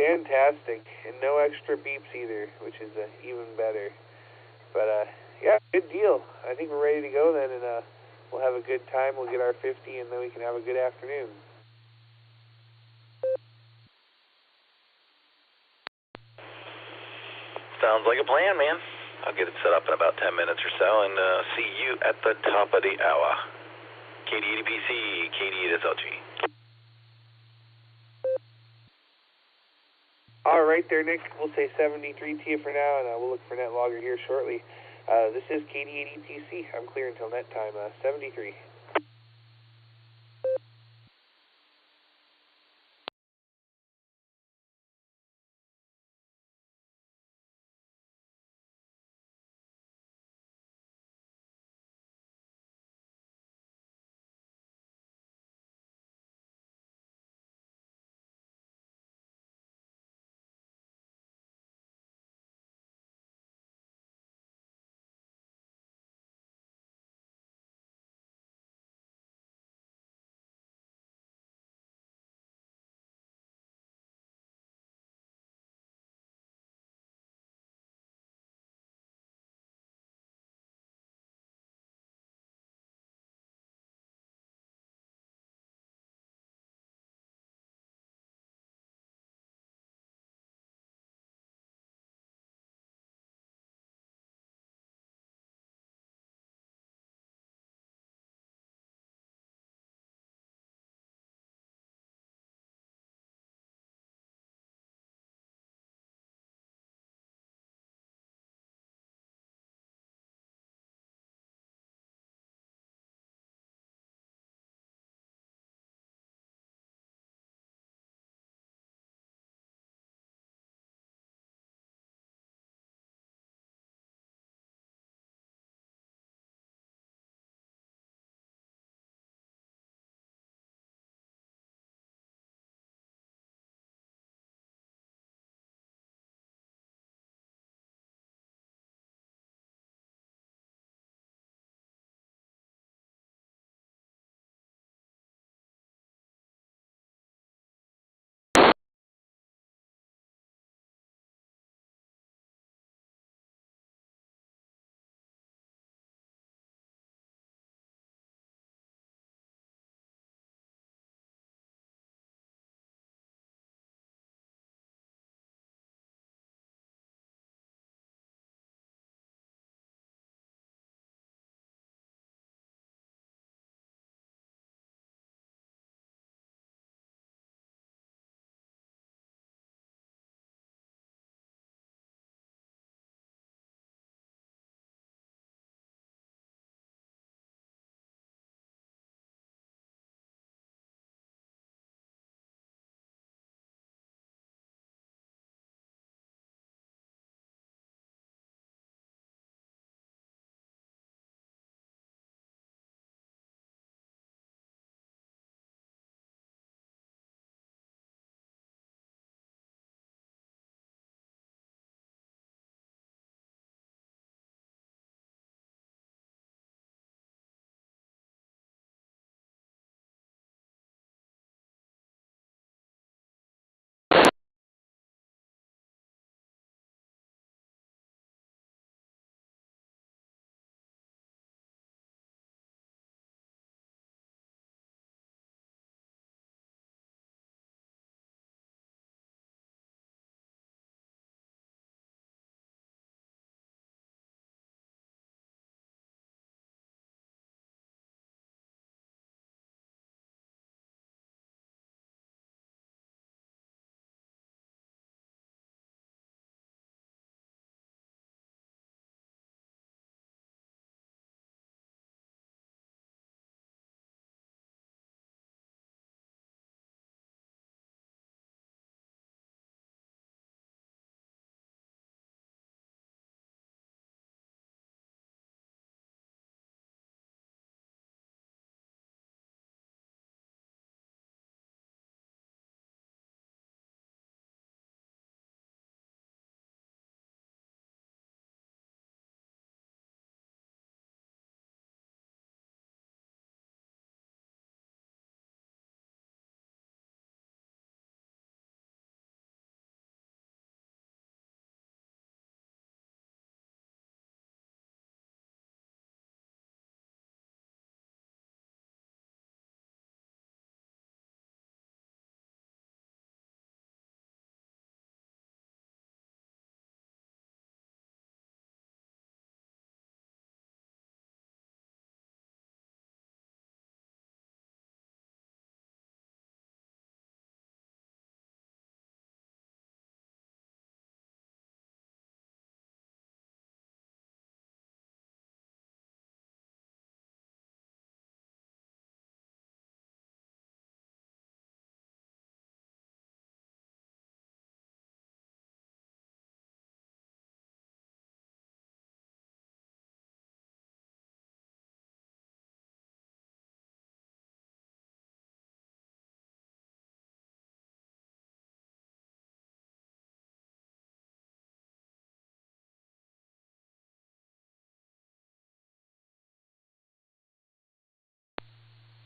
fantastic, and no extra beeps either, which is even better. But yeah, good deal. I think we're ready to go then, and we'll have a good time. We'll get our 50, and then we can have a good afternoon. Sounds like a plan, man. I'll get it set up in about 10 minutes or so, and see you at the top of the hour. KD80PC, KD8SLG. All right there, Nick. We'll say 73 to you for now, and we'll look for Netlogger here shortly. This is KD80PC. I'm clear until net time, 73.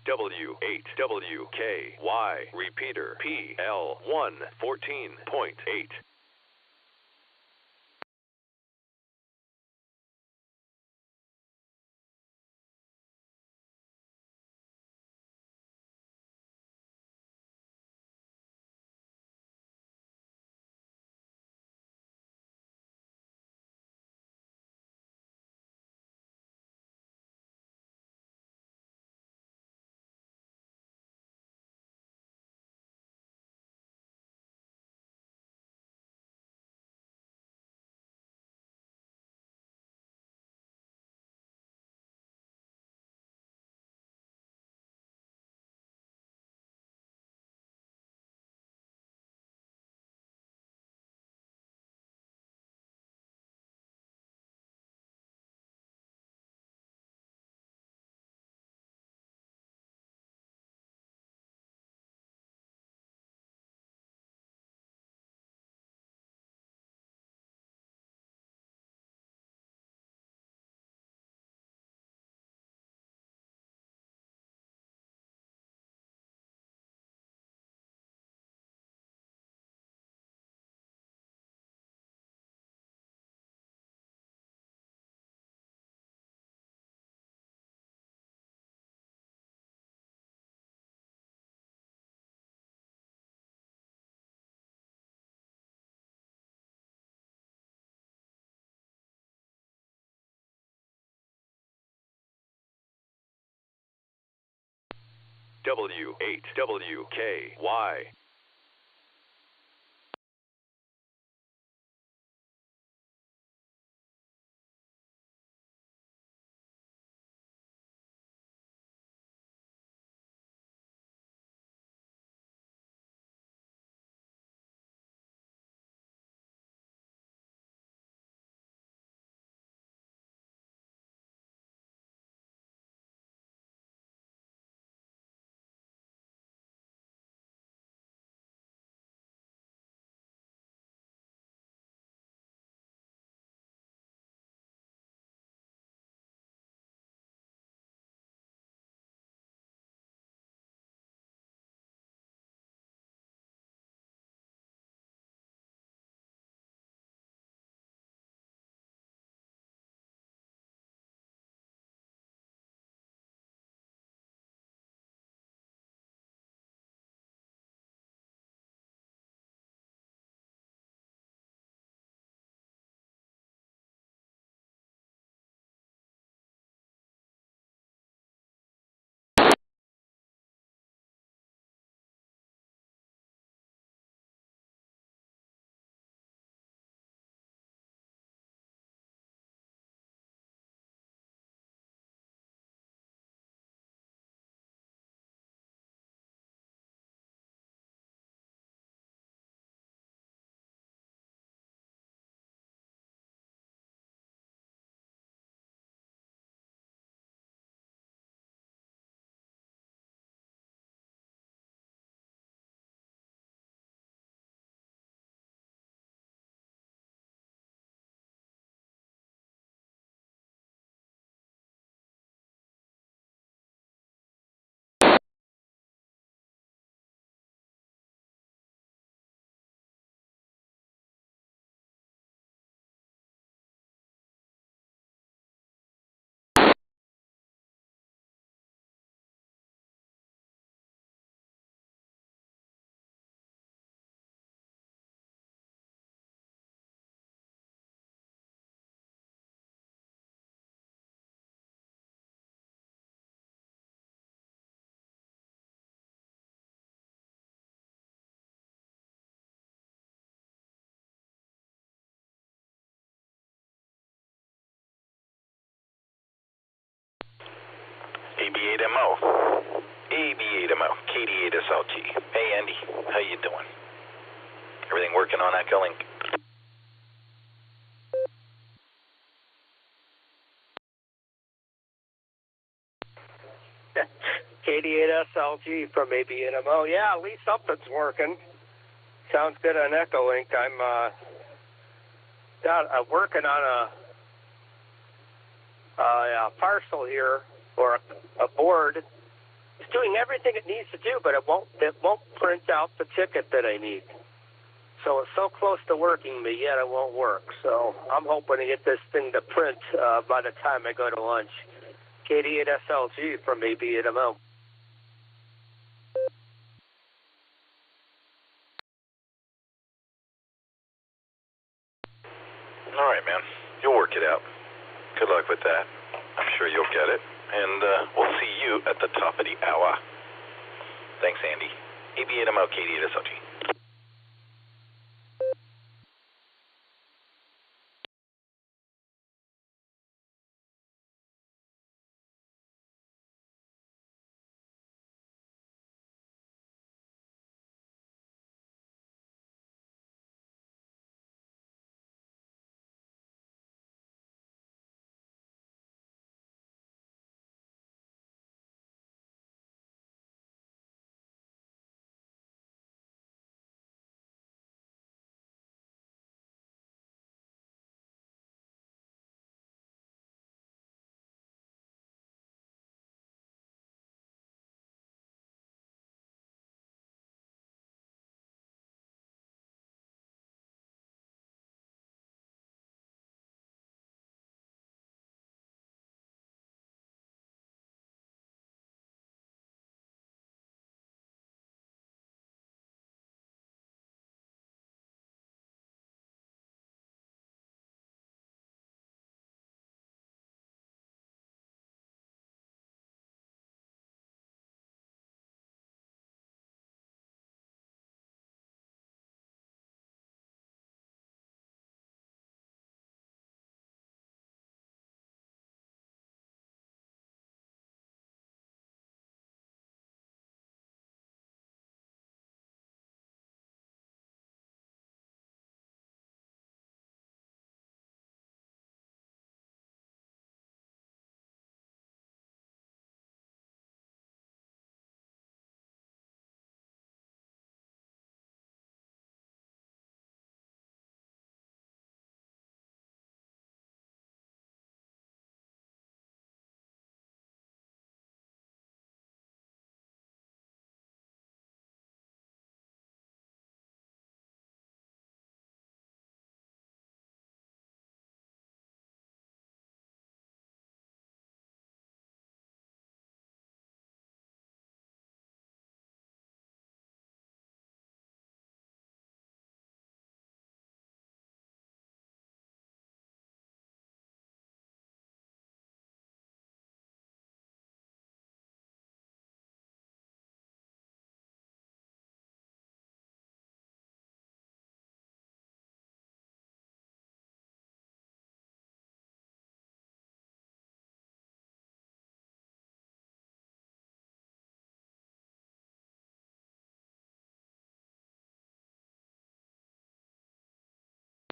W8WKY, repeater PL1 14.8. W8WKY. AB8MO, AB8MO, KD8SLT. Hey Andy, how you doing? Everything working on Echolink? KD8SLG from AB8MO. Yeah, at least something's working. Sounds good on Echolink. I'm working on a parcel here, or a board, to doing everything it needs to do, but it won't print out the ticket that I need. So it's so close to working, but yet it won't work. So I'm hoping to get this thing to print by the time I go to lunch. KD8SLG from ABMO. All right, man. You'll work it out. Good luck with that. I'm sure you'll get it. And we'll see you at the top of the hour. Thanks, Andy. ABMO, KD8SLG.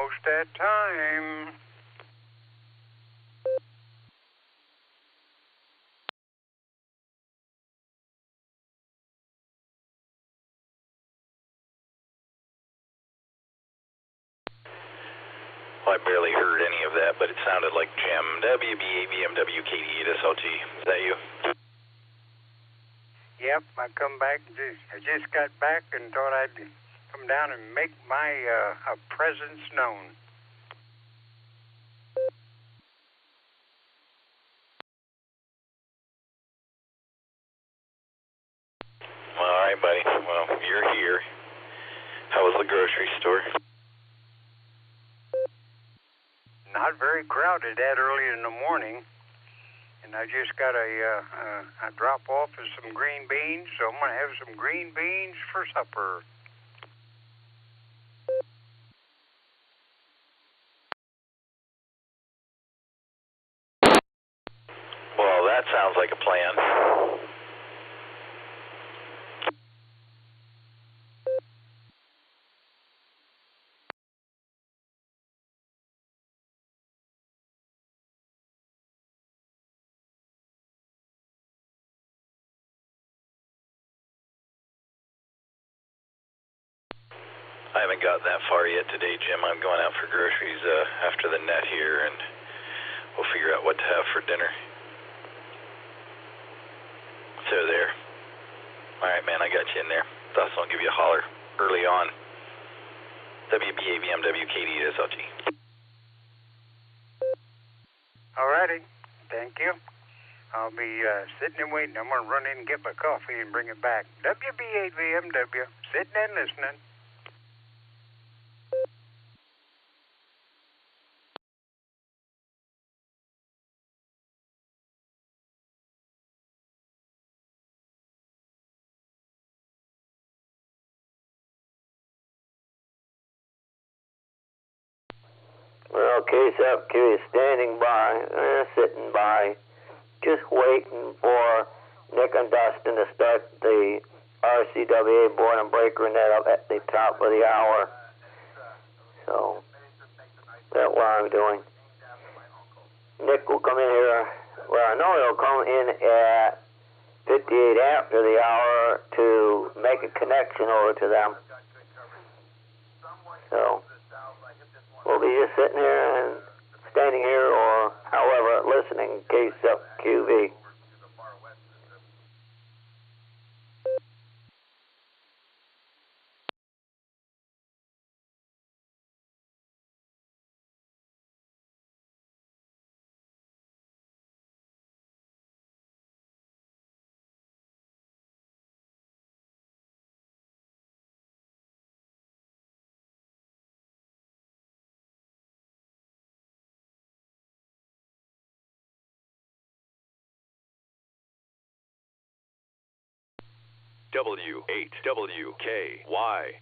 Almost that time. Well, I barely heard any of that, but it sounded like Jim. WBABMW KD8SLG. Is that you? Yep, I come back. I just got back and thought I'd come down and make my presence known. All right, buddy. Well, you're here. How was the grocery store? Not very crowded that early in the morning. And I just got a drop off of some green beans, so I'm going to have some green beans for supper. Well, that sounds like a plan. I haven't gotten that far yet today, Jim. I'm going out for groceries after the net here, and we'll figure out what to have for dinner. So there. All right, man, I got you in there. Dustin will give you a holler early on. WBAVM, WKDSLG. All righty. Thank you. I'll be sitting and waiting. I'm going to run in and get my coffee and bring it back. WB8VMW, sitting and listening. Well, case up, Q is standing by, sitting by, just waiting for Nick and Dustin to start the RCWA boredom breaker net up at the top of the hour. So, that's what I'm doing. Nick will come in here, well, I know he'll come in at 58 after the hour to make a connection over to them. So, we'll be just sitting here and standing here or however listening, case up QV. W8WKY.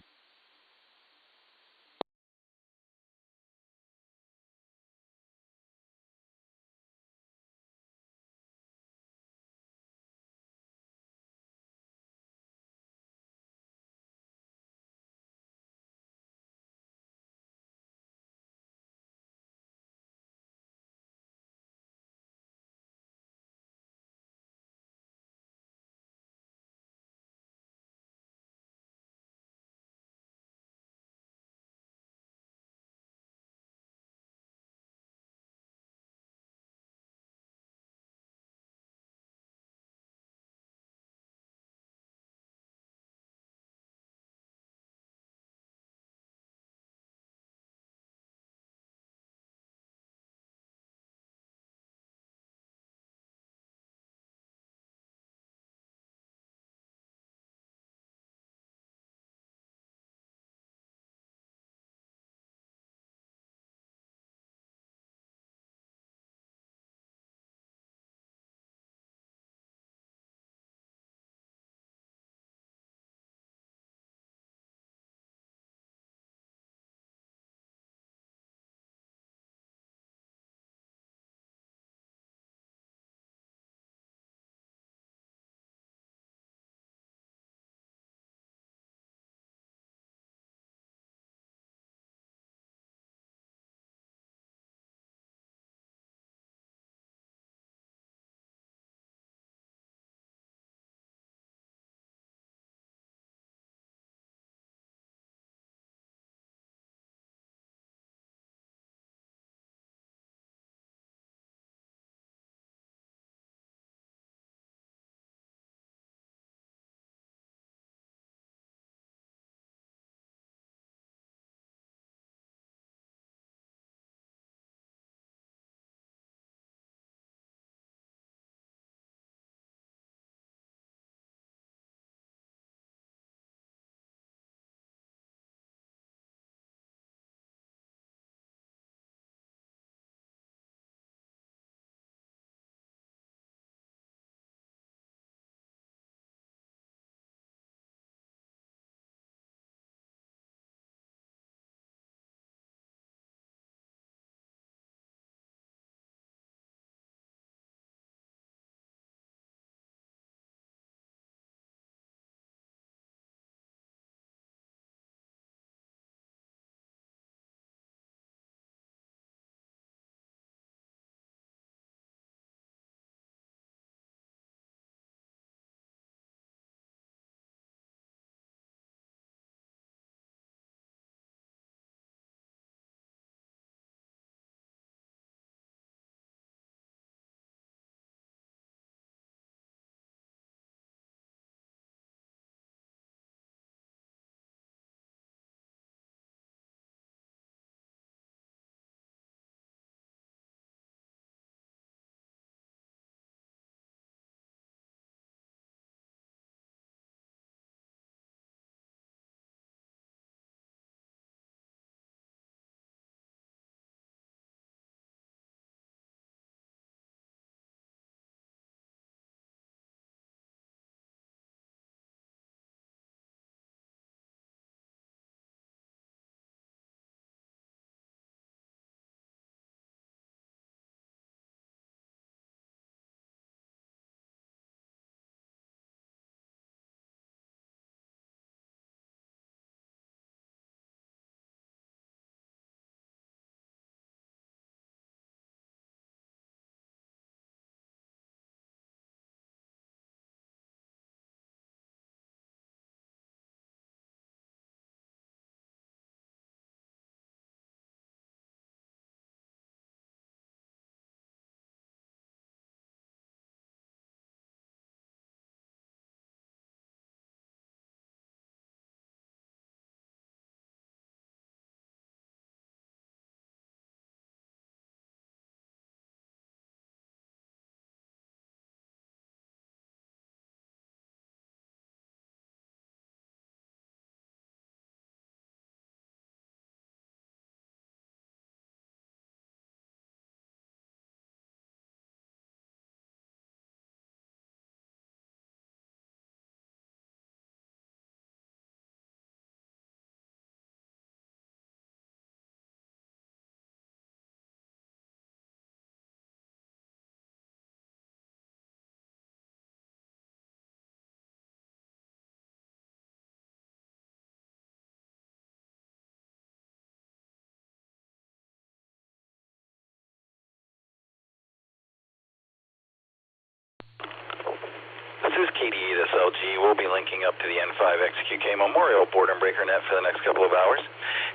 KD8SLG. We'll be linking up to the N5XQK Memorial Boredom Breaker Net for the next couple of hours.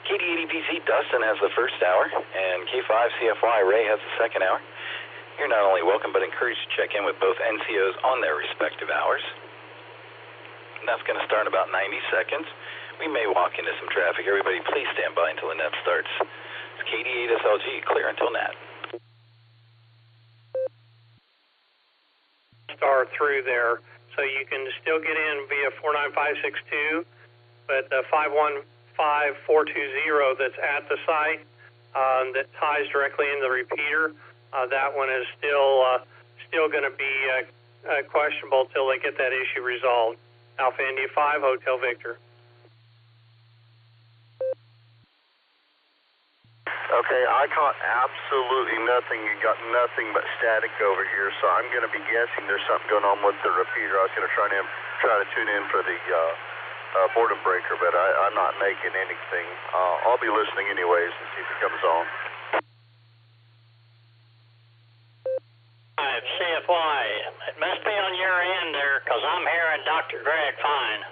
KD80PC Dustin has the first hour, and K5CFY Ray has the second hour. You're not only welcome, but encouraged to check in with both NCOs on their respective hours. And that's going to start in about 90 seconds. We may walk into some traffic. Everybody, please stand by until the net starts. It's KD8SLG, clear until net. Star through there, so you can still get in via 49562, but the 515420 that's at the site that ties directly in the repeater, that one is still going to be questionable till they get that issue resolved. Alpha India 5, Hotel Victor. Okay, I caught absolutely nothing. You got nothing but static over here, so I'm going to be guessing there's something going on with the repeater. I was going to try to tune in for the boredom breaker, but I'm not making anything. I'll be listening anyways to see if it comes on. CFY, it must be on your end there, because I'm hearing Dr. Greg fine.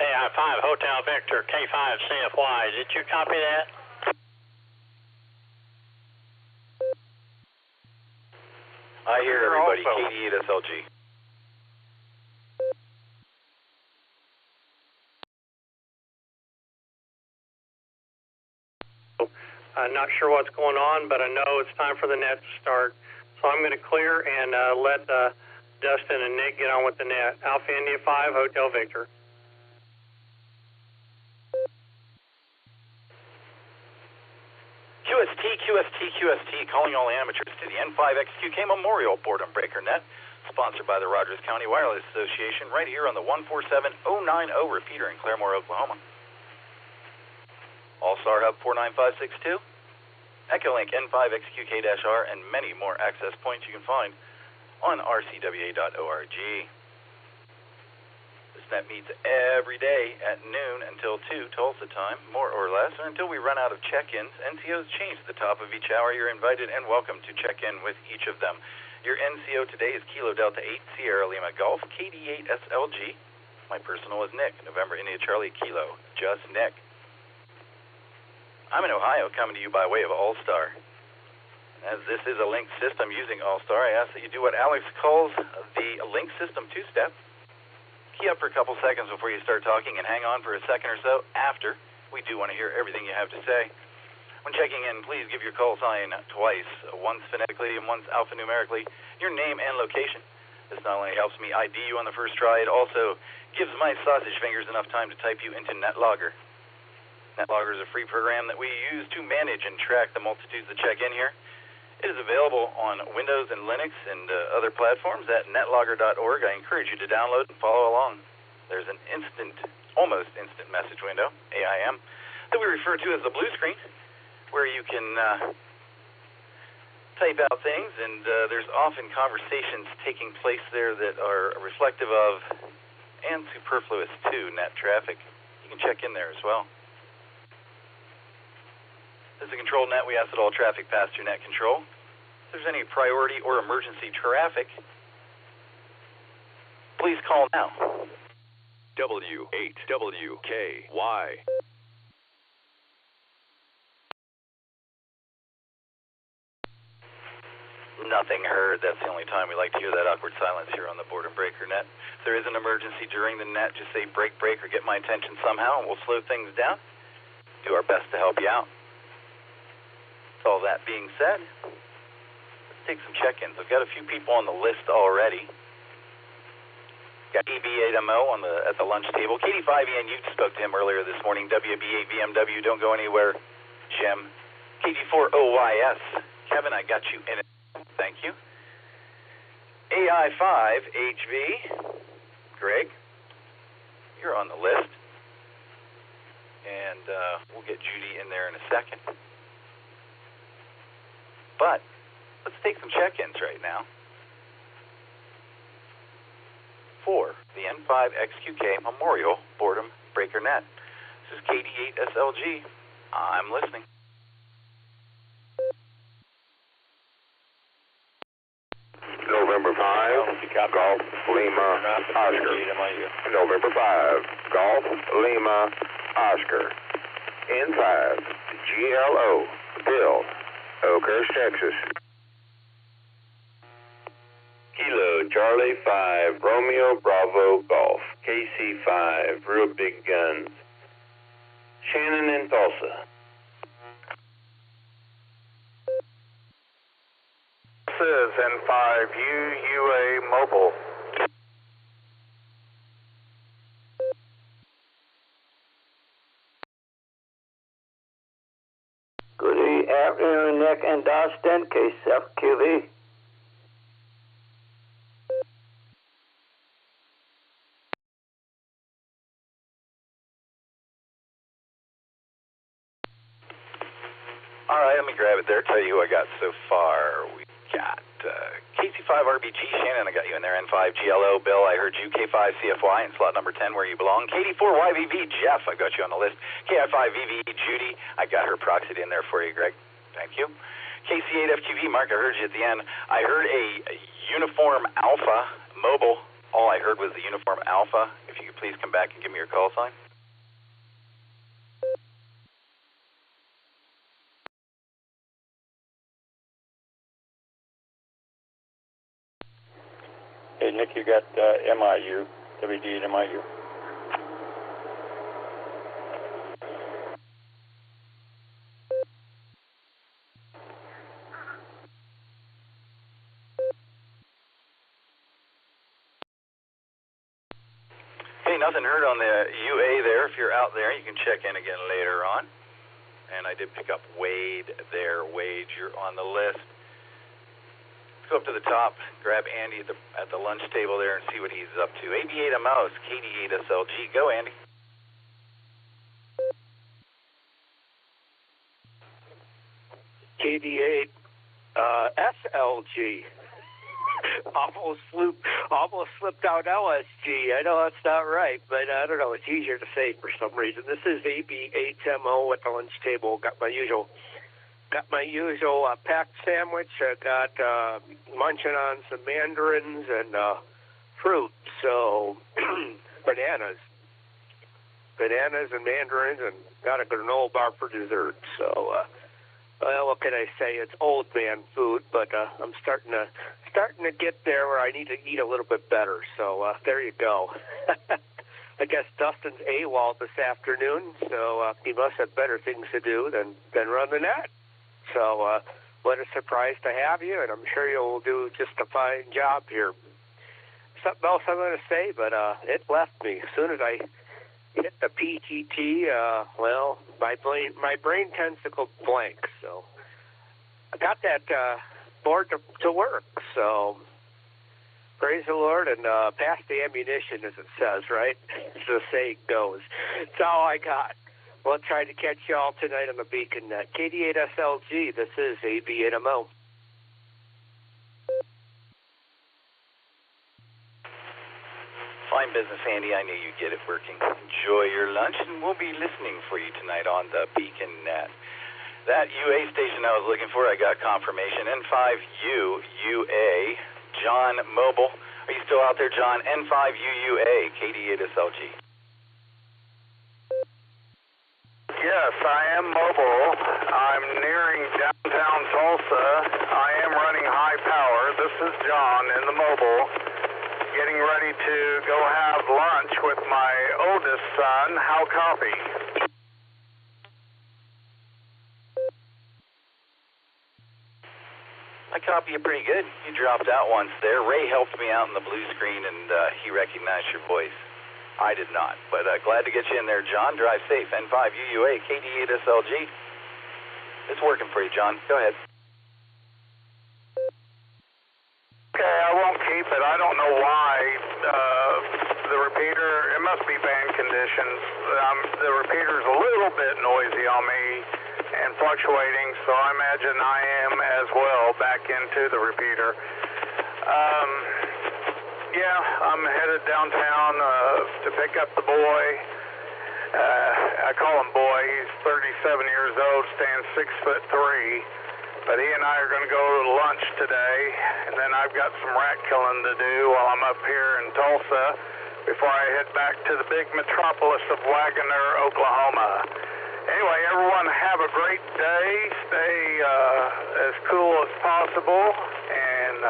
AI5 Hotel Victor, K5 CFY, did you copy that? I hear everybody, KD8SLG. I'm not sure what's going on, but I know it's time for the net to start. So I'm going to clear and let Dustin and Nick get on with the net. Alpha India 5, Hotel Victor. QST, calling all amateurs to the N5XQK Memorial Boredom Breaker Net, sponsored by the Rogers County Wireless Association, right here on the 147090 repeater in Claremore, Oklahoma. Allstar Hub 49562, Echolink N5XQK-R, and many more access points you can find on RCWA.org. Net meets every day at noon until 2 Tulsa time, more or less, or until we run out of check-ins. NCOs change the top of each hour. You're invited and welcome to check in with each of them. Your NCO today is Kilo Delta 8 Sierra Lima Golf, KD8SLG. My personal is Nick, November India Charlie Kilo, just Nick. I'm in Ohio, coming to you by way of Allstar. As this is a link system using Allstar, I ask that you do what Alex calls the link system two-step. Key up for a couple seconds before you start talking and hang on for a second or so after. We do want to hear everything you have to say. When checking in, please give your call sign twice, once phonetically and once alphanumerically, your name and location. This not only helps me ID you on the first try, it also gives my sausage fingers enough time to type you into Netlogger. Netlogger is a free program that we use to manage and track the multitudes that check in here. It is available on Windows and Linux and other platforms at netlogger.org. I encourage you to download and follow along. There's an almost instant message window, AIM, that we refer to as the blue screen, where you can type out things, and there's often conversations taking place there that are reflective of and superfluous to net traffic. You can check in there as well. As a control net, we ask that all traffic pass through net control. If there's any priority or emergency traffic, please call now. W8WKY. Nothing heard. That's the only time we like to hear that awkward silence here on the Boredom Breaker Net. If there is an emergency during the net, just say break, or get my attention somehow, and we'll slow things down. Do our best to help you out. With all that being said, let's take some check-ins. I've got a few people on the list already. Got EB8MO at the lunch table. KD5EN, you spoke to him earlier this morning. WB8VMW, don't go anywhere. Jim. KG4OYS. Kevin, I got you in it. Thank you. AI5HV. Greg, you're on the list. And we'll get Judy in there in a second. But let's take some check-ins right now for the N5XQK Memorial Boredom Breaker Net. This is KD8SLG. I'm listening. November 5, Golf Lima Oscar. November 5, Golf Lima Oscar. N5, GLO, Bill, Oakhurst, Texas. Kilo Charlie 5, Romeo Bravo Golf, KC5, real big guns. Shannon in Tulsa. This is N5 UUA Mobile. Good afternoon, Nick and Dustin, KCFQV. All right, let me grab it there, tell you who I got so far. We got KC5 RBG, Shannon, I got you in there. N5 GLO, Bill, I heard you. K5 CFY in slot number 10, where you belong. KD4 YVV, Jeff, I got you on the list. KI5 VV, Judy, I got her proxied in there for you, Greg. Thank you. KC8 FQV, Mark, I heard you at the end. I heard a Uniform Alpha Mobile. All I heard was the Uniform Alpha. If you could please come back and give me your call sign. Hey, Nick, you got MIU, WD and MIU. Hey, nothing heard on the UA there. If you're out there, you can check in again later on. And I did pick up Wade there. Wade, you're on the list. Go up to the top, grab Andy at the lunch table there and see what he's up to. AB8MOs, KD8SLG. Go, Andy. KD8 SLG. Almost slipped out LSG. I know that's not right, but I don't know. It's easier to say for some reason. This is AB8MO at the lunch table. Got my usual packed sandwich. I got munching on some mandarins and fruit. So bananas and mandarins, and got a granola bar for dessert. So well, what can I say? It's old man food, but I'm starting to get there where I need to eat a little bit better. So there you go. I guess Dustin's AWOL this afternoon, so he must have better things to do than run the net. So what a surprise to have you, and I'm sure you'll do just a fine job here. Something else I'm going to say, but it left me. As soon as I hit the PTT, well, my brain tends to go blank. So I got that board to work. So praise the Lord and pass the ammunition, as it says, right? As the saying goes. That's all I got. We'll try to catch you all tonight on the Beacon Net. KD8SLG, this is AB8MO. Fine business, Andy. I knew you'd get it working. Enjoy your lunch, and we'll be listening for you tonight on the Beacon Net. That UA station I was looking for, I got confirmation. N5UUA, John Mobile. Are you still out there, John? N5UUA, KD8SLG. Yes, I am mobile. I'm nearing downtown Tulsa. I am running high power. This is John in the mobile, getting ready to go have lunch with my oldest son. How copy? I copy you pretty good. You dropped out once there. Ray helped me out in the blue screen, and he recognized your voice. I did not, but glad to get you in there, John. Drive safe. N5UUA, KD8SLG. It's working for you, John. Go ahead. Okay, I won't keep it. I don't know why the repeater, it must be band conditions. The repeater's a little bit noisy on me and fluctuating, so I imagine I am as well back into the repeater. Yeah, I'm headed downtown to pick up the boy. I call him boy. He's 37 years old, stands 6'3". But he and I are going to go to lunch today, and then I've got some rat killing to do while I'm up here in Tulsa before I head back to the big metropolis of Wagoner, Oklahoma. Anyway, everyone have a great day. Stay as cool as possible, and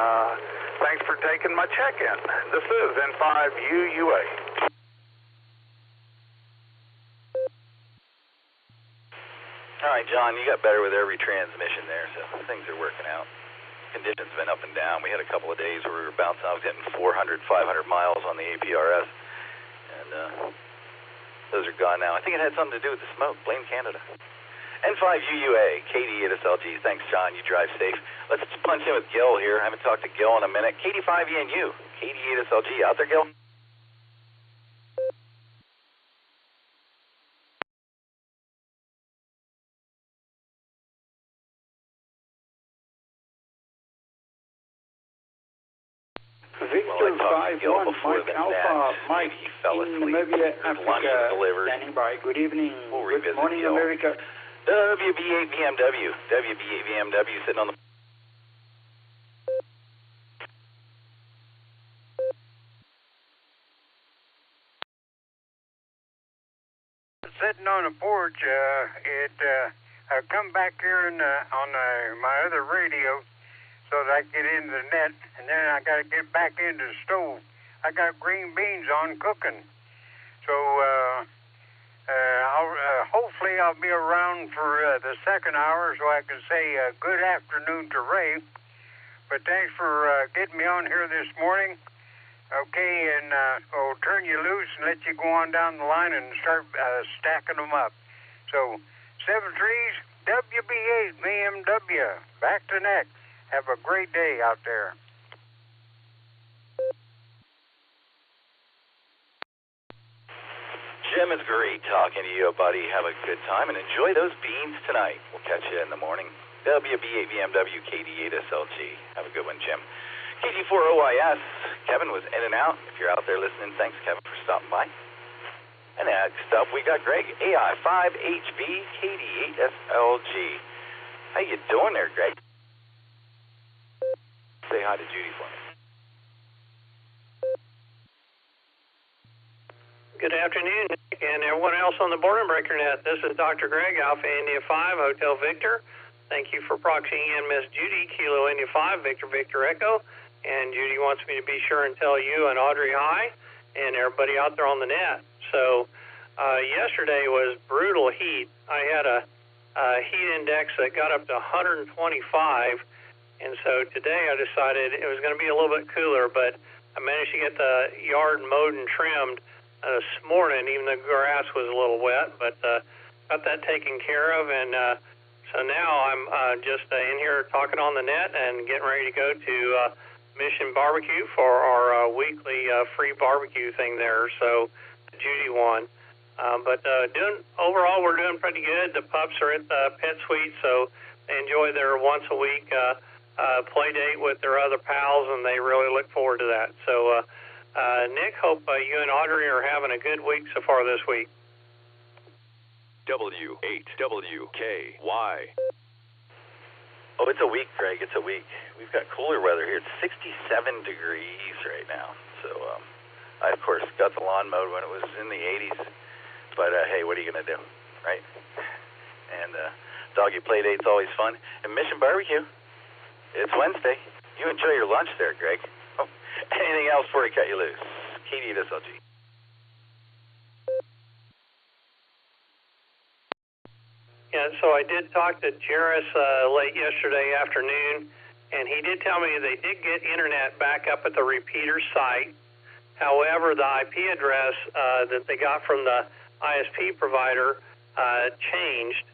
thanks for taking my check-in. This is N5UUA. All right, John, you got better with every transmission there, so things are working out. Conditions have been up and down. We had a couple of days where we were bouncing. I was getting 400, 500 miles on the APRS, and those are gone now. I think it had something to do with the smoke. Blame Canada. N5UUA, KD8SLG. Thanks, John. You drive safe. Let's punch in with Gil here. I haven't talked to Gil in a minute. KD5ENU, KD8SLG. Out there, Gil? Victor 5-1, Mike Alpha, Mike in Namibia, Africa, standing by. Good evening, good morning, Gil. America. WB8VMW, WB8VMW sitting on the... Sitting on the porch, I come back here on my other radio so that I can get into the net, and then I got to get back into the stove. I got green beans on cooking, so hopefully I'll be around for the second hour so I can say good afternoon to Ray. But thanks for getting me on here this morning. Okay, and I'll turn you loose and let you go on down the line and start stacking them up. So 7 trees, WB8 BMW, back to next. Have a great day out there. Jim, it's great talking to you, buddy. Have a good time and enjoy those beans tonight. We'll catch you in the morning. WB8VMW, KD8SLG. Have a good one, Jim. KG4OIS, Kevin was in and out. If you're out there listening, thanks, Kevin, for stopping by. And next up, we got Greg, AI5HB, KD8SLG. How you doing there, Greg? Say hi to Judy for me. Good afternoon, Nick, and everyone else on the Boredom Breaker Net. This is Dr. Greg, Alpha India 5, Hotel Victor. Thank you for proxying in Miss Judy, Kilo India 5, Victor Victor Echo. And Judy wants me to be sure and tell you and Audrey hi, and everybody out there on the net. So yesterday was brutal heat. I had a heat index that got up to 125. And so today I decided it was going to be a little bit cooler, but I managed to get the yard mowed and trimmed this morning, even though the grass was a little wet, but got that taken care of. And so now I'm just in here talking on the net and getting ready to go to Mission Barbecue for our weekly free barbecue thing there. So Judy won. But overall, we're doing pretty good. The pups are at the pet suite, so they enjoy their once a week play date with their other pals, and they really look forward to that. So, Nick, hope you and Audrey are having a good week so far this week. W8WKY. Oh, it's a week, Greg. It's a week. We've got cooler weather here. It's 67 degrees right now. So, I, of course, got the lawn mowed when it was in the 80s. But, hey, what are you going to do, right? And doggy play date's always fun. And Mission Barbecue. It's Wednesday. You enjoy your lunch there, Greg. Oh, anything else before we cut you loose? KD8SLG. Yeah, so I did talk to Jairus late yesterday afternoon, and he did tell me they did get internet back up at the repeater site. However, the IP address that they got from the ISP provider changed,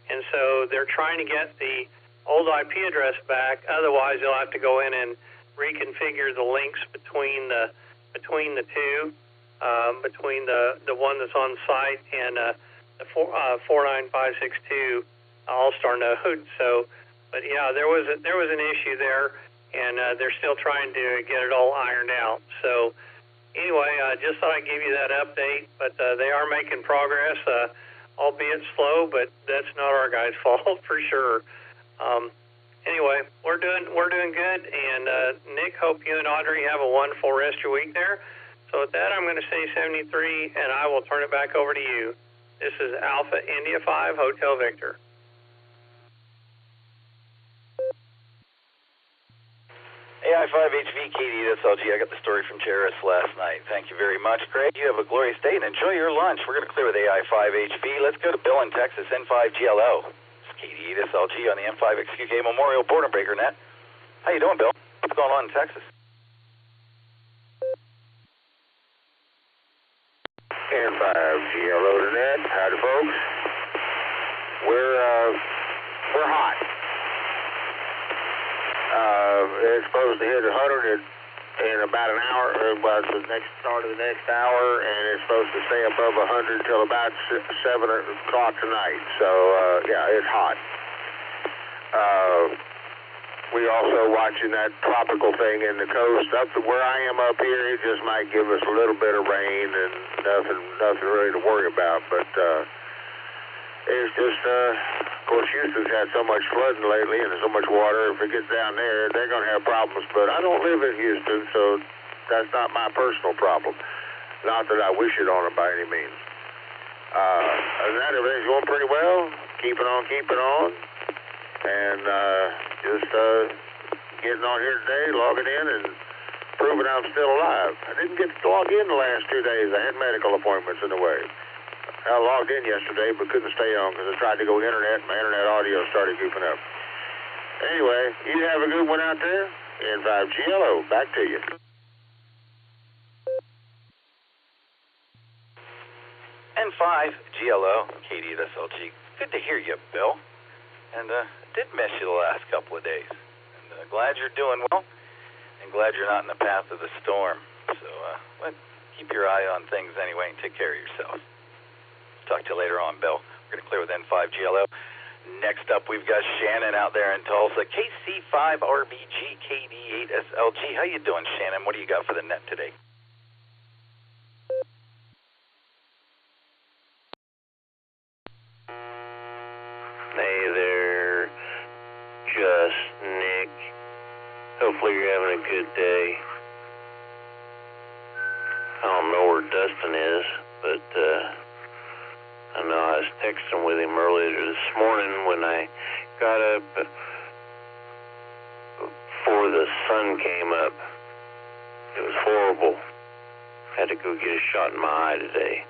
and so they're trying to get the old IP address back. Otherwise, they'll have to go in and reconfigure the links between the two, between the one that's on site and the 49562 Allstar node. So, but yeah, there was an issue there, and they're still trying to get it all ironed out. So anyway, I just thought I'd give you that update, but they are making progress, albeit slow, but that's not our guys' fault for sure. Anyway, we're doing good, and Nick, hope you and Audrey have a wonderful rest of your week there. So with that, I'm going to say 73, and I will turn it back over to you. This is Alpha India 5 Hotel Victor. AI5HV KD8SLG, I got the story from Cheris last night. Thank you very much, Craig. You have a glorious day and enjoy your lunch. We're going to clear with AI5HV. Let's go to Bill in Texas, N5GLO. It's KD8SLG on the M5XQK Memorial Boredom Breaker Net. How you doing, Bill? What's going on in Texas? N5GLO to net. Howdy, folks. We're hot. It's supposed to hit 100 in about an hour, or well, it's the next start of the next hour, and it's supposed to stay above 100 till about 7 o'clock tonight. So, yeah, it's hot. We also watching that tropical thing in the coast. Up to where I am up here, it just might give us a little bit of rain and nothing really to worry about. But it's just, of course, Houston's had so much flooding lately and so much water. If it gets down there, they're going to have problems. But I don't live in Houston, so that's not my personal problem. Not that I wish it on it by any means. Other than that, everything's going pretty well. Keeping on. And just getting on here today, logging in, and proving I'm still alive. I didn't get to log in the last 2 days. I had medical appointments in the way. I logged in yesterday, but couldn't stay on because I tried to go internet. My internet audio started goofing up. Anyway, you have a good one out there. N5GLO, back to you. N5GLO, KD8SLG. Good to hear you, Bill. And did miss you the last couple of days. And glad you're doing well, and glad you're not in the path of the storm. So keep your eye on things anyway and take care of yourself. Talk to you later on, Bill. We're going to clear with N5GLO. Next up, we've got Shannon out there in Tulsa. KC5RBG KD8SLG. How you doing, Shannon? What do you got for the net today? Hey there, just Nick. Hopefully you're having a good day. I don't know where Dustin is, but I know I was texting with him earlier this morning when I got up before the sun came up. It was horrible. Had to go get a shot in my eye today.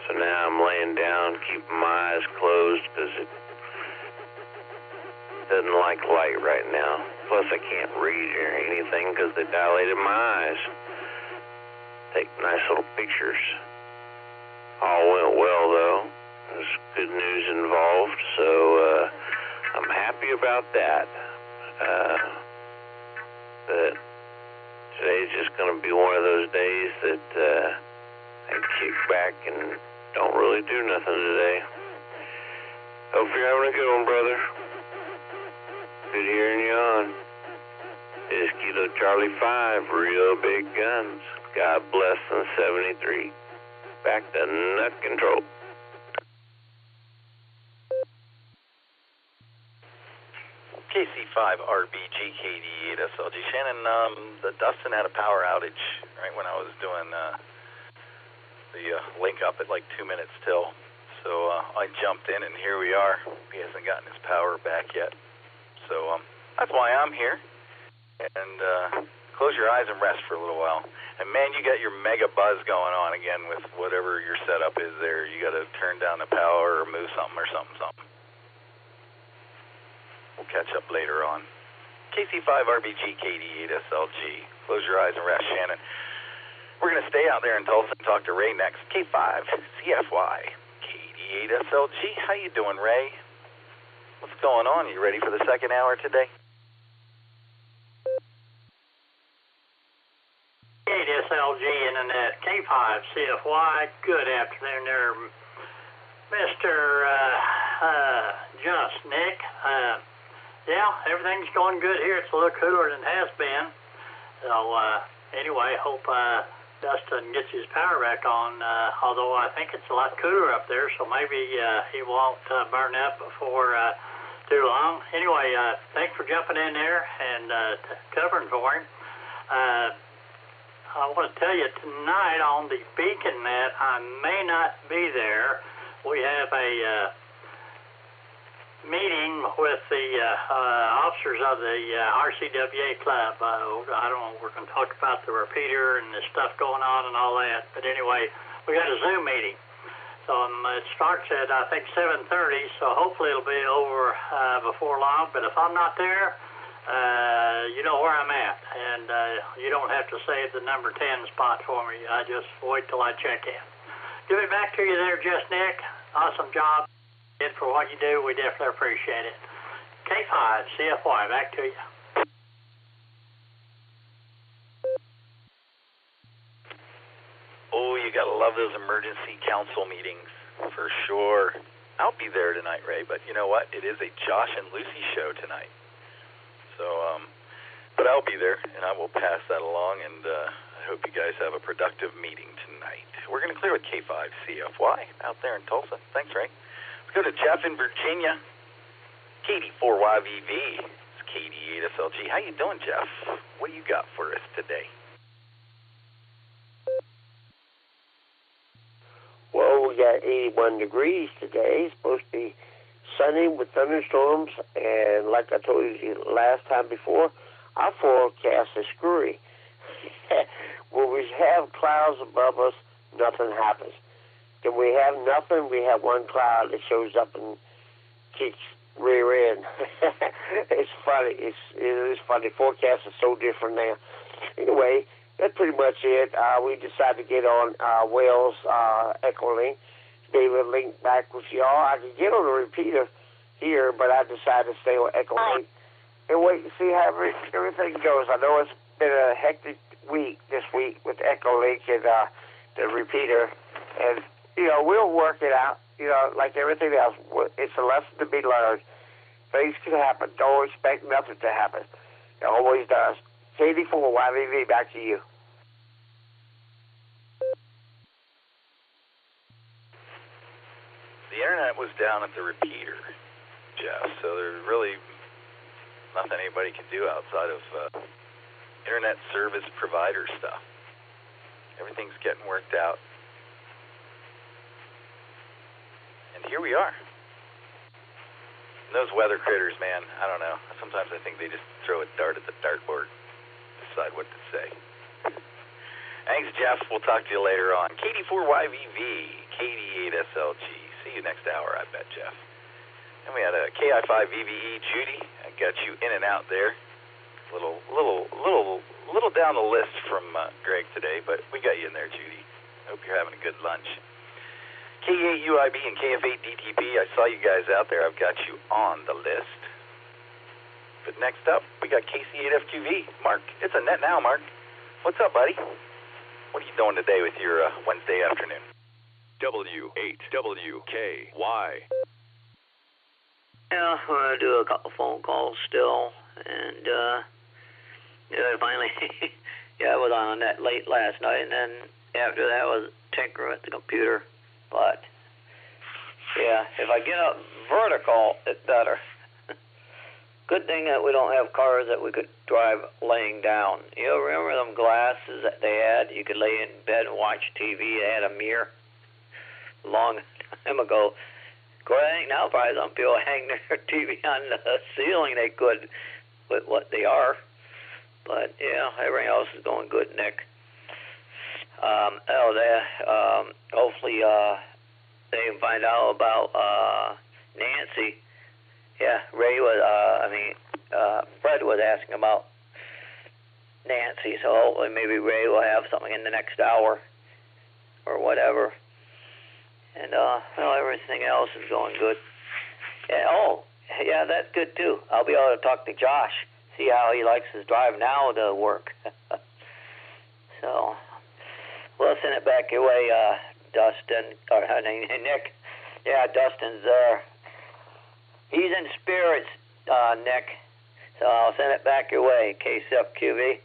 So now I'm laying down, keeping my eyes closed because it doesn't like light right now. Plus I can't read or anything because they dilated my eyes. Take nice little pictures. All went well though. There's good news involved, so I'm happy about that. But today's just going to be one of those days that I kick back and don't really do nothing today. Hope you're having a good one, brother. Good hearing you on. This is Kilo Charlie 5, real big guns. God bless them 73. Back to nut control. KC5RBG KD8SLG. Shannon, the Dustin had a power outage right when I was doing the link up at like 2 minutes till. So I jumped in, and here we are. He hasn't gotten his power back yet. So that's why I'm here. And close your eyes and rest for a little while. And man, you got your mega buzz going on again with whatever your setup is there. You got to turn down the power or move something or something. We'll catch up later on. KC5RBG KD8SLG. Close your eyes and rest, Shannon. We're going to stay out there in Tulsa and talk to Ray next. K5CFY KD8SLG. How you doing, Ray? What's going on? Are you ready for the second hour today? KD8SLG Internet, K5CFY. Good afternoon there, Mr. Just Nick. Yeah, everything's going good here. It's a little cooler than it has been. So, anyway, hope Dustin gets his power back on, although I think it's a lot cooler up there, so maybe he won't burn up before too long. Anyway, thanks for jumping in there and covering for him. I want to tell you, tonight on the Beacon Net, I may not be there. We have a meeting with the officers of the RCWA club. I don't know, we're going to talk about the repeater and the stuff going on and all that. But anyway, we got a Zoom meeting. So it starts at, I think, 7:30, so hopefully it'll be over before long. But if I'm not there, you know where I'm at. And you don't have to save the number 10 spot for me. I just wait till I check in. Give it back to you there, Just Nick. Awesome job. For what you do, we definitely appreciate it. K5, CFY, back to you. Oh, you gotta love those emergency council meetings, for sure. I'll be there tonight, Ray, but you know what? It is a Josh and Lucy show tonight. So, but I'll be there, and I will pass that along, and I hope you guys have a productive meeting tonight. We're gonna clear with K5 CFY out there in Tulsa. Thanks, Ray. Go to Jeff in Virginia. KD4YVV. It's KD8SLG. How you doing, Jeff? What do you got for us today? Well, we got 81 degrees today. It's supposed to be sunny with thunderstorms. And like I told you last time before, our forecast is screwy. When we have clouds above us, nothing happens. Then we have nothing. We have one cloud that shows up and kicks rear end. It's funny. It is funny. Forecasts are so different now. Anyway, that's pretty much it. We decided to get on Wales Echolink. They will link back with y'all. I could get on the repeater here, but I decided to stay on Echolink and wait and see how everything goes. I know it's been a hectic week this week with Echolink and the repeater, and you know, we'll work it out. You know, like everything else, it's a lesson to be learned. Things can happen. Don't expect nothing to happen. It always does. KD4YVV, back to you. The internet was down at the repeater, Jeff, so there's really nothing anybody can do outside of internet service provider stuff. Everything's getting worked out. And here we are. And those weather critters, man, I don't know. Sometimes I think they just throw a dart at the dartboard, decide what to say. Thanks, Jeff. We'll talk to you later on. KD4YVV, KD8SLG. See you next hour, I bet, Jeff. And we had a KI5VVE, Judy. I got you in and out there. Little down the list from Greg today, but we got you in there, Judy. Hope you're having a good lunch. K8UIB and KF8DTP, I saw you guys out there. I've got you on the list. But next up, we got KC8FQV. Mark, it's a net now, Mark. What's up, buddy? What are you doing today with your Wednesday afternoon? W8WKY. Yeah, I'm going to do a couple phone calls still. And finally, I was on the net late last night. And then after that was tinkering with the computer. But, yeah, if I get up vertical, it's better. Good thing that we don't have cars that we could drive laying down. You know, remember them glasses that they had? You could lay in bed and watch TV. They had a mirror long time ago. Of course, I think now probably some people hang their TV on the ceiling. They could with what they are. But, yeah, everything else is going good, Nick. Hopefully they can find out about Nancy. Yeah, Ray was, Fred was asking about Nancy, so hopefully maybe Ray will have something in the next hour or whatever. And, everything else is going good. Yeah, that's good too. I'll be able to talk to Josh, see how he likes his drive now to work. So, we'll send it back your way, Dustin, or Nick. Yeah, Dustin's there. He's in spirits Nick. So I'll send it back your way, KCFQV.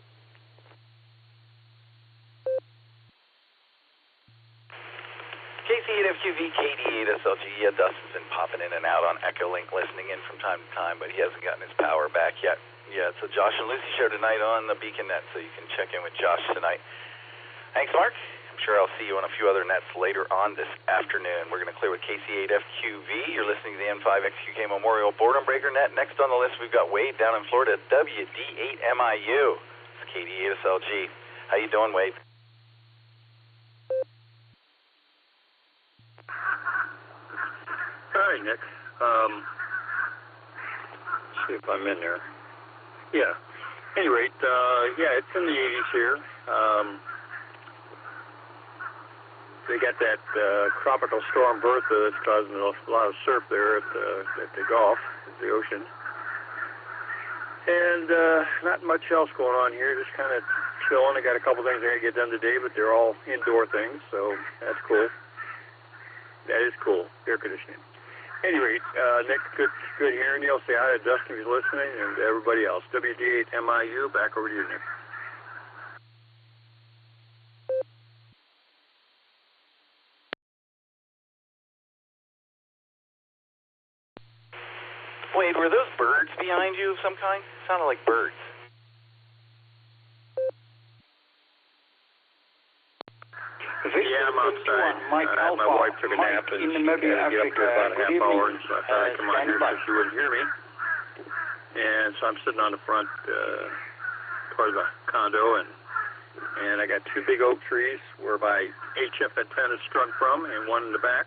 KC8FQV, KD8SLG. Yeah, Dustin's been popping in and out on Echolink, listening in from time to time, but he hasn't gotten his power back yet. Yeah, it's a Josh and Lucy show tonight on the Beacon Net, so you can check in with Josh tonight. Thanks, Mark. I'm sure I'll see you on a few other nets later on this afternoon. We're going to clear with KC8FQV. You're listening to the N5XQK Memorial Boredom Breaker Net. Next on the list, we've got Wade down in Florida, WD8MIU. It's KD8SLG. How you doing, Wade? Hi, Nick. See if I'm in there. Yeah. Any rate, yeah, it's in the 80s here. They got that tropical storm Bertha that's causing a lot of surf there at the Gulf, at the ocean. And not much else going on here, just kind of chilling. I got a couple things I got to get done today, but they're all indoor things, so that's cool. That is cool, air conditioning. Any rate, Nick, good hearing you. I'll say hi to Dustin if he's listening, and everybody else. WD8MIU, back over to you, Nick. Wade, were those birds behind you of some kind? Sounded like birds. Yeah, I'm outside. My wife took a nap and she had to get up here about a half hour, and so I thought I'd come on here so she wouldn't hear me. And so I'm sitting on the front part of the condo, and I got two big oak trees where my HF antenna is strung from, and one in the back.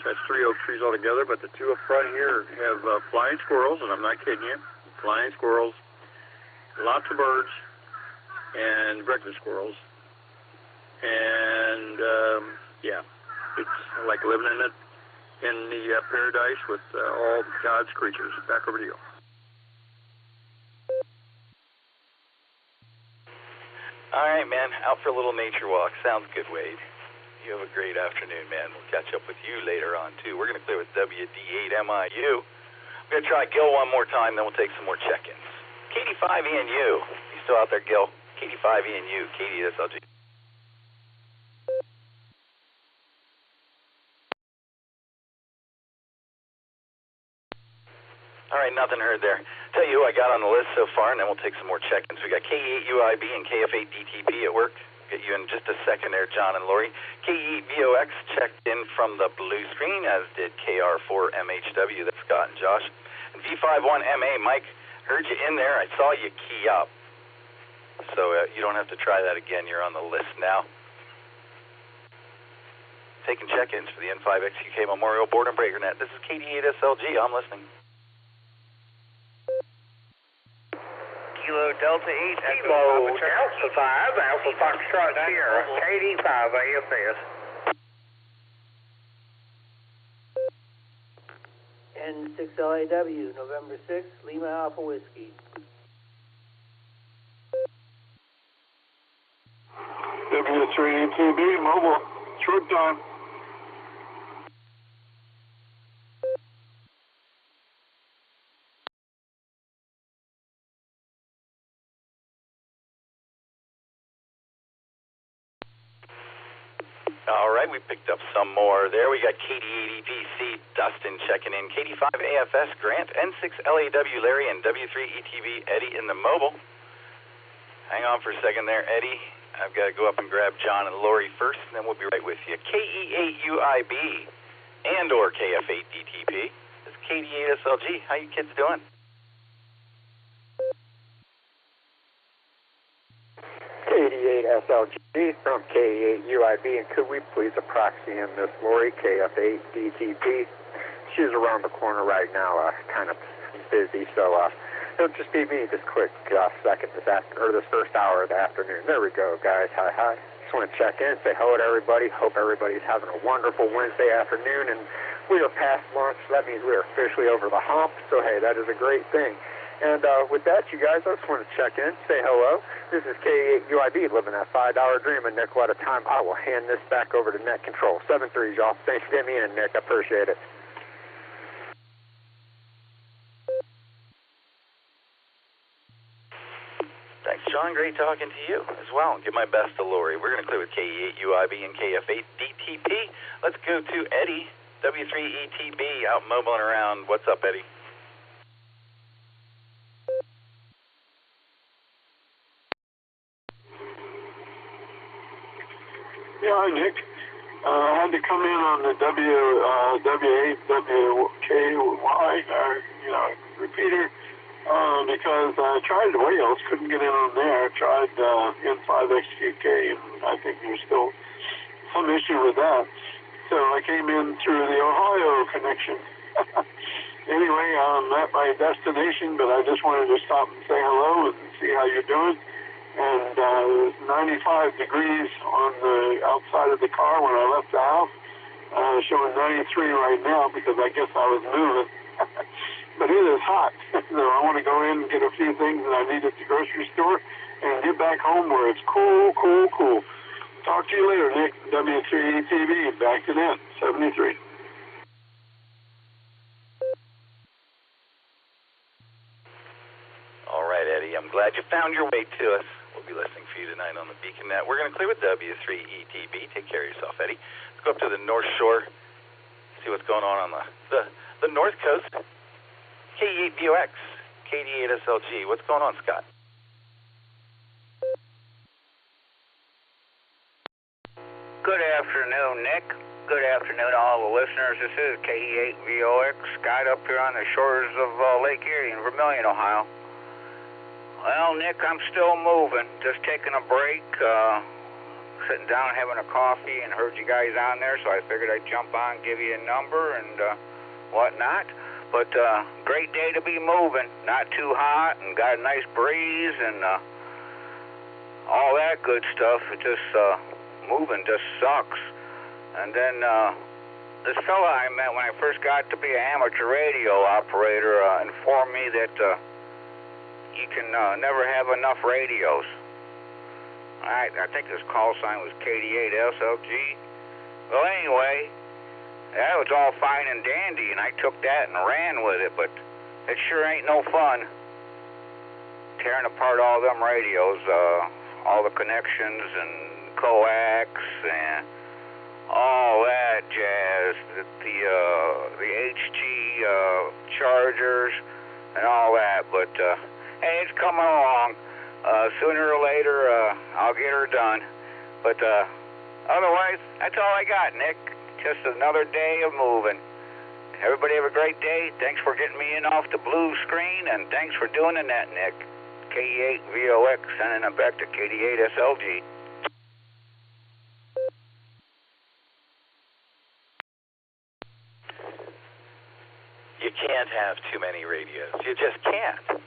So that's three oak trees altogether, but the two up front here have flying squirrels, and I'm not kidding you, flying squirrels, lots of birds, and regular squirrels. And yeah, it's like living in the paradise with all God's creatures. Back over to you. All right, man. Out for a little nature walk. Sounds good, Wade. You have a great afternoon, man. We'll catch up with you later on, too. We're going to clear with WD8MIU. We're going to try Gil one more time, then we'll take some more check-ins. KD5ENU. You still out there, Gil? KD5ENU, KDSLG. All right, nothing heard there. Tell you who I got on the list so far, and then we'll take some more check-ins. We got KE8UIB and KF8DTP at work. Get you in just a second there, John and Lori. KE8VOX checked in from the blue screen, as did KR4MHW. That's Scott and Josh. And V51MA, Mike, heard you in there. I saw you key up. So you don't have to try that again. You're on the list now. Taking check-ins for the N5XQK Memorial Boredom Breaker Net. This is KD8SLG. I'm listening. Kilo Delta 8, Kilo Delta 5, Alpha Foxtrot Sierra, KD5 AFS. N6LAW, November 6, Lima Alpha Whiskey. W3ATB, mobile, short time. All right, we picked up some more there. We got KD80DC, Dustin checking in. KD5AFS, Grant, N6LAW, Larry, and W3ETB, Eddie in the mobile. Hang on for a second there, Eddie. I've got to go up and grab John and Lori first, and then we'll be right with you. KE8UIB and or KF8DTP. This is KD8SLG. How you kids doing? KD8SLG from KE8UIB, and could we please proxy in Miss Lori, KF8DTP? She's around the corner right now, kind of busy, so it'll just be me this quick second this first hour of the afternoon. There we go, guys. Hi, hi. Just want to check in, say hello to everybody. Hope everybody's having a wonderful Wednesday afternoon, and we are past lunch. That means we are officially over the hump, so hey, that is a great thing. And with that, you guys, I just want to check in, say hello. This is KE8UIB, living that $5 dream, and Nick, what a time. I will hand this back over to Net Control. 7-3, y'all. Thanks for getting me in, Nick. I appreciate it. Sean, great talking to you as well. Give my best to Lori. We're going to clear with KE8UIB and KF8DTP. Let's go to Eddie, W3ETB, out mobiling around. What's up, Eddie? Yeah, hi, Nick. I had to come in on the W8WKY, repeater, because I tried Wales, couldn't get in on there. I tried N5XQK, and I think there's still some issue with that. So I came in through the Ohio connection. Anyway, I'm at my destination, but I just wanted to stop and say hello and see how you're doing. And it was 95 degrees on the outside of the car when I left the house. Showing 93 right now because I guess I was moving. But it is hot. So I want to go in and get a few things that I need at the grocery store and get back home where it's cool, cool, cool. Talk to you later, Nick. W3ETV, back to net, 73. All right, Eddie. I'm glad you found your way to us. We'll be listening for you tonight on the Beacon Net. We're going to clear with W3ETB. Take care of yourself, Eddie. Let's go up to the North Shore, see what's going on the North Coast. KE8VOX, KD8SLG. What's going on, Scott? Good afternoon, Nick. Good afternoon to all the listeners. This is KE8VOX, Scott up here on the shores of Lake Erie in Vermilion, Ohio. Well, Nick, I'm still moving. Just taking a break, sitting down having a coffee, and heard you guys on there, so I figured I'd jump on, give you a number and whatnot. But great day to be moving. Not too hot and got a nice breeze and all that good stuff. It just moving just sucks. And then this fella I met when I first got to be an amateur radio operator informed me that you can never have enough radios. I think his call sign was KD8SLG. Well, anyway, that was all fine and dandy, and I took that and ran with it, but it sure ain't no fun tearing apart all them radios, all the connections and coax and all that jazz, the HG chargers and all that, but hey, it's coming along. Sooner or later, I'll get her done. But otherwise, that's all I got, Nick. Just another day of moving. Everybody have a great day. Thanks for getting me in off the blue screen, and thanks for doing the net, Nick. KE8VOX, sending it back to KD8SLG. You can't have too many radios. You just can't.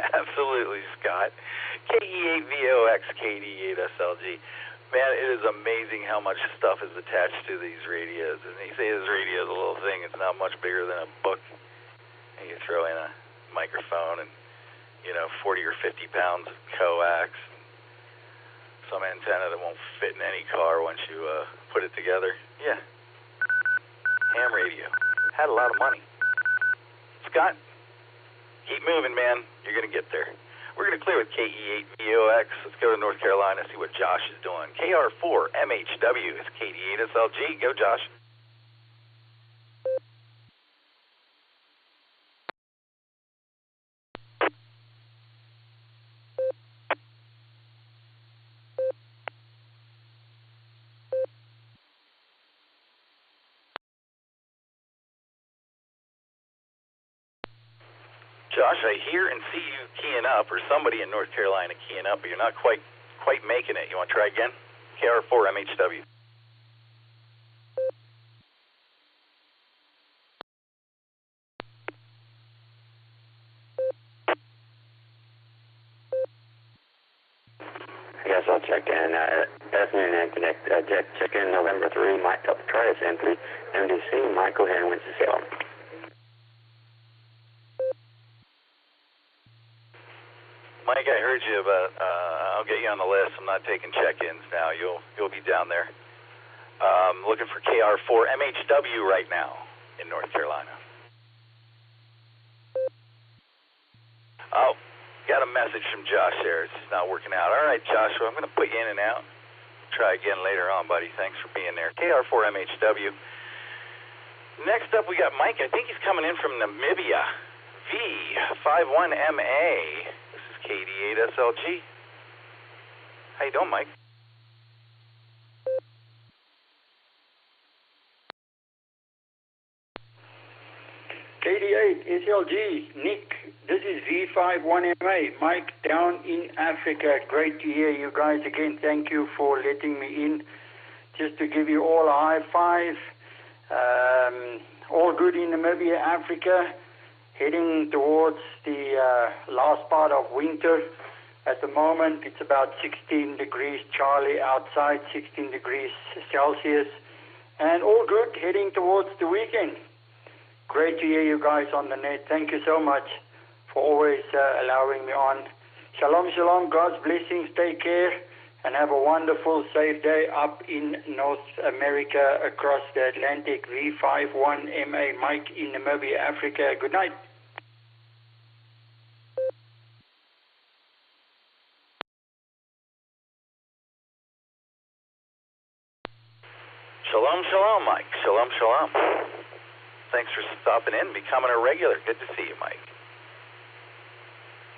Absolutely, Scott. KE8VOX, KD8SLG. Man, it is amazing how much stuff is attached to these radios. And you say this radio is a little thing. It's not much bigger than a book. And you throw in a microphone and, 40 or 50 pounds of coax. Some antenna that won't fit in any car once you put it together. Yeah. Ham radio. Had a lot of money. Scott, keep moving, man. You're going to get there. We're going to clear with KE8VOX. Let's go to North Carolina, see what Josh is doing. KR4MHW is KD8SLG. Go, Josh. Josh, I hear and see you keying up, or somebody in North Carolina keying up, but you're not quite making it. You want to try again? KR4MHW. I guess I'll check in. Afternoon, check in November 3, Mike Delta Trias entry. MDC, Mike, go ahead and Winston-Salem. Mike, I heard you, but I'll get you on the list. I'm not taking check-ins now. You'll be down there. Looking for KR4MHW right now in North Carolina. Oh, yeah, got a message from Josh there. It's just not working out. All right, Joshua, I'm going to put you in and out. Try again later on, buddy. Thanks for being there. KR4MHW. Next up, we got Mike. I think he's coming in from Namibia. V51MA. This is KD8SLG. How you doing, Mike? KD8 SLG, Nick, this is V51MA, Mike down in Africa. Great to hear you guys again. Thank you for letting me in. Just to give you all a high five. All good in Namibia, Africa. Heading towards the last part of winter. At the moment, it's about 16 degrees Charlie outside, 16 degrees Celsius. And all good, heading towards the weekend. Great to hear you guys on the net. Thank you so much for always allowing me on. Shalom, shalom. God's blessings. Take care and have a wonderful, safe day up in North America across the Atlantic. V51MA, Mike in Namibia, Africa. Good night. Shalom, shalom, Mike. Shalom, shalom. Thanks for stopping in, becoming a regular. Good to see you, Mike.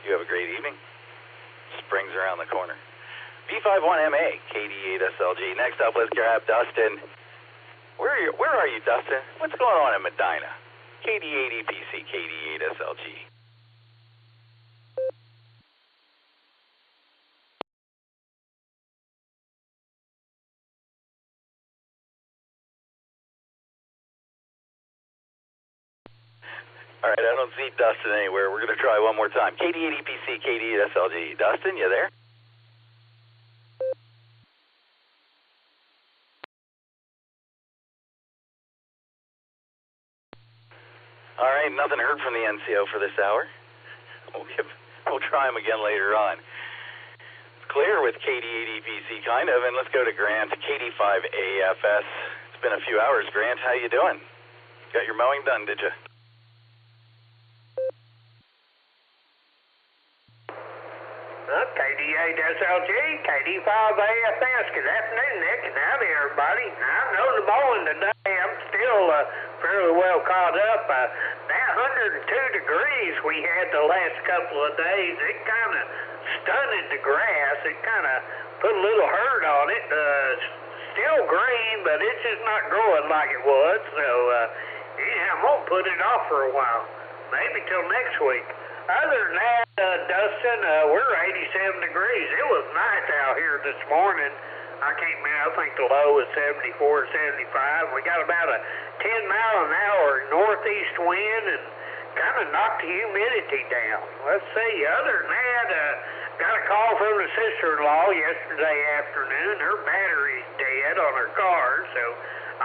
You have a great evening. Spring's around the corner. V51MA, KD8SLG. Next up, let's grab Dustin. Where are you, Dustin? What's going on in Medina? KD8EPC, KD8SLG. All right, I don't see Dustin anywhere. We're going to try one more time. KD8EPC, KD8SLG. Dustin, you there? All right, nothing heard from the NCO for this hour. We'll try him again later on. It's clear with KD8EPC, kind of, and let's go to Grant, KD5AFS. It's been a few hours. Grant, how you doing? Got your mowing done, did you? KD8SLG, KD5AFS. Good afternoon, Nick, and howdy, everybody. I know the mowing today. I'm still fairly well caught up. That 102 degrees we had the last couple of days, it kind of stunted the grass. It kind of put a little hurt on it. Still green, but it's just not growing like it was. So, yeah, I'm going to put it off for a while. Maybe till next week. Other than that, Dustin, we're 87 degrees. It was nice out here this morning. I can't remember. I think the low was 74, 75. We got about a 10-mile-an-hour northeast wind and kind of knocked the humidity down. Let's see. Other than that, got a call from the sister-in-law yesterday afternoon. Her battery's dead on her car, so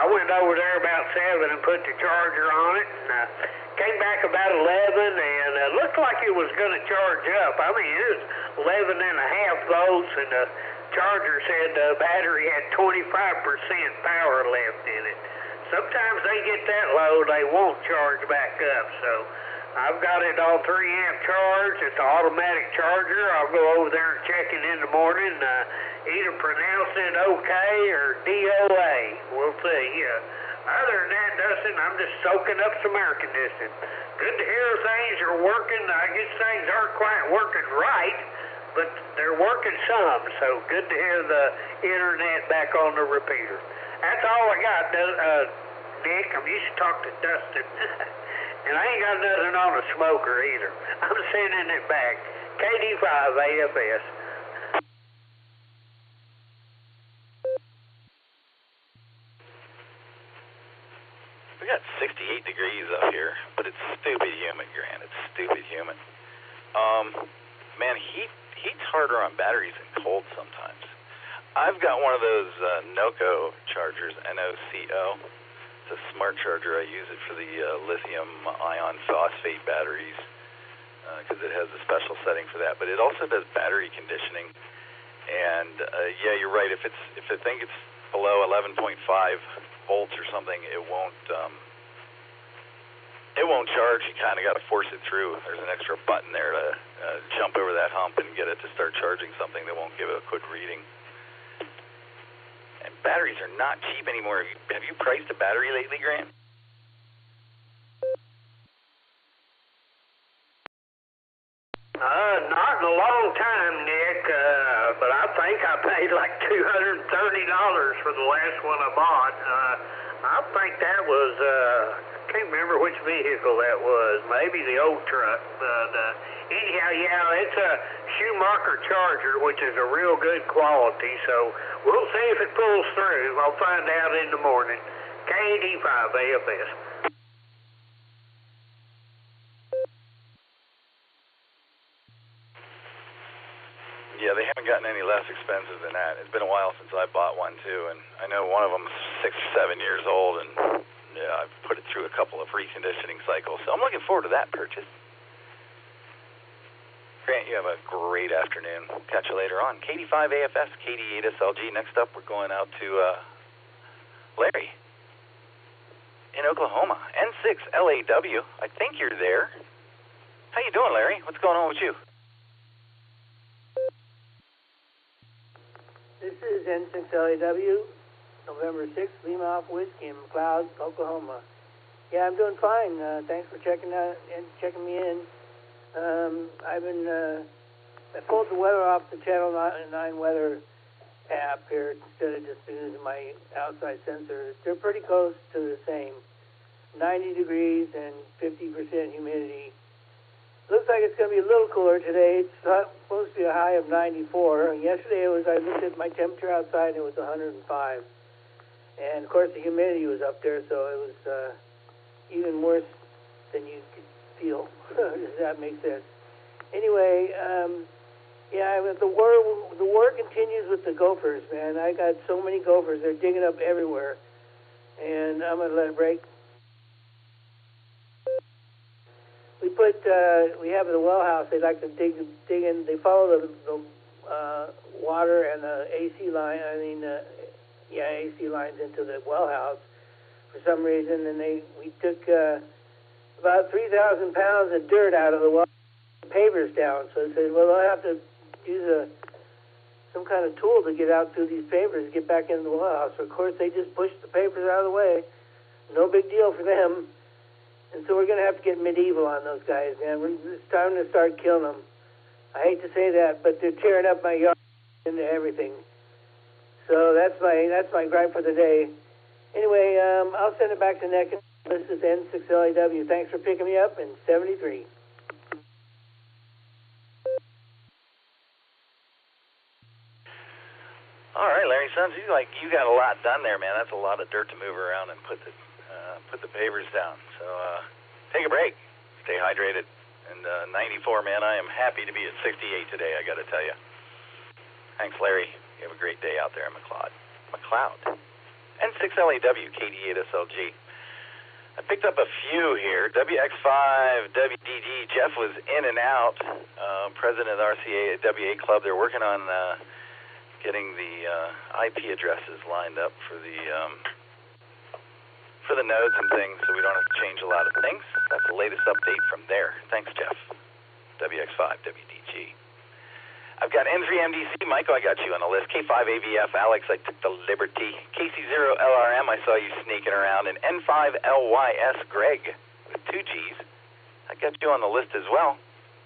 I went over there about 7 and put the charger on it, and came back about 11, and it looked like it was going to charge up. I mean, it was 11 and a half volts, and the charger said the battery had 25% power left in it. Sometimes they get that low, they won't charge back up, so I've got it on 3-amp charge. It's an automatic charger. I'll go over there and check it in the morning, either pronounce it okay or DOA. We'll see. Other than that, Dustin, I'm just soaking up some air conditioning. Good to hear things are working. I guess things aren't quite working right, but they're working some. So good to hear the internet back on the repeater. That's all I got, Nick. I'm used to talk to Dustin. And I ain't got nothing on a smoker either. I'm sending it back. KD5AFS. We got 68 degrees up here, but it's stupid humid, Grant. It's stupid humid. Man, heat's harder on batteries than cold sometimes. I've got one of those NOCO chargers, NOCO. It's a smart charger. I use it for the lithium ion phosphate batteries because it has a special setting for that. But it also does battery conditioning. And yeah, you're right. If I think it's below 11.5 volts or something, it won't won't charge, you kind of got to force it through. There's an extra button there to jump over that hump and get it to start charging something that won't give it a quick reading. And batteries are not cheap anymore. Have you priced a battery lately, Grant? Not in a long time, Nick, but I think I paid like $230 for the last one I bought. I think that was, I can't remember which vehicle that was, maybe the old truck, but anyhow, yeah, it's a Schumacher Charger, which is a real good quality, so we'll see if it pulls through. I'll find out in the morning. KD5 AFS. Yeah, they haven't gotten any less expensive than that. It's been a while since I bought one, too, and I know one of them's 6 or 7 years old, and yeah, I've put it through a couple of reconditioning cycles, so I'm looking forward to that purchase. Grant, you have a great afternoon. We'll catch you later on. KD5 AFS, KD8 SLG. Next up, we're going out to Larry in Oklahoma. N6 LAW. I think you're there. How you doing, Larry? What's going on with you? This is N6 LAW, November 6th, Lima Alpha Whiskey in McLeod, Oklahoma. Yeah, I'm doing fine. Thanks for checking me in. I pulled the weather off the Channel 9 weather app here instead of just using my outside sensor. They're pretty close to the same. 90 degrees and 50% humidity. Looks like it's going to be a little cooler today. It's supposed to be a high of 94. And yesterday I looked at my temperature outside and it was 105. And of course the humidity was up there, so it was even worse than you could feel. Does that make sense? Anyway, yeah, the war continues with the gophers, man. I got so many gophers. They're digging up everywhere. And I'm going to let it break. We have the well house. They like to dig in. They follow the water and the AC line. AC lines into the well house for some reason. And we took about 3,000 pounds of dirt out of the well, pavers down. So I said, well, I'll have to use some kind of tool to get out through these pavers, get back into the well house. So of course, they just pushed the pavers out of the way. No big deal for them. And so we're going to have to get medieval on those guys, man. It's time to start killing them. I hate to say that, but they're tearing up my yard into everything. So that's my gripe for the day. Anyway, I'll send it back to Nick. This is N6LAW. Thanks for picking me up in 73. All right, Larry, sounds like you got a lot done there, man. That's a lot of dirt to move around and put the pavers down. So take a break, stay hydrated, and 94, man. I am happy to be at 68 today, I got to tell you. Thanks, Larry. You have a great day out there in McLeod. N6LAW, KD8 SLG. I picked up a few here. WX5, WDG. Jeff was in and out. President of the RCWA Club. They're working on getting the IP addresses lined up for the nodes and things, so we don't have to change a lot of things. That's the latest update from there. Thanks, Jeff. WX5, WDG. I've got N3MDC. Michael, I got you on the list. K5AVF. Alex, I took the liberty. KC0LRM, I saw you sneaking around. And N5LYS, Greg, with 2 Gs. I got you on the list as well.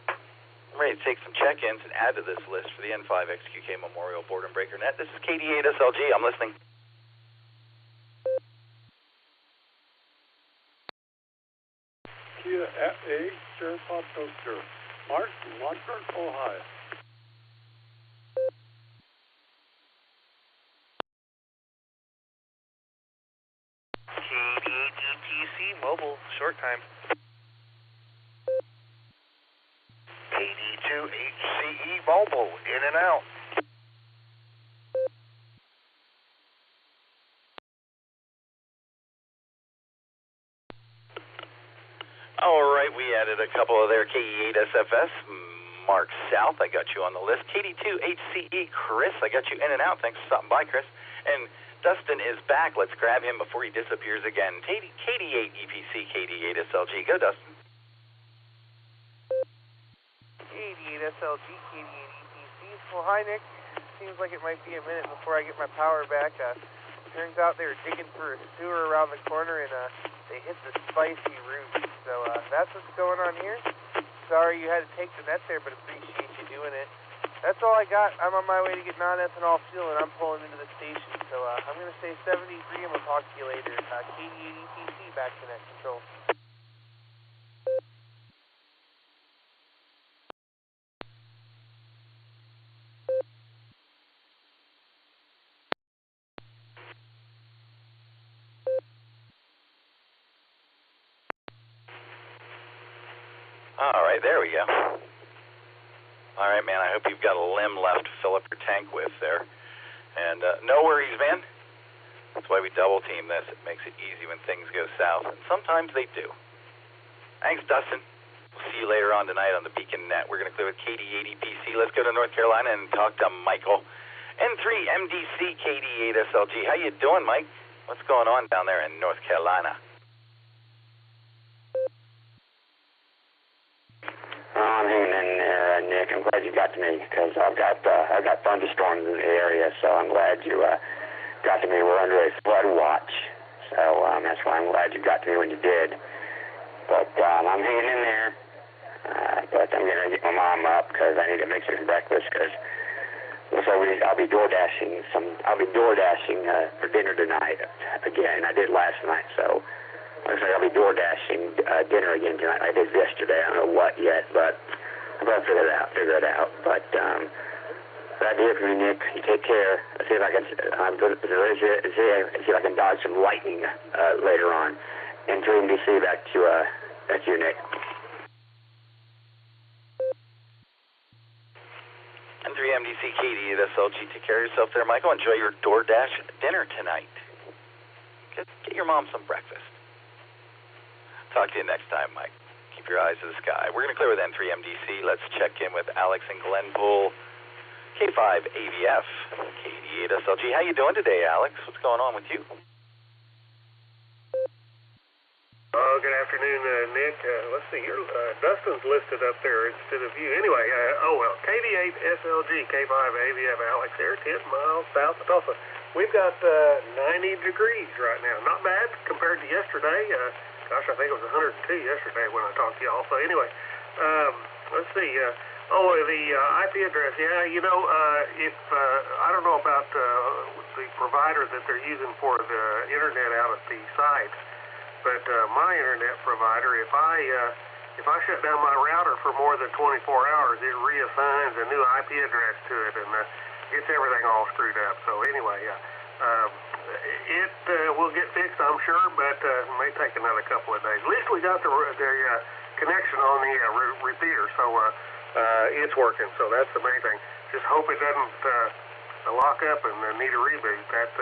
I'm ready to take some check-ins and add to this list for the N5XQK Memorial Boredom Breaker Net. This is KD8 SLG. I'm listening. Kia FA, Sure Pop Toaster. Mark from Longford, Ohio. KD8ETC Mobile, short time. KD2HCE Mobile, in and out. All right, we added a couple of there. KE8 SFS, Mark South, I got you on the list. KD2HCE, Chris, I got you in and out. Thanks for stopping by, Chris. And Dustin is back. Let's grab him before he disappears again. KD8 EPC, KD8 SLG. Go, Dustin. KD8 SLG, KD8 EPC. Well, hi, Nick. Seems like it might be a minute before I get my power back. Turns out they were digging for a sewer around the corner, and they hit the spicy root. So that's what's going on here. Sorry you had to take the net there, but appreciate you doing it. That's all I got. I'm on my way to get non-ethanol fuel, and I'm pulling into the station. So I'm going to say 73, and we'll talk to you later. KD8 EPC, back to net control. All right, there we go. All right, man, I hope you've got a limb left to fill up your tank with there. And no worries, man. That's why we double team this. It makes it easy when things go south, and sometimes they do. Thanks, Dustin. We'll see you later on tonight on the Beacon Net. We're going to clear with KD8 EPC. Let's go to North Carolina and talk to Michael. N3 MDC KD8 SLG. How you doing, Mike? What's going on down there in North Carolina? I'm hanging in there, Nick. I'm glad you got to me because I've got thunderstorms in the area, so I'm glad you got to me. We're under a flood watch, so that's why I'm glad you got to me when you did. But I'm hanging in there, but I'm going to get my mom up because I need to make some breakfast because I'll be door dashing for dinner tonight again. I did last night, so. Looks like I'll be door dashing dinner again tonight. I did yesterday. I don't know what yet, but I'm going to figure it out. But glad to hear from you, Nick. You take care. Let's see if I can see if I can dodge some lightning later on. And 3MDC back to you, Nick. And 3MDC KD at SLG. Take care of yourself there, Michael. Enjoy your DoorDash dinner tonight. Get your mom some breakfast. Talk to you next time, Mike. Keep your eyes to the sky. We're going to clear with N3MDC. Let's check in with Alex in Glenpool. K5 AVF, KD8 SLG. How you doing today, Alex? What's going on with you? Good afternoon, Nick. Let's see here. Dustin's listed up there instead of you. Anyway, KD8 SLG, K5 AVF, Alex here, 10 miles south of Tulsa. We've got 90 degrees right now. Not bad compared to yesterday. Gosh, I think it was 102 yesterday when I talked to y'all. So anyway, let's see. The IP address. Yeah, if I don't know about the provider that they're using for the internet out at the sites, but my internet provider, if I shut down my router for more than 24 hours, it reassigns a new IP address to it and gets everything all screwed up. So anyway, it will get fixed, I'm sure, but it may take another couple of days. At least we got the connection on the repeater, so it's working. So that's the main thing. Just hope it doesn't lock up and need a reboot. That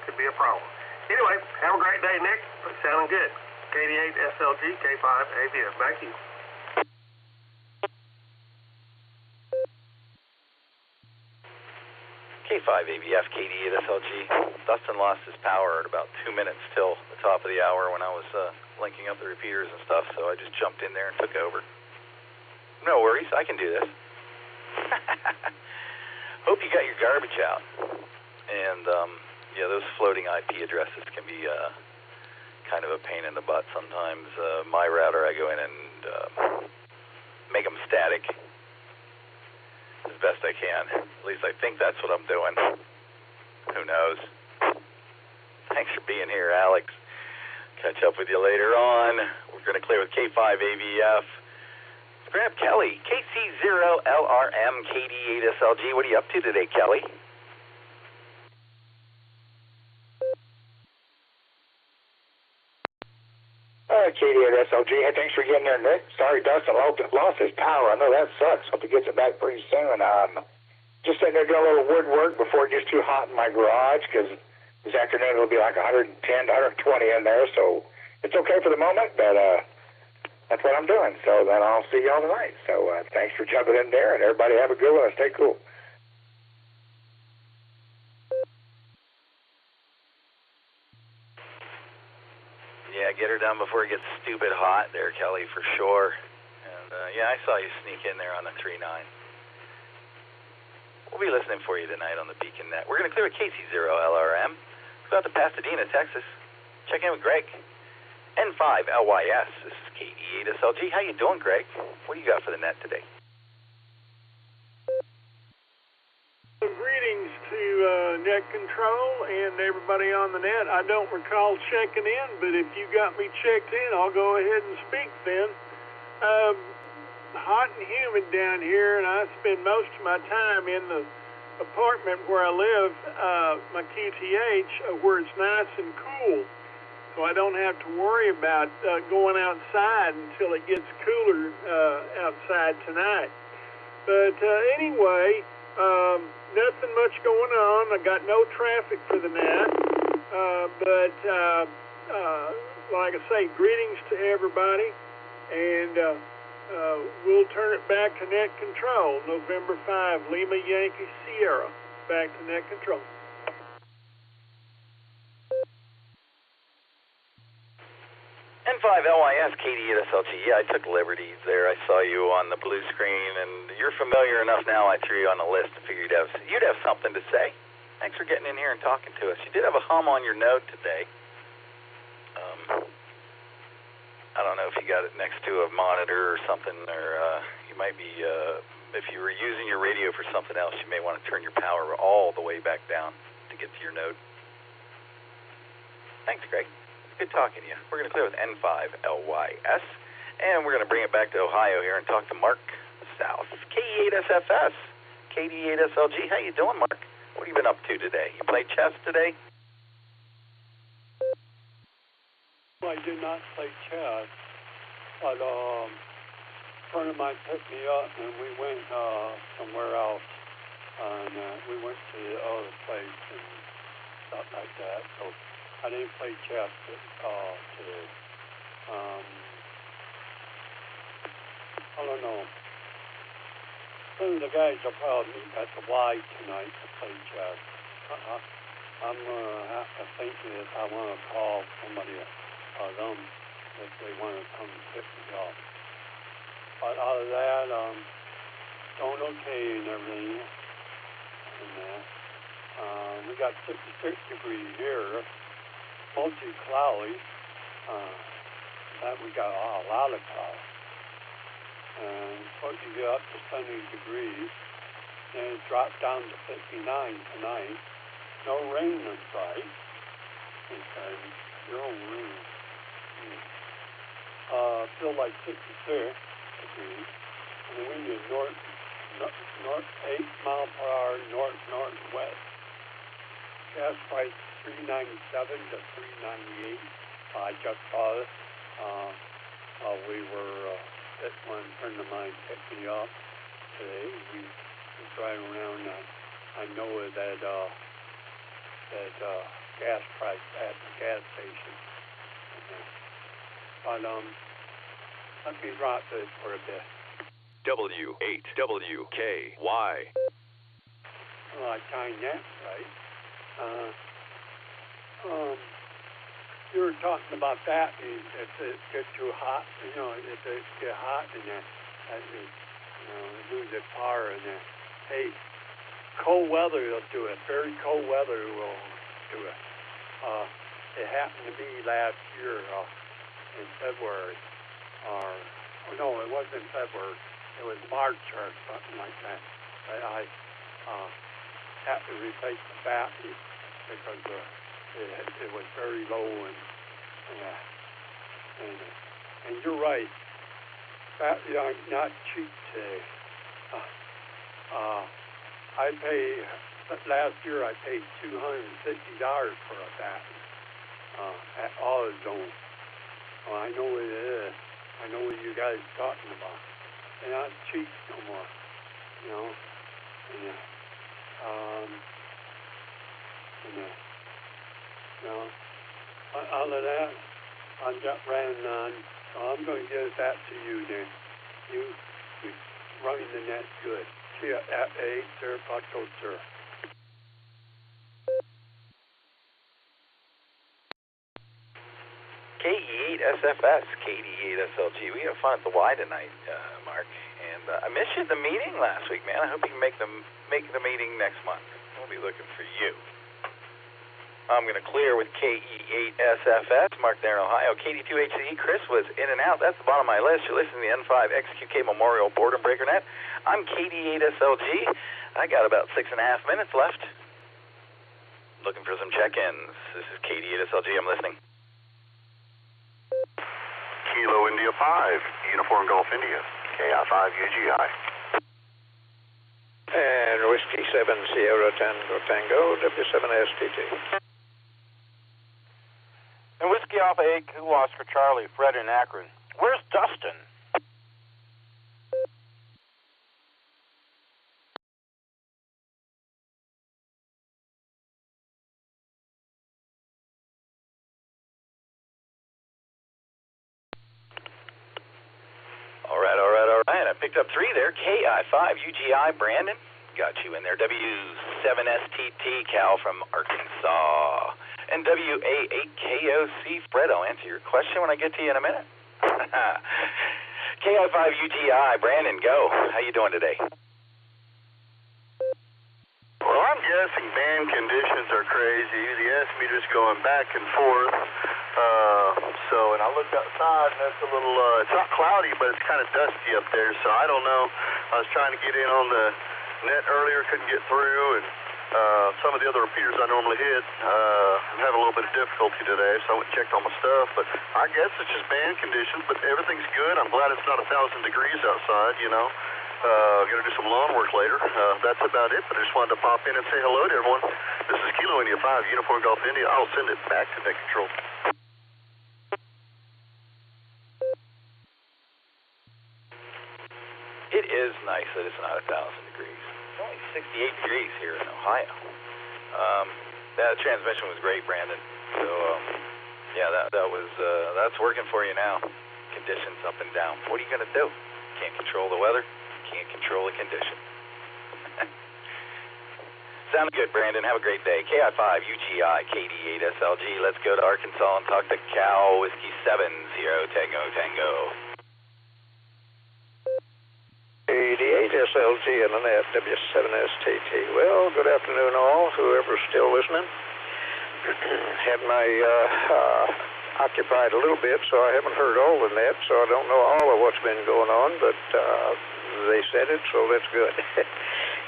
could be a problem. Anyway, have a great day, Nick. Sounding good. KD8 SLG, K5 AVF. Thank you. K5 AVF, KD8 SLG. Dustin lost his power at about 2 minutes till the top of the hour when I was linking up the repeaters and stuff, so I just jumped in there and took over. No worries, I can do this. Hope you got your garbage out. And, those floating IP addresses can be kind of a pain in the butt sometimes. My router, I go in and make them static as best I can. At least I think that's what I'm doing. Who knows? Thanks for being here, Alex. Catch up with you later on. We're going to clear with K5 AVF. Let's grab Kelly. KC0LRM KD8 SLG. What are you up to today, Kelly? KD8 SLG. Hey, thanks for getting there, Nick. Sorry, Dustin lost his power. I know that sucks. Hope he gets it back pretty soon. Just sitting there doing a little woodwork before it gets too hot in my garage because this afternoon it'll be like 110 to 120 in there. So it's okay for the moment, but that's what I'm doing. So then I'll see y'all tonight. So thanks for jumping in there, and everybody have a good one and stay cool. done before it gets stupid hot there, Kelly, for sure. And, yeah, I saw you sneak in there on the 3.9. We'll be listening for you tonight on the Beacon Net. We're going to clear a KC0LRM. Go out to Pasadena, Texas. Check in with Greg. N5LYS. This is KD8SLG. How you doing, Greg? What do you got for the net today? Greetings to Net Control and everybody on the net. I don't recall checking in, but if you got me checked in, I'll go ahead and speak then. Hot and humid down here, and I spend most of my time in the apartment where I live, my QTH, where it's nice and cool. So I don't have to worry about going outside until it gets cooler outside tonight. But anyway, nothing much going on. I got no traffic for the night. But like I say, greetings to everybody. And we'll turn it back to Net Control. November 5, Lima Yankee Sierra. Back to Net Control. N5LYS, KD8SLG. Yeah, I took liberties there. I saw you on the blue screen, and you're familiar enough now. I threw you on the list and figured you'd have something to say. Thanks for getting in here and talking to us. You did have a hum on your node today. I don't know if you got it next to a monitor or something, or you might be, if you were using your radio for something else, you may want to turn your power all the way back down to get to your node. Thanks, Greg. Good talking to you. We're going to clear with N5LYS, and we're going to bring it back to Ohio here and talk to Mark South. KE8SFS, KD8SLG. How you doing, Mark? What have you been up to today? You played chess today? I did not play chess, but a friend of mine picked me up, and we went somewhere else, and we went to the other place and stuff like that. So I didn't play chess today. I don't know. Some of the guys will probably meet at the Y tonight to play chess. I'm going to have to think if I want to call somebody them if they want to come pick me up. But out of that, doing okay and everything. And we got 56 degrees here, mostly cloudy. We got a lot of clouds. And supposed to get up to 70 degrees, and it dropped down to 59 tonight. No rain in sight. Okay, zero rain. Feel like 66 degrees. And the wind is north 8 mile per hour, northwest. Gas price 397 to 398. I just saw it. We were at one friend of mine picked me up today. We were driving around. I know that gas price at the gas station. But let me drop this for a bit. W8WKY. Well, I timed that right. You were talking about that. If it gets too hot, if it get hot, and that lose its power, and that. Hey, cold weather will do it. Very cold weather will do it. It happened to me last year. In February, or no, it wasn't February, it was March or something like that. I had to replace the battery because it was very low, and you're right, batteries are not cheap today. Last year I paid $250 for a battery at AutoZone. Well, I know what it is. I know what you guys are talking about. They're not cheap no more, Other than that, I'm just running on. So I'm going to give it back to you then. You running the net good. See you at 8, sir. Paco, sir. SFS, KD8SLG. We have fun at the Y tonight, Mark. And I missed you at the meeting last week, man. I hope you can make the meeting next month. We'll be looking for you. I'm going to clear with KE8SFS, Mark there in Ohio. KD2HCE, Chris was in and out. That's the bottom of my list. You're listening to the N5XQK Memorial Boredom Breaker Net. I'm KD8SLG. I got about 6.5 minutes left. Looking for some check-ins. This is KD8SLG. I'm listening. Kilo India 5, Uniform Golf India, KI5 UGI. And Whiskey 7 Sierra Tango Tango, W7STT. And Whiskey Alpha 8 Kilo Oscar Charlie, Fred in Akron. Where's Dustin? All right. I picked up 3 there. KI5 UGI, Brandon. Got you in there. W7STT, Cal from Arkansas. And WA8KOC, Fred. I'll answer your question when I get to you in a minute. KI5 UGI, Brandon, go. How you doing today? Well, I'm guessing band conditions are crazy. The S meter's going back and forth. And I looked outside, and it's a little, it's not cloudy, but it's kind of dusty up there, so I don't know. I was trying to get in on the net earlier, couldn't get through, and some of the other repeaters I normally hit, I'm having a little bit of difficulty today, so I went and checked all my stuff, but I guess it's just band conditions, but everything's good. I'm glad it's not 1,000 degrees outside, you know. Gonna do some lawn work later. That's about it, but I just wanted to pop in and say hello to everyone. This is Kilo India 5, Uniform Golf India. I'll send it back to net control. It is nice that it's not 1,000 degrees. It's only 68 degrees here in Ohio. That transmission was great, Brandon. So, yeah, that's working for you now. Conditions up and down. What are you going to do? Can't control the weather. Can't control the condition. Sounds good, Brandon. Have a great day. KI5, UGI, KD8SLG. Let's go to Arkansas and talk to Cal Whiskey 7, 0 Tango Tango. 88SLG in the net, W7STT. Well, good afternoon all, whoever's still listening. Had my occupied a little bit, so I haven't heard all the net, so I don't know all of what's been going on, but they said it, so that's good.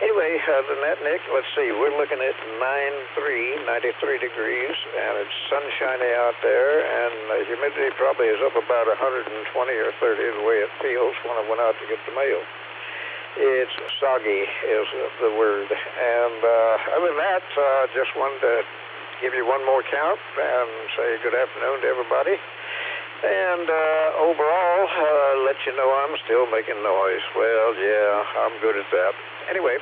Anyway, the net, Nick, let's see, we're looking at 93 degrees, and it's sunshiny out there, and the humidity probably is up about 120 or 30 the way it feels when I went out to get the mail. It's soggy is the word. And other than that, just wanted to give you one more count and say good afternoon to everybody. And overall, let you know I'm still making noise. Well, yeah, I'm good at that. Anyway,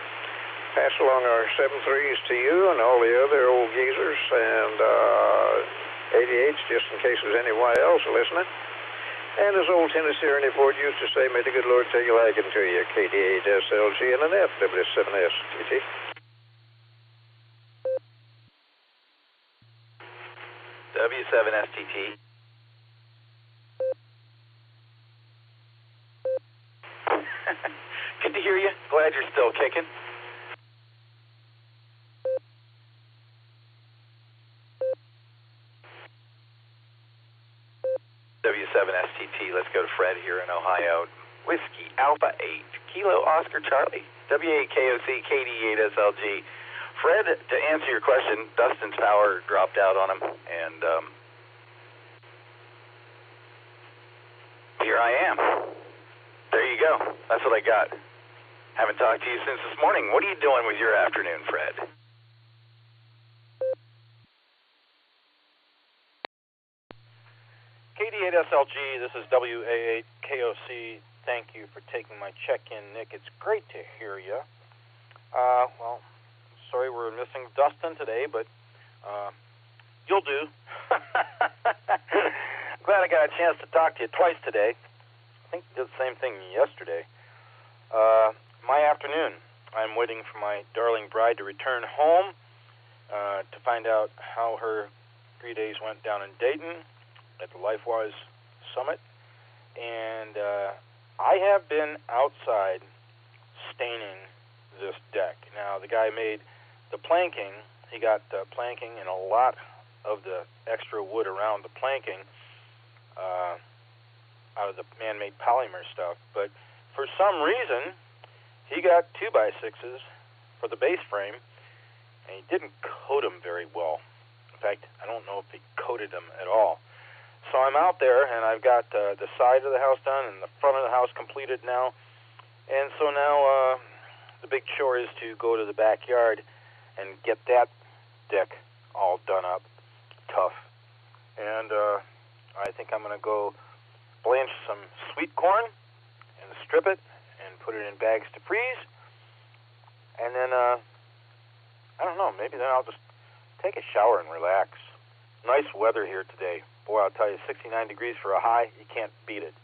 pass along our 7.3s to you and all the other old geezers and 88s just in case there's anyone else listening. And as old Tennessee Ernie Ford used to say, may the good Lord take a liking to you, KD8SLG and an F, W7STT. W7STT. Good to hear you. Glad you're still kicking. W7STT, let's go to Fred here in Ohio. Whiskey Alpha 8, Kilo Oscar Charlie, W8KOC, KD8SLG. Fred, to answer your question, Dustin's power dropped out on him, and here I am. There you go. That's what I got. Haven't talked to you since this morning. What are you doing with your afternoon, Fred? KD8SLG, this is WA8KOC. Thank you for taking my check-in, Nick. It's great to hear you. Well, sorry we're missing Dustin today, but you'll do. Glad I got a chance to talk to you twice today. I think you did the same thing yesterday. My afternoon, I'm waiting for my darling bride to return home to find out how her 3 days went down in Dayton at the LifeWise Summit, and I have been outside staining this deck. Now, the guy made the planking. He got planking and a lot of the extra wood around the planking out of the man-made polymer stuff. But for some reason, he got 2x6s for the base frame, and he didn't coat them very well. In fact, I don't know if he coated them at all. So I'm out there, and I've got the side of the house done and the front of the house completed now. And so now the big chore is to go to the backyard and get that deck all done up, tough. And I think I'm going to go blanch some sweet corn and strip it and put it in bags to freeze. And then, I don't know, maybe then I'll just take a shower and relax. Nice weather here today. Boy, I'll tell you, 69 degrees for a high, you can't beat it.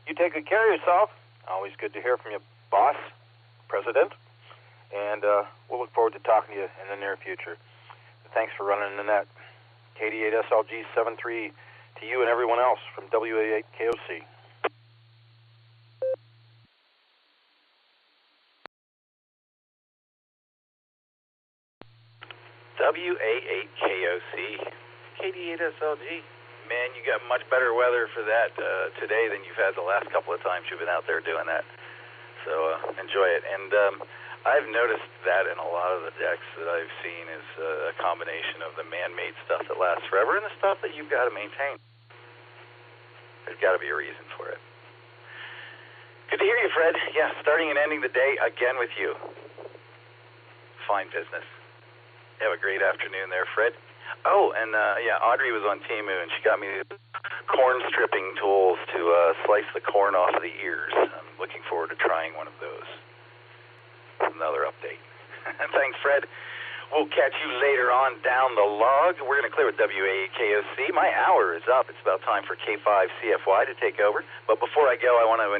You take good care of yourself. Always good to hear from you, boss, president. And we'll look forward to talking to you in the near future. Thanks for running the net. KD8SLG 73 to you and everyone else from WA8KOC. WA8KOC, KD8SLG. Man, you got much better weather for that today than you've had the last couple of times you've been out there doing that. So enjoy it. And I've noticed that in a lot of the decks that I've seen is a combination of the man-made stuff that lasts forever and the stuff that you've got to maintain. There's got to be a reason for it. Good to hear you, Fred. Yeah, starting and ending the day again with you. Fine business. Have a great afternoon there, Fred. Oh, and yeah, Audrey was on Temu, and she got me corn stripping tools to slice the corn off of the ears. I'm looking forward to trying one of those. Another update. Thanks, Fred. We'll catch you later on down the log. We're going to clear with WA8KOC. My hour is up. It's about time for K5CFY to take over. But before I go, I want to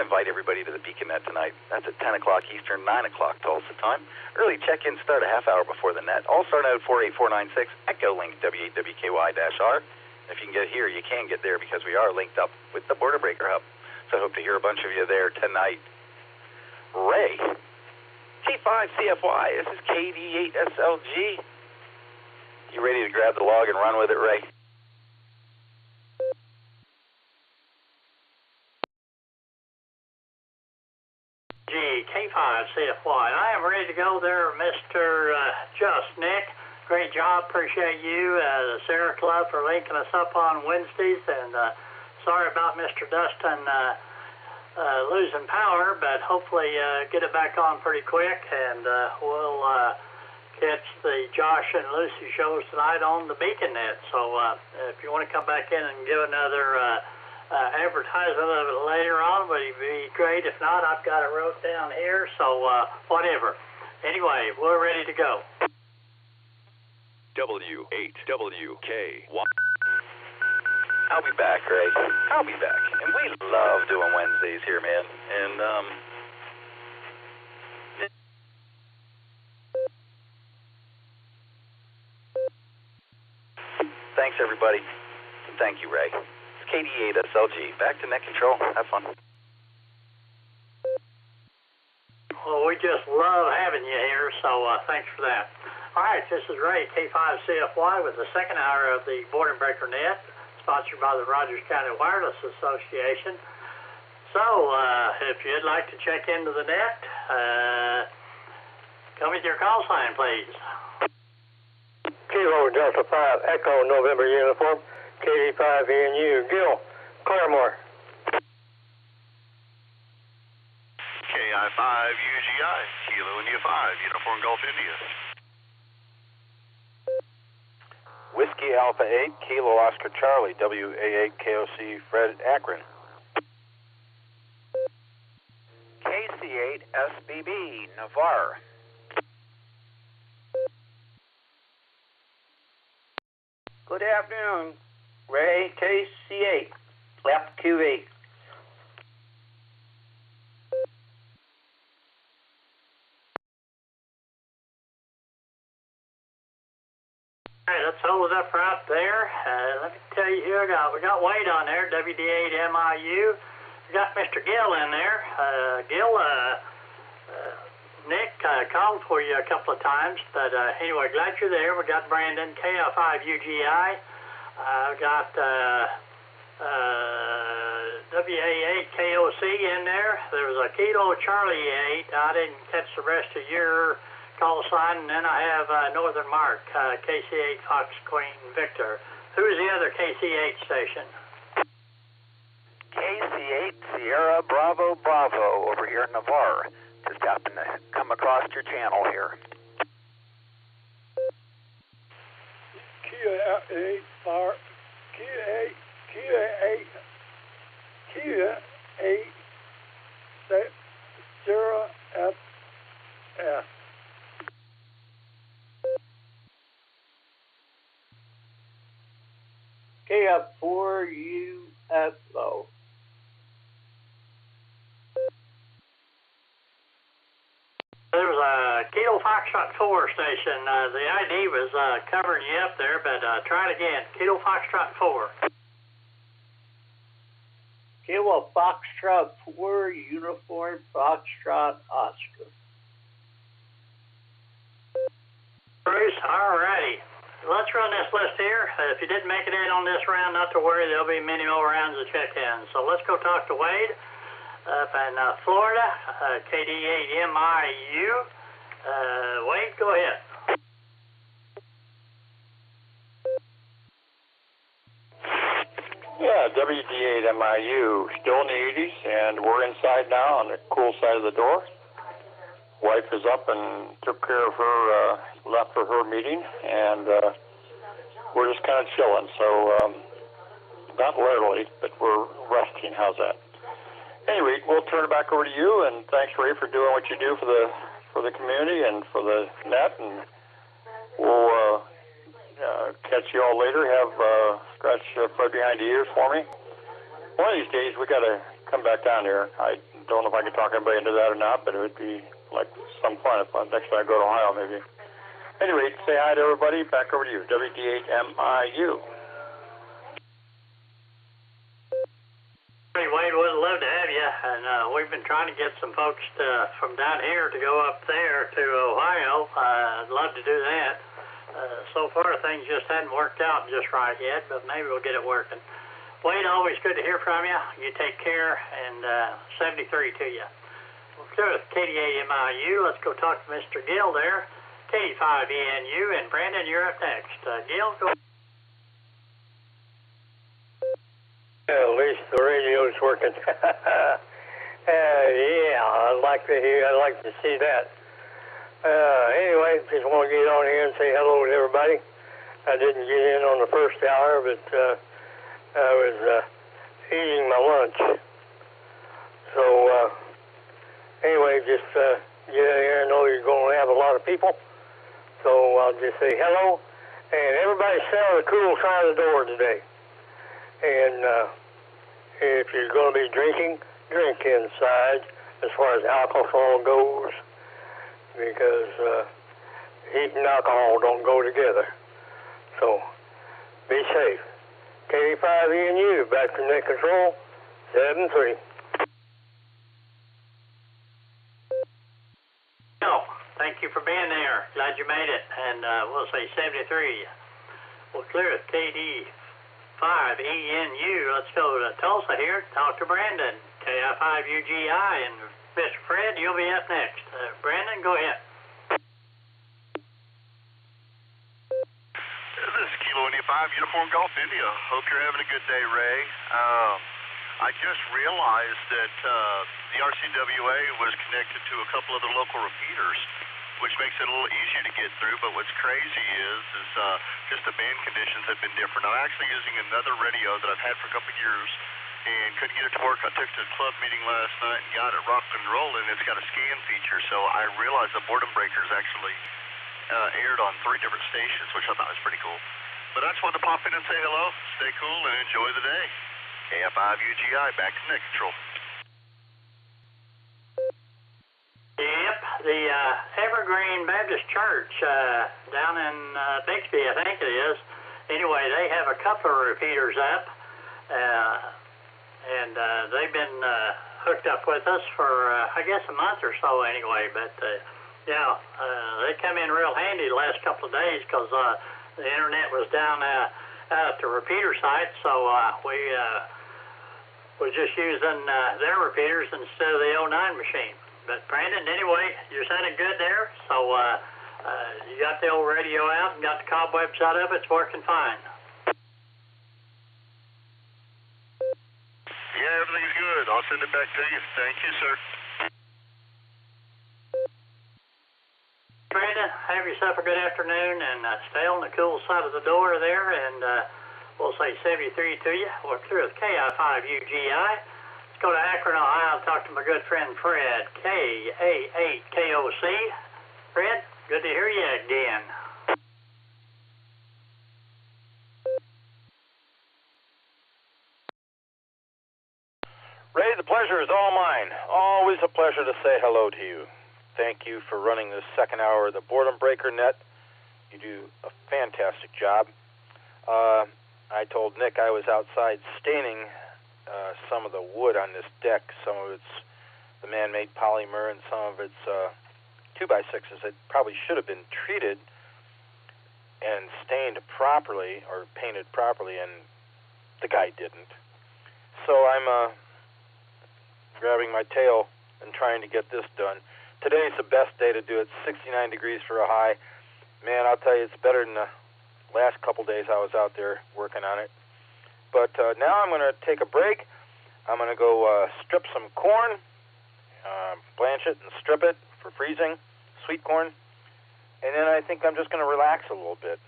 invite everybody to the BeaconNet tonight. That's at 10 o'clock Eastern, 9 o'clock Tulsa time. Early check-in start a half hour before the net. Allstar node 48496, Echolink W8WKY-R. If you can get here, you can get there because we are linked up with the Border Breaker Hub. So I hope to hear a bunch of you there tonight. Ray, K5CFY, this is KD8SLG. You ready to grab the log and run with it, Ray? K5CFY. I am ready to go there, Mr. Nick. Great job. Appreciate you, the SARA Club, for linking us up on Wednesdays. And sorry about Mr. Dustin losing power, but hopefully get it back on pretty quick. And we'll catch the Josh and Lucy shows tonight on the BeaconNet. So if you want to come back in and give another advertisement of it later on, would be great. If not, I've got it wrote down here, so whatever. Anyway, we're ready to go. W8WKY. I'll be back, Ray. I'll be back. And we love doing Wednesdays here, man. And, thanks, everybody. And thank you, Ray. It's KD8SLG. Back to net control. Have fun. Well, we just love having you here, so thanks for that. All right, this is Ray, K5CFY, with the second hour of the Boredom Breaker Net, sponsored by the Rogers County Wireless Association. So, if you'd like to check into the net, come with your call sign, please. Kilo Delta 5, Echo November Uniform, KD5ENU, Gil, Claremore. KI5UGI, Kilo India 5, Uniform Gulf India. Whiskey Alpha 8, Kilo Oscar Charlie, WA8KOC, Fred Akron. KC8 SBB, Navarre. Good afternoon, Ray, KC8, left QV. All right, let's hold it up right there. Let me tell you who we got Wade on there, WD8MIU. We got Mr. Gill in there. Gill, Nick called for you a couple of times, but anyway, glad you're there. We got Brandon, KL5UGI. We got WA8KOC in there. There was a Kilo Charlie 8. I didn't catch the rest of your call sign, and then I have Northern Mark, KC8 Fox Queen Victor. Who's the other KC8 station? KC8 Sierra Bravo Bravo over here in Navarre. Just happened to come across your channel here. Kia 8 Sarah FS. Kia 4 UFO. There was a Kilo Foxtrot 4 station. The ID was covering you up there, but try it again. Kilo Foxtrot 4. Kilo Foxtrot 4 Uniform Foxtrot Oscar. Bruce, all righty. Let's run this list here. If you didn't make it in on this round, not to worry. There'll be many more rounds of check-in. So let's go talk to Wade up in Florida, KD8MIU. Wade, go ahead. Yeah, WD8MIU, still in the 80s, and we're inside now on the cool side of the door. Wife is up and took care of her, left for her meeting, and we're just kind of chilling. So, not literally, but we're resting. How's that? Anyway, we'll turn it back over to you, and thanks, Ray, for doing what you do for the community and for the net, and we'll catch you all later. Have scratch Fred behind the ears for me. One of these days, we got to come back down here. I don't know if I can talk anybody into that or not, but it would be like some fun if next time I go to Ohio, maybe. Anyway, say hi to everybody. Back over to you, WD8MIU. Hey, Wade, would love to have you, and we've been trying to get some folks from down here to go up there to Ohio. I'd love to do that. So far, things just hadn't worked out just right yet, but maybe we'll get it working. Wade, always good to hear from you. You take care, and 73 to you. We'll clear with KD8MIU. Let's go talk to Mr. Gill there, KD5ENU, and Brandon, you're up next. Gill, go. At least the radio's working. Yeah, I'd like to see that. Anyway, just want to get on here and say hello to everybody. I didn't get in on the first hour, but I was eating my lunch. So anyway, just get in here. I know you're going to have a lot of people, so I'll just say hello. And everybody stay on the cool side of the door today. And if you're going to be drinking, drink inside as far as alcohol goes, because heat and alcohol don't go together. So be safe. KD5ENU, back to net control, 7-3. No, thank you for being there. Glad you made it. And we'll say 73. We'll clear it, KD5ENU. Let's go to Tulsa here. Talk to Brandon, KI5UGI, and Mr. Fred, you'll be up next. Brandon, go ahead. This is Kilo India 5, Uniform Golf India. Hope you're having a good day, Ray. I just realized that the RCWA was connected to a couple other local repeaters, which makes it a little easier to get through. But what's crazy is just the band conditions have been different. I'm actually using another radio that I've had for a couple of years and couldn't get it to work. I took it to the club meeting last night and got it rocked and rolling. It's got a scan feature, so I realized the boredom breakers actually aired on 3 different stations, which I thought was pretty cool. But I just wanted to pop in and say hello, stay cool, and enjoy the day. KF5UGI, back to net control. Yep, the Evergreen Baptist Church down in Bixby, I think it is, anyway, they have a couple of repeaters up, and they've been hooked up with us for, I guess, a month or so anyway. But, yeah, they come in real handy the last couple of days because the internet was down out at the repeater site, so we was just using their repeaters instead of the 09 machine. But, Brandon, anyway, you're sounding good there, so you got the old radio out and got the cobwebs out of it. It's working fine. Yeah, everything's good. I'll send it back to you. Thank you, sir. Brandon, have yourself a good afternoon, and stay on the cool side of the door there, and we'll say 73 to you. We're through with KI5UGI. Let's go to Akron, Ohio, and talk to my good friend Fred, KA8KOC. Fred, good to hear you again. Ray, the pleasure is all mine. Always a pleasure to say hello to you. Thank you for running this second hour of the Boredom Breaker Net. You do a fantastic job. I told Nick I was outside staining some of the wood on this deck. Some of it's the man-made polymer and some of it's 2x6s that probably should have been treated and stained properly or painted properly, and the guy didn't. So I'm grabbing my tail and trying to get this done. Today's the best day to do it. 69 degrees for a high. Man, I'll tell you, it's better than the last couple days I was out there working on it. But now I'm going to take a break. I'm going to go strip some corn, blanch it and strip it for freezing, sweet corn. And then I think I'm just going to relax a little bit.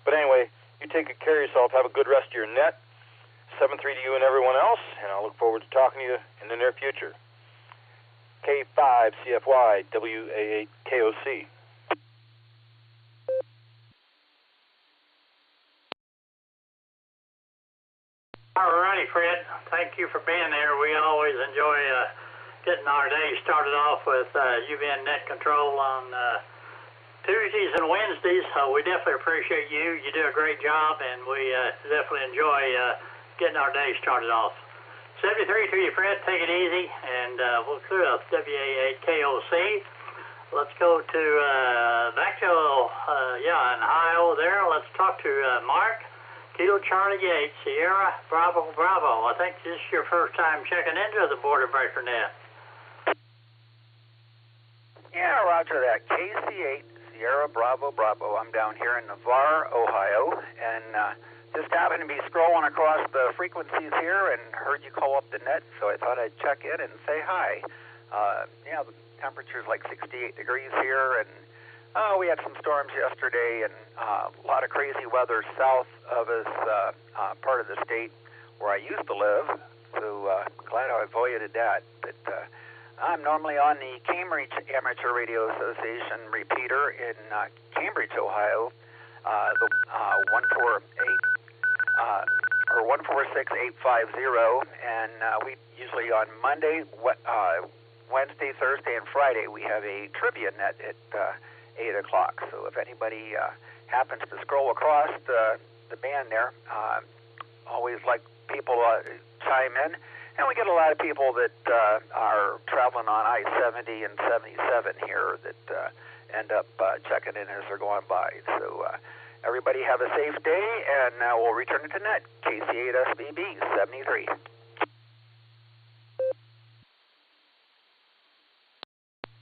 But anyway, you take good care of yourself. Have a good rest of your net. 7-3 to you and everyone else, and I look forward to talking to you in the near future. K5CFY WA8KOC. All righty, Fred. Thank you for being there. We always enjoy getting our day started off with UVN net control on Tuesdays and Wednesdays. So we definitely appreciate you. You do a great job, and we definitely enjoy getting our day started off. 73 to you, Fred. Take it easy, and we'll clear up WA8KOC. Let's go to back to in Ohio there. Let's talk to Mark. Kilo Charlie 8, Sierra Bravo Bravo. I think this is your first time checking into the Boredom Breaker Net. Yeah, roger that. KC8 Sierra Bravo Bravo. I'm down here in Navarre, Ohio, and just happened to be scrolling across the frequencies here and heard you call up the net, so I thought I'd check in and say hi. The temperature's like 68 degrees here, and we had some storms yesterday and a lot of crazy weather south of us, part of the state where I used to live, so glad I avoided that. But I'm normally on the Cambridge Amateur Radio Association repeater in Cambridge, Ohio, the 146-850, and we usually on Monday, Wednesday, Thursday, and Friday we have a trivia net at 8 o'clock. So if anybody happens to scroll across the band there, always like people chime in. And we get a lot of people that are traveling on I-70 and 77 here that end up checking in as they're going by. So everybody have a safe day, and we'll return it to net, KC8SBB 73.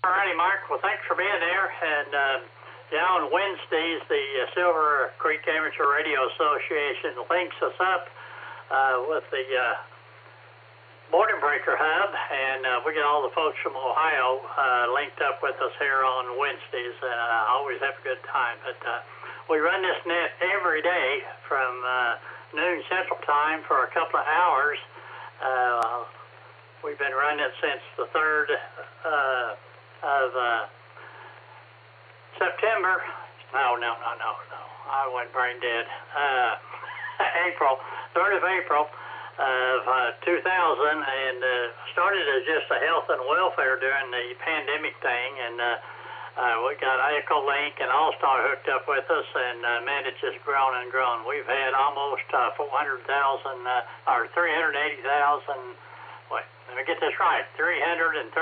All righty, Mark. Well, thanks for being there. And on Wednesdays, the Silver Creek Amateur Radio Association links us up with the Boredom Breaker Hub, and we get all the folks from Ohio linked up with us here on Wednesdays, and always have a good time. But we run this net every day from noon Central Time for a couple of hours. We've been running it since the 3rd of September. No. I went brain dead. April, 3rd of April of 2000, and started as just a health and welfare during the pandemic thing, and We got Echolink and Allstar hooked up with us, and man, it's just grown and grown. We've had almost 400,000 or 380,000. Wait, let me get this right. 336,956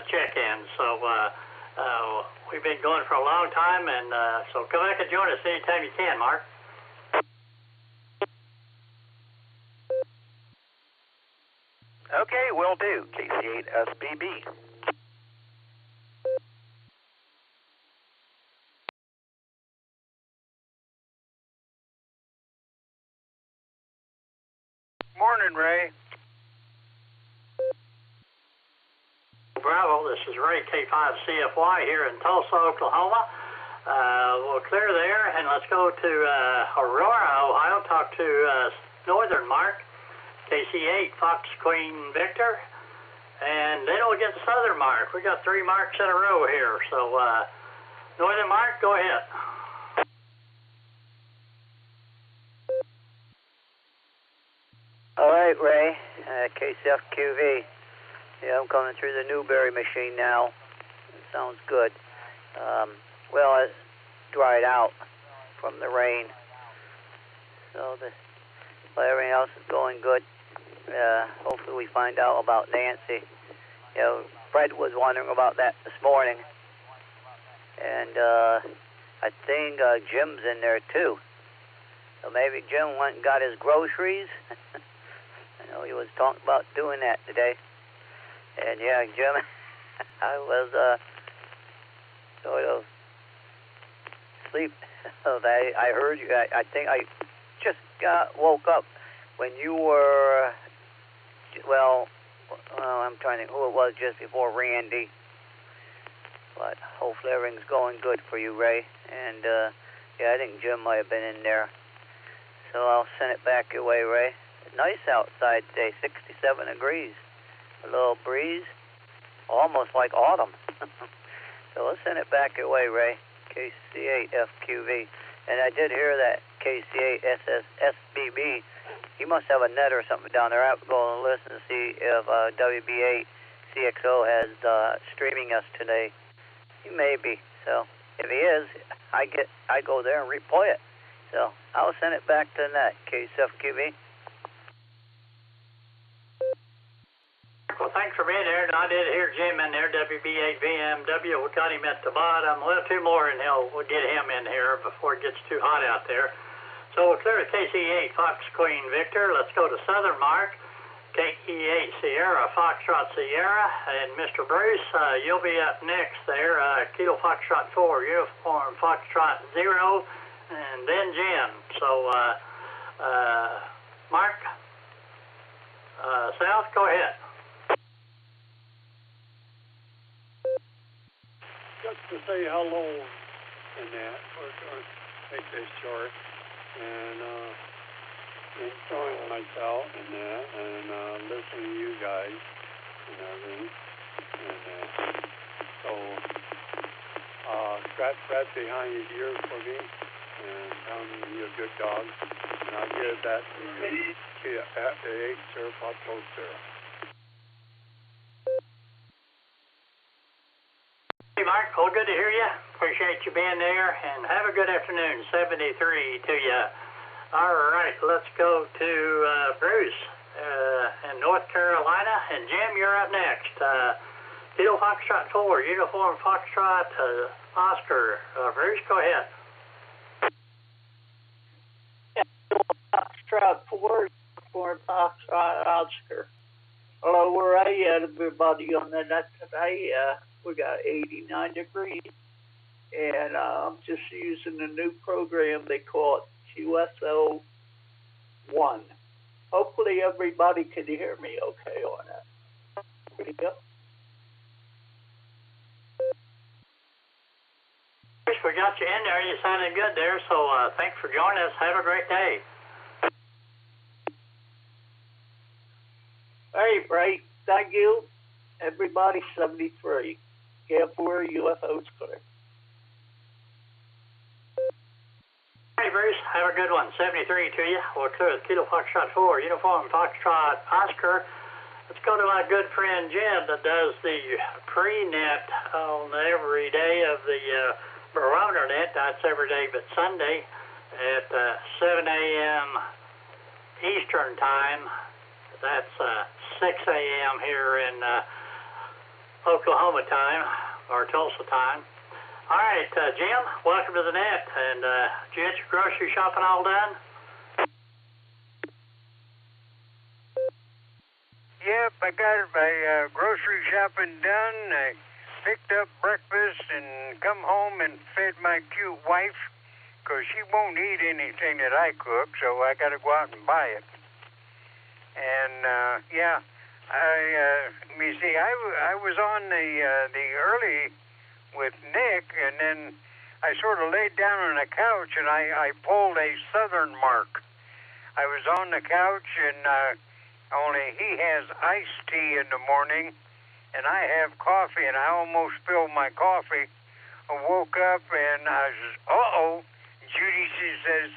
check-ins. So we've been going for a long time, and so come back and join us anytime you can, Mark. Okay, will do. KC8SBB. Morning, Ray. Bravo, this is Ray K5CFY here in Tulsa, Oklahoma. We'll clear there, and let's go to Aurora, Ohio, talk to Northern Mark, KC8, Fox Queen Victor, and then we'll get Southern Mark. We got 3 marks in a row here, so Northern Mark, go ahead. All right, Ray, KCFQV. Yeah, I'm coming through the Newberry machine now. It sounds good. Well, it's dried out from the rain, so everything else is going good. Hopefully we find out about Nancy. You know, Fred was wondering about that this morning, and I think Jim's in there too. So maybe Jim went and got his groceries. I know he was talking about doing that today. And yeah, Jim, I was sort of asleep. I heard you. I think I just woke up when you were, well, I'm trying to think who it was just before Randy. But hopefully everything's going good for you, Ray. And yeah, I think Jim might have been in there. So I'll send it back your way, Ray. It's nice outside today, 67 degrees. A little breeze, almost like autumn. So let's send it back your way, Ray. KC8FQV. And I did hear that KC8SSBB. He must have a net or something down there. I have to go and listen to see if WB8CXO has streaming us today. He may be. So if he is, I go there and replay it. So I'll send it back to the net, KCFQV. Well, thanks for being there. I did hear Jim in there, WB8VMW. We got him at the bottom. Well, 2 more, and we'll get him in here before it gets too hot out there. So we'll clear to KC8, Fox Queen Victor. Let's go to Southern Mark, KE8 Sierra, Foxtrot Sierra, and Mr. Bruce, you'll be up next there. Kilo Foxtrot 4, Uniform Foxtrot 0, and then Jim. So, Mark, South, go ahead. Just to say hello and that, we're going to take this short, and enjoying myself and that, and listening to you guys and everything, and so strap behind his ears for me, and tell me you're a good dog, and I'll give that to you at the 8 Sir Foxtrot Sarah. Hey, Mark, all good to hear you. Appreciate you being there, and have a good afternoon. 73 to you. All right, let's go to Bruce in North Carolina, and Jim, you're up next. Kilo Foxtrot 4, Uniform Foxtrot Oscar. Bruce, go ahead. Foxtrot 4, Uniform Foxtrot Oscar. Hello, where are you at, everybody on the net today? We got 89 degrees, and I'm just using a new program they call it QSO1. Hopefully everybody can hear me okay on it. Here we go. We got you in there. You sounded good there, so thanks for joining us. Have a great day. Hey, Ray, thank you. Everybody, 73. Careful where UFOs clear. Hey, Bruce, have a good one. 73 to you. We'll clear the Kilo Foxtrot 4, Uniform Foxtrot Oscar. let's go to my good friend Jim that does the pre-net on every day of the barometer net. That's every day but Sunday at 7 a.m. Eastern time. That's 6 a.m. here in Oklahoma time, or Tulsa time. All right, Jim, welcome to the net. And did you get your grocery shopping all done? Yep, I got my grocery shopping done. I picked up breakfast and come home and fed my cute wife, because she won't eat anything that I cook, so I got to go out and buy it. And, yeah, let me see, I was on the early with Nick, and then I sort of laid down on the couch, and I pulled a southern mark. I was on the couch, and only he has iced tea in the morning, and I have coffee, and I almost spilled my coffee. I woke up, and I was, uh-oh. Judy, she says,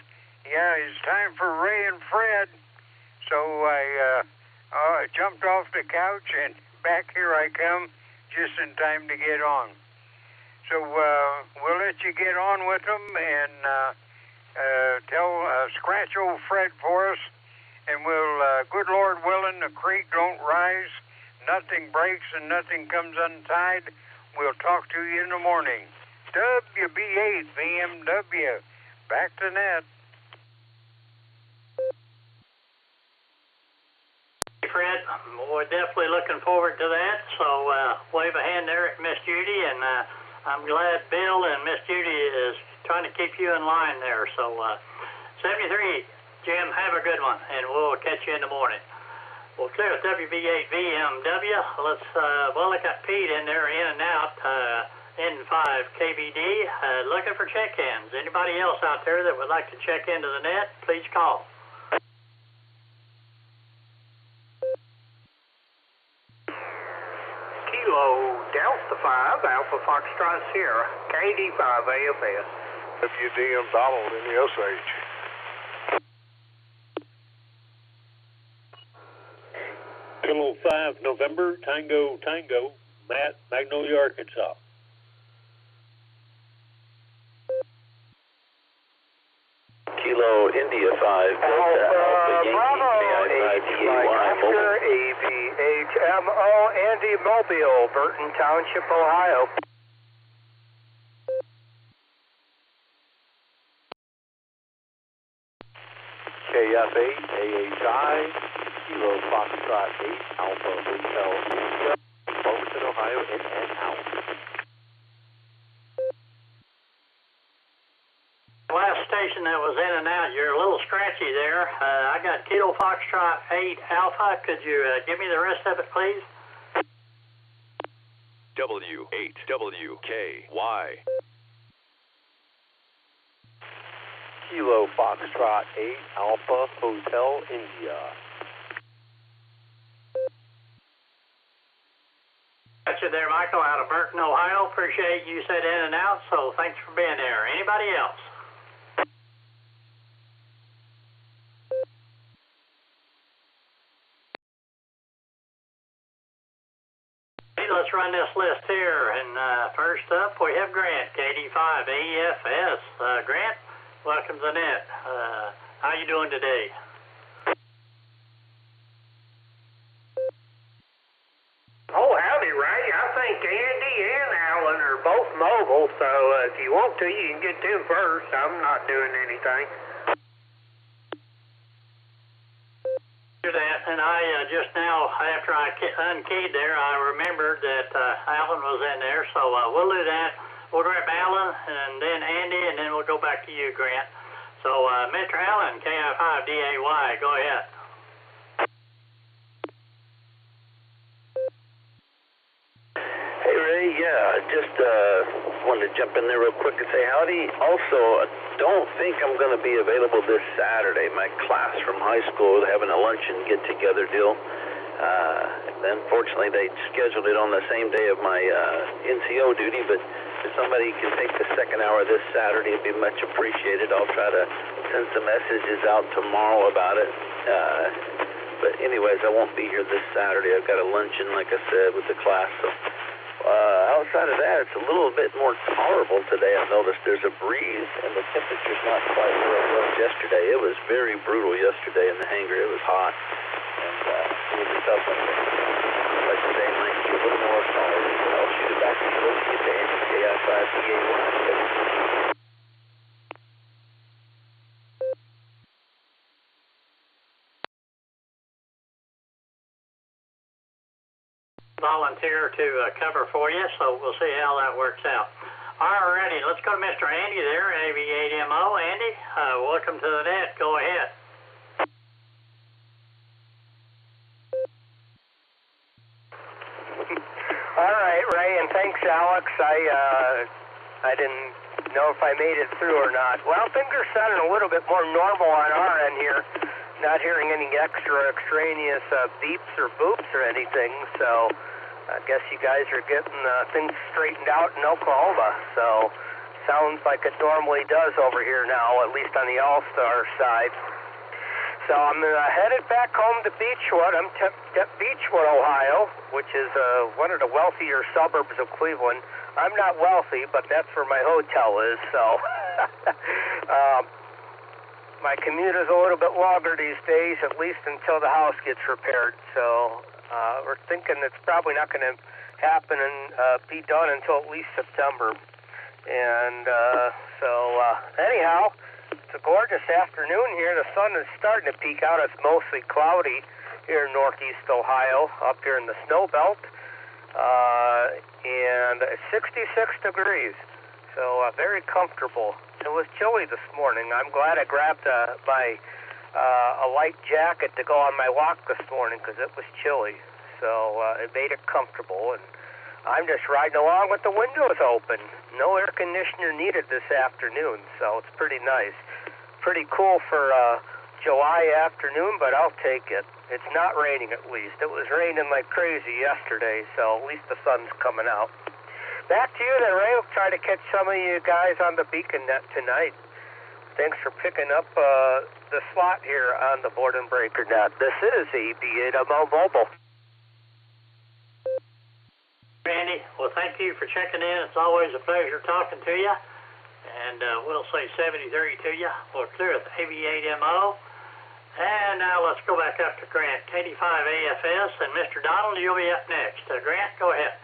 yeah, it's time for Ray and Fred. So I jumped off the couch, and back here I come, just in time to get on. So we'll let you get on with them, and scratch old Fred for us, and we'll, good Lord willing, the creek don't rise, nothing breaks, and nothing comes untied. We'll talk to you in the morning. WB8 BMW. Back to net. Fred, we're definitely looking forward to that. So wave a hand there at Miss Judy, and I'm glad Bill and Miss Judy is trying to keep you in line there. So 73, Jim, have a good one, and we'll catch you in the morning. Well, clear with WB8 BMW. Let's, well, I got Pete in there, in and out. N5 KBD, looking for check-ins. Anybody else out there that would like to check into the net, please call. Kilo Delta 5, Alpha Foxtrot Sierra, KD5 AFS. WDM Donald in the Osage. Kilo 5 November, Tango, Matt, Magnolia, Arkansas. Kilo India 5, Delta Alpha Yankee, Oscar AVHMO, Andy Mobile, Burton Township, Ohio. KF8, AHI, Kilo Foxtrot 8, Alpha Hotel, India, Overton, Ohio, in and out. Last station that was in and out, you're a little scratchy there. I got Kilo Foxtrot 8 Alpha. Could you give me the rest of it, please? W8WKY. Kilo Foxtrot 8, Alpha Hotel, India. Got you there, Michael, out of Burton, Ohio. Appreciate you said in and out, so thanks for being there. Anybody else? Let's run this list here, and first up we have Grant, KD5 AFS. Grant, welcome to the net. How you doing today? Oh, howdy, Ray. I think Andy and Alan are both mobile, so if you want to, you can get them first. I'm not doing anything. That, and I just now, after I unkeyed there, I remembered that Alan was in there, so we'll do that. We'll grab Alan, and then Andy, and then we'll go back to you, Grant. So, Mr. Allen, KI5DAY, go ahead. Hey, Ray, yeah, just wanted to jump in there real quick and say howdy. Also, don't think I'm going to be available this Saturday. My class from high school is having a luncheon get-together deal. Unfortunately, they scheduled it on the same day of my NCO duty, but if somebody can take the second hour this Saturday, it'd be much appreciated. I'll try to send some messages out tomorrow about it. But anyways, I won't be here this Saturday. I've got a luncheon, like I said, with the class. So outside of that, it's a little bit more tolerable today. I've noticed there's a breeze, and the temperature's not quite where it was yesterday. It was very brutal yesterday in the hangar. It was hot, and it was a tough one. Like today might be a little more tolerable. But I'll shoot it back to you. Let's get to Andy KI5EA1. Volunteer to cover for you, so we'll see how that works out. All righty, let's go to Mr. Andy there, AV8MO. Andy, welcome to the net. Go ahead. All right, Ray, and thanks, Alex. I didn't know if I made it through or not. Well, things are sounding a little bit more normal on our end here. Not hearing any extraneous beeps or boops or anything, so I guess you guys are getting things straightened out in Oklahoma. So sounds like it normally does over here now, at least on the Allstar side. So I'm headed back home to Beechwood. I'm Beechwood, Ohio, which is one of the wealthier suburbs of Cleveland. I'm not wealthy, but that's where my hotel is, so my commute is a little bit longer these days, at least until the house gets repaired. So we're thinking it's probably not going to happen and be done until at least September. And anyhow, it's a gorgeous afternoon here. The sun is starting to peek out. It's mostly cloudy here in northeast Ohio, up here in the snow belt. And it's 66 degrees, so very comfortable. It was chilly this morning. I'm glad I grabbed a light jacket to go on my walk this morning because it was chilly. So it made it comfortable, and I'm just riding along with the windows open. No air conditioner needed this afternoon, so it's pretty nice. Pretty cool for July afternoon, but I'll take it. It's not raining at least. It was raining like crazy yesterday, so at least the sun's coming out. Back to you then, Ray. We'll try to catch some of you guys on the Beacon Net tonight. Thanks for picking up the slot here on the Boredom Breaker Net. This is AV8MO Mobile. Randy, well, thank you for checking in. It's always a pleasure talking to you. And we'll say 73 to you. We're clear at the AV8MO. And now let's go back up to Grant, KD5AFS. And Mr. Donald, you'll be up next. Grant, go ahead.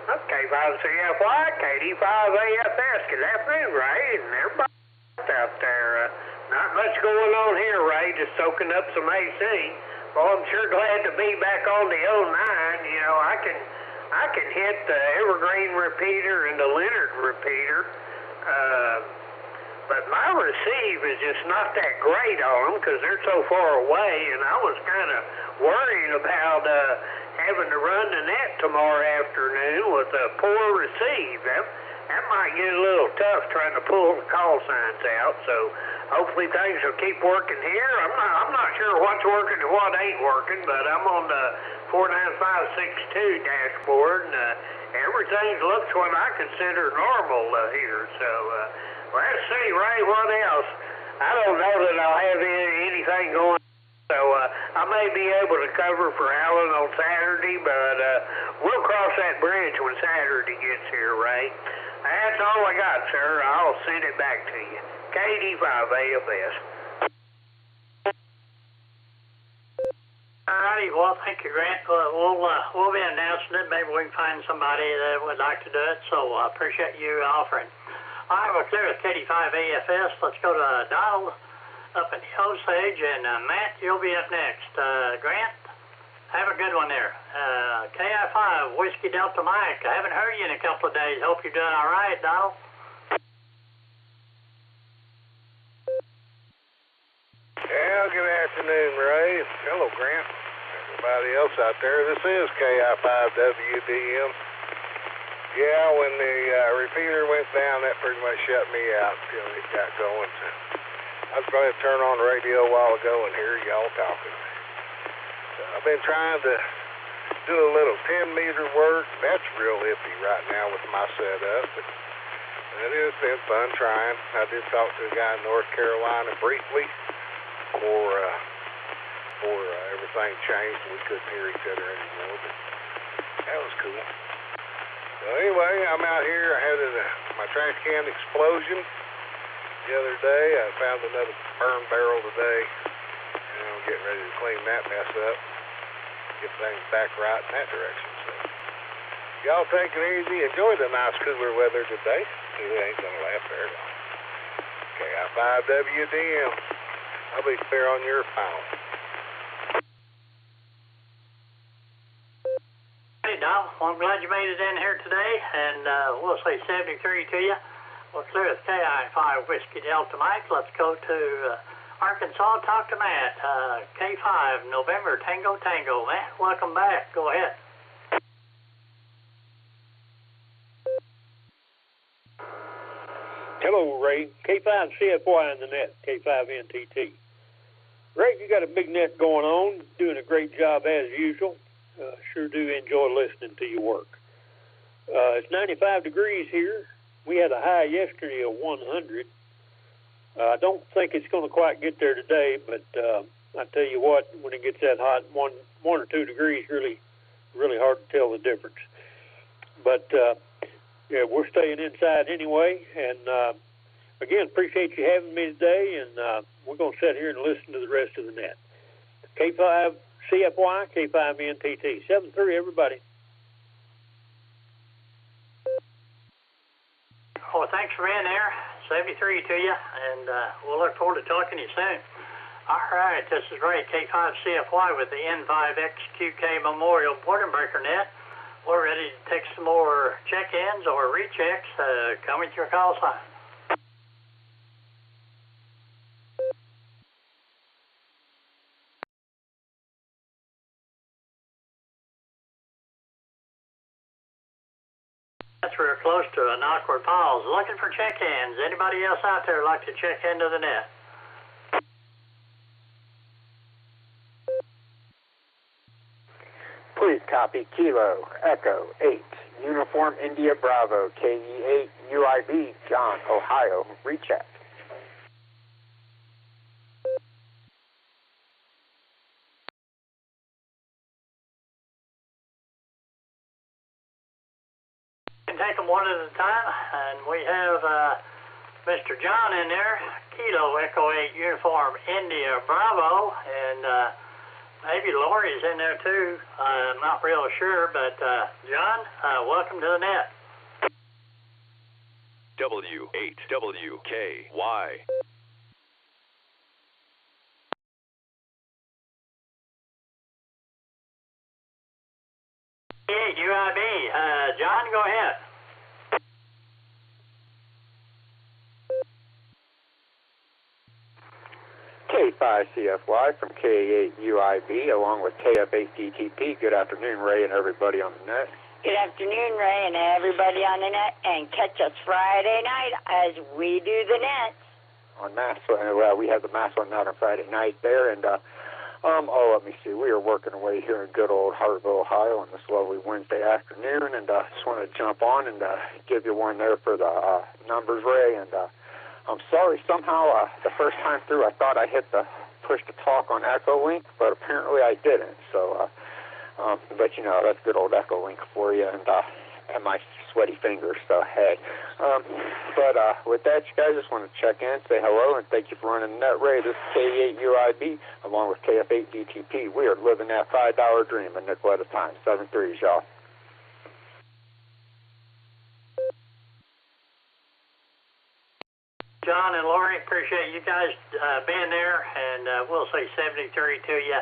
Okay, K5CFY, KD5AFS. Good afternoon, Ray, and everybody out there. Not much going on here, Ray, just soaking up some AC. Well, I'm sure glad to be back on the 09. You know, I can hit the Evergreen repeater and the Leonard repeater, but my receive is just not that great on them because they're so far away, and I was kind of worried about having to run the net tomorrow afternoon with a poor receive. That might get a little tough trying to pull the call signs out, so hopefully things will keep working here. I'm not sure what's working and what ain't working, but I'm on the 49562 dashboard, and everything looks what I consider normal here. So let's see, Ray, what else? I don't know that I'll have anything going, so I may be able to cover for Alan on Saturday, but we'll cross that bridge when Saturday gets here, Ray. That's all I got, sir. I'll send it back to you. KD5AFS. All righty. Well, thank you, Grant. We'll be announcing it. Maybe we can find somebody that would like to do it, so I appreciate you offering. All right, we're clear with KD5AFS. Let's go to Donald up in the Osage, and Matt, you'll be up next. Grant, have a good one there. KI5, Whiskey Delta Mike. I haven't heard you in a couple of days. Hope you're doing all right, Donald. Yeah, good afternoon, Ray. Hello, Grant. Everybody else out there. This is KI5WDM. Yeah, when the repeater went down, that pretty much shut me out until it got going. So I was going to turn on the radio a while ago and hear y'all talking. So I've been trying to do a little 10-meter work. That's real iffy right now with my setup. But It's been fun trying. I did talk to a guy in North Carolina briefly before everything changed and we couldn't hear each other anymore, but that was cool. So anyway, I'm out here. I had my trash can explosion the other day. I found another burn barrel today, and I'm getting ready to clean that mess up, get things back right in that direction. So y'all take it easy. Enjoy the nice cooler weather today. It ain't gonna last very long. KI5WDM. I'll be clear on your phone. Hey, Don. Well, I'm glad you made it in here today, and we'll say 73 to you. We'll clear with KI5 Whiskey Delta Mike. Let's go to Arkansas. Talk to Matt. K5 November Tango Tango. Matt, welcome back. Go ahead. Hello, Ray. K5 CFY in the net, K5 NTT. Ray, you got a big net going on, doing a great job as usual. Sure do enjoy listening to your work. It's 95 degrees here. We had a high yesterday of 100. I don't think it's going to quite get there today, but I tell you what, when it gets that hot, one or 2 degrees, really hard to tell the difference. But yeah, we're staying inside anyway, and again, appreciate you having me today, and we're going to sit here and listen to the rest of the net. K5 CFY, K5 NTT. 7-3, everybody. Well, thanks for being there. 73 to you, and we'll look forward to talking to you soon. All right, this is Ray, K5 CFY with the N5XQK Memorial Boredom Breaker Net. We're ready to take some more check-ins or rechecks. Come with your call sign. That's we're close to an awkward pause. Looking for check-ins. Anybody else out there like to check into the net? Please copy Kilo Echo 8 Uniform India Bravo KE8 UIB John Ohio recheck. Take them one at a time, and we have Mr. John in there, Kilo Echo 8 Uniform India Bravo, and maybe Lori's in there too. I'm not real sure, but John, welcome to the net. W8WKY. Hey, UIB, John, go ahead. K5CFY from K8UIB along with KF8DTP. Good afternoon, Ray, and everybody on the net. Good afternoon, Ray, and everybody on the net. And catch us Friday night as we do the net. On Mass, well, we have the Mass one out on Friday night there, and let me see. We are working away here in good old Harville, Ohio on this lovely Wednesday afternoon, and just wanted to jump on and give you one there for the numbers, Ray, and I'm sorry, somehow the first time through I thought I hit the push to talk on Echolink, but apparently I didn't. So, but you know, that's good old Echolink for you, and my sweaty fingers. So hey, but with that, you guys, just want to check in, say hello, and thank you for running the net, Ray. This is K8UIB along with KF8DTP. We are living that $5 dream a nickel at a time. 7-3s, y'all. John and Lori, appreciate you guys being there, and we'll say 73 to you,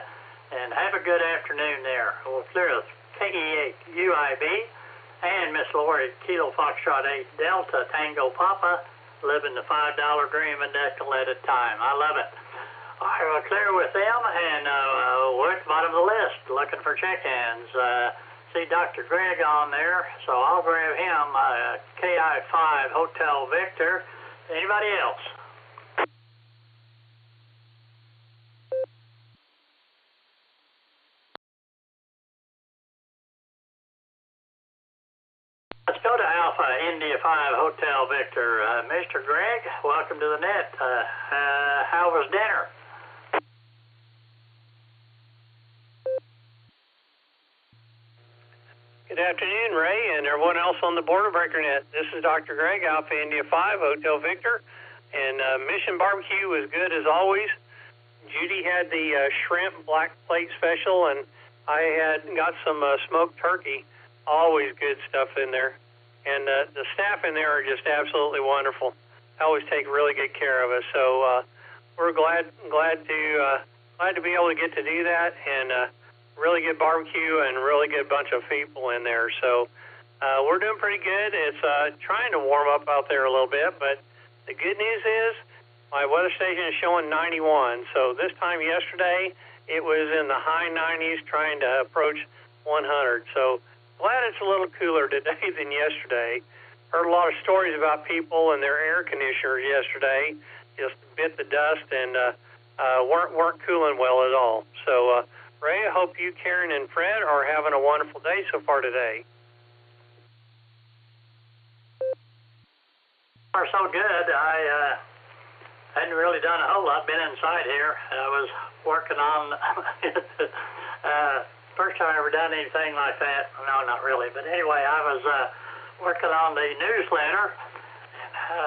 and have a good afternoon there. We'll clear with KE8UIB and Miss Lori, Kilo Foxtrot 8 Delta Tango Papa, living the $5 dream a nickel at a time. I love it. All right, we'll clear with them, and we're at the bottom of the list looking for check-ins. See Dr. Greg on there, so I'll grab him, KI5 Hotel Victor. Anybody else? Let's go to Alpha Alpha India 5 Hotel Victor. Mr. Greg, welcome to the net. How was dinner? Good afternoon, Ray, and everyone else on the Border Breaker Net. This is Dr. Greg, Alpha India 5 Hotel Victor, and Mission Barbecue was good as always. Judy had the shrimp black plate special, and I had got some smoked turkey. Always good stuff in there. And the staff in there are just absolutely wonderful. They always take really good care of us. So we're glad to be able to get to do that, and really good barbecue and really good bunch of people in there. So we're doing pretty good. It's trying to warm up out there a little bit, but the good news is my weather station is showing 91. So this time yesterday, it was in the high 90s trying to approach 100. So glad it's a little cooler today than yesterday. Heard a lot of stories about people and their air conditioners yesterday. Just bit the dust and weren't cooling well at all. So, Ray, I hope you, Karen, and Fred are having a wonderful day so far today. So good. I hadn't really done a whole lot. Been inside here. I was working on first time I ever done anything like that. No, not really. But anyway, I was working on the newsletter.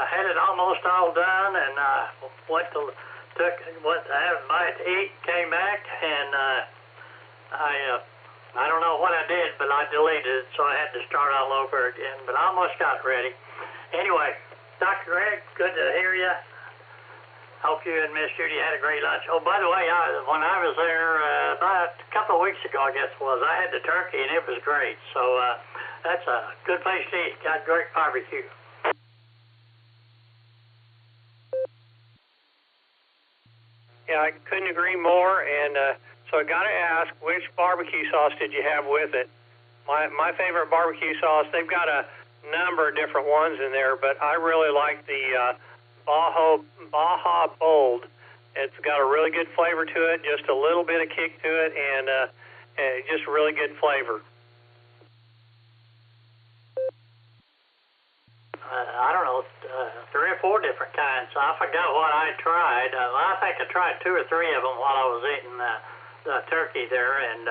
Had it almost all done, and had a bite to eat. Came back, and I don't know what I did, but I deleted it, so I had to start all over again. But I almost got ready. Anyway, Dr. Greg, good to hear you. Hope you and Miss Judy had a great lunch. Oh, by the way, when I was there about a couple of weeks ago, I guess it was, I had the turkey, and it was great. So that's a good place to eat. Got great barbecue. Yeah, I couldn't agree more. And so I got to ask, which barbecue sauce did you have with it? My favorite barbecue sauce, they've got a number of different ones in there, but I really like the Baja Bold. It's got a really good flavor to it, just a little bit of kick to it, and just really good flavor. I don't know, 3 or 4 different kinds. I forgot what I tried. I think I tried 2 or 3 of them while I was eating the turkey there, and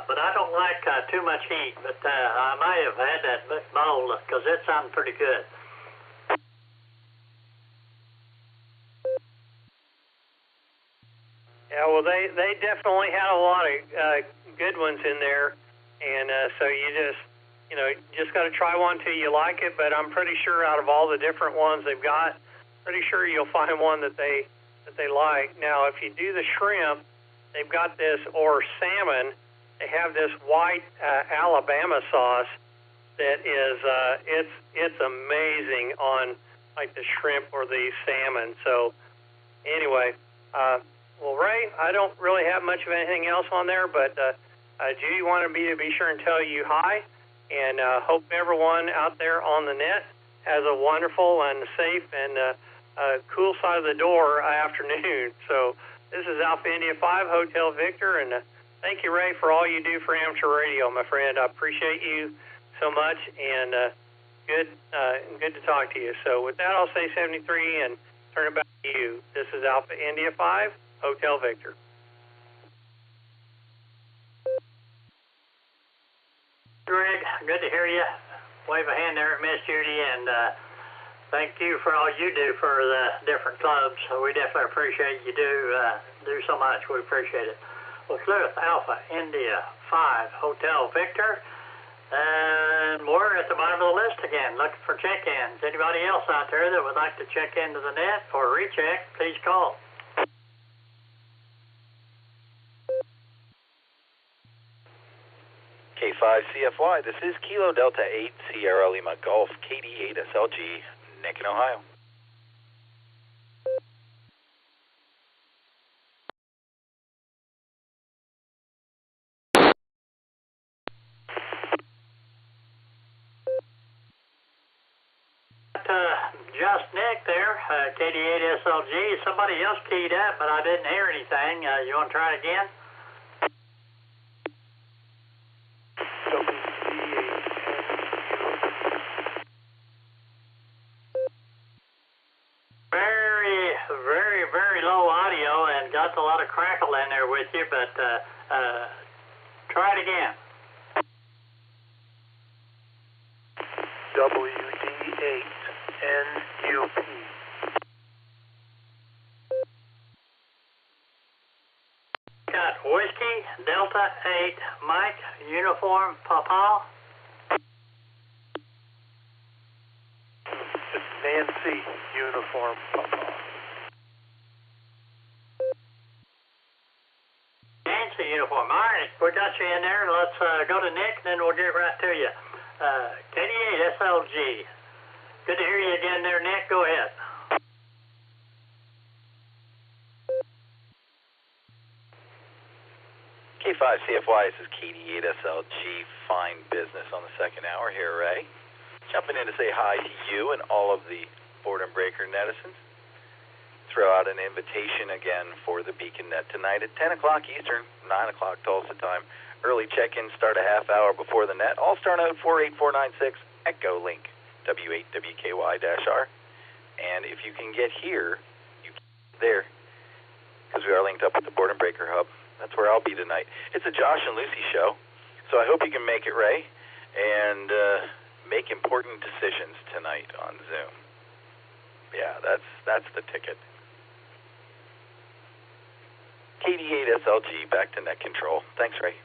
but I don't like too much heat, but I may have had that bowl because it sounded pretty good. Yeah, well, they definitely had a lot of good ones in there, and so you just got to try one till you like it. But I'm pretty sure out of all the different ones they've got, pretty sure you'll find one that they like. Now, if you do the shrimp, they've got this, or salmon. They have this white Alabama sauce that is it's amazing on like the shrimp or the salmon. So anyway. Well, Ray, I don't really have much of anything else on there, but Judy wanted me to be sure and tell you hi, and hope everyone out there on the net has a wonderful and safe and cool side of the door afternoon. So this is Alpha India 5 Hotel Victor, and thank you, Ray, for all you do for amateur radio, my friend. I appreciate you so much, and good to talk to you. So with that, I'll say 73 and turn it back to you. This is Alpha India 5 Hotel Victor. Greg, good to hear you. Wave a hand there at Miss Judy, and thank you for all you do for the different clubs. We definitely appreciate you do so much. We appreciate it. Well, Cliff, Alpha India 5 Hotel Victor, and we're at the bottom of the list again, looking for check-ins. Anybody else out there that would like to check into the net or recheck, please call. K5CFY, this is Kilo Delta 8 Sierra Lima Golf KD8 SLG, Macon, Ohio. Just Nick there, KD8 SLG. Somebody else keyed up, but I didn't hear anything. You want to try it again? very, very low audio and got a lot of crackle in there with you, but try it again. WD8NUP. Got Whiskey, Delta 8, Mike, Uniform, Papa. Nancy, Uniform, Papa. Nancy, Uniform. All right, we got you in there. Let's go to Nick, and then we'll get right to you. KD8 SLG. Good to hear you again there, Nick. Go ahead. K5 CFY, this is KD8 SLG. Fine business on the second hour here, Ray. Jumping in to say hi to you and all of the Boredom Breaker netizens. Throw out an invitation again for the Beacon Net tonight at 10 o'clock Eastern, 9 o'clock Tulsa time. Early check-in start a half hour before the net. All-Star node 48496, Echolink, W8WKY-R. And if you can get here, you can get there, because we are linked up with the Boredom Breaker Hub. That's where I'll be tonight. It's a Josh and Lucy show, so I hope you can make it, Ray, and make important decisions tonight on Zoom. Yeah, that's the ticket. KD8 SLG, back to net control. Thanks, Ray.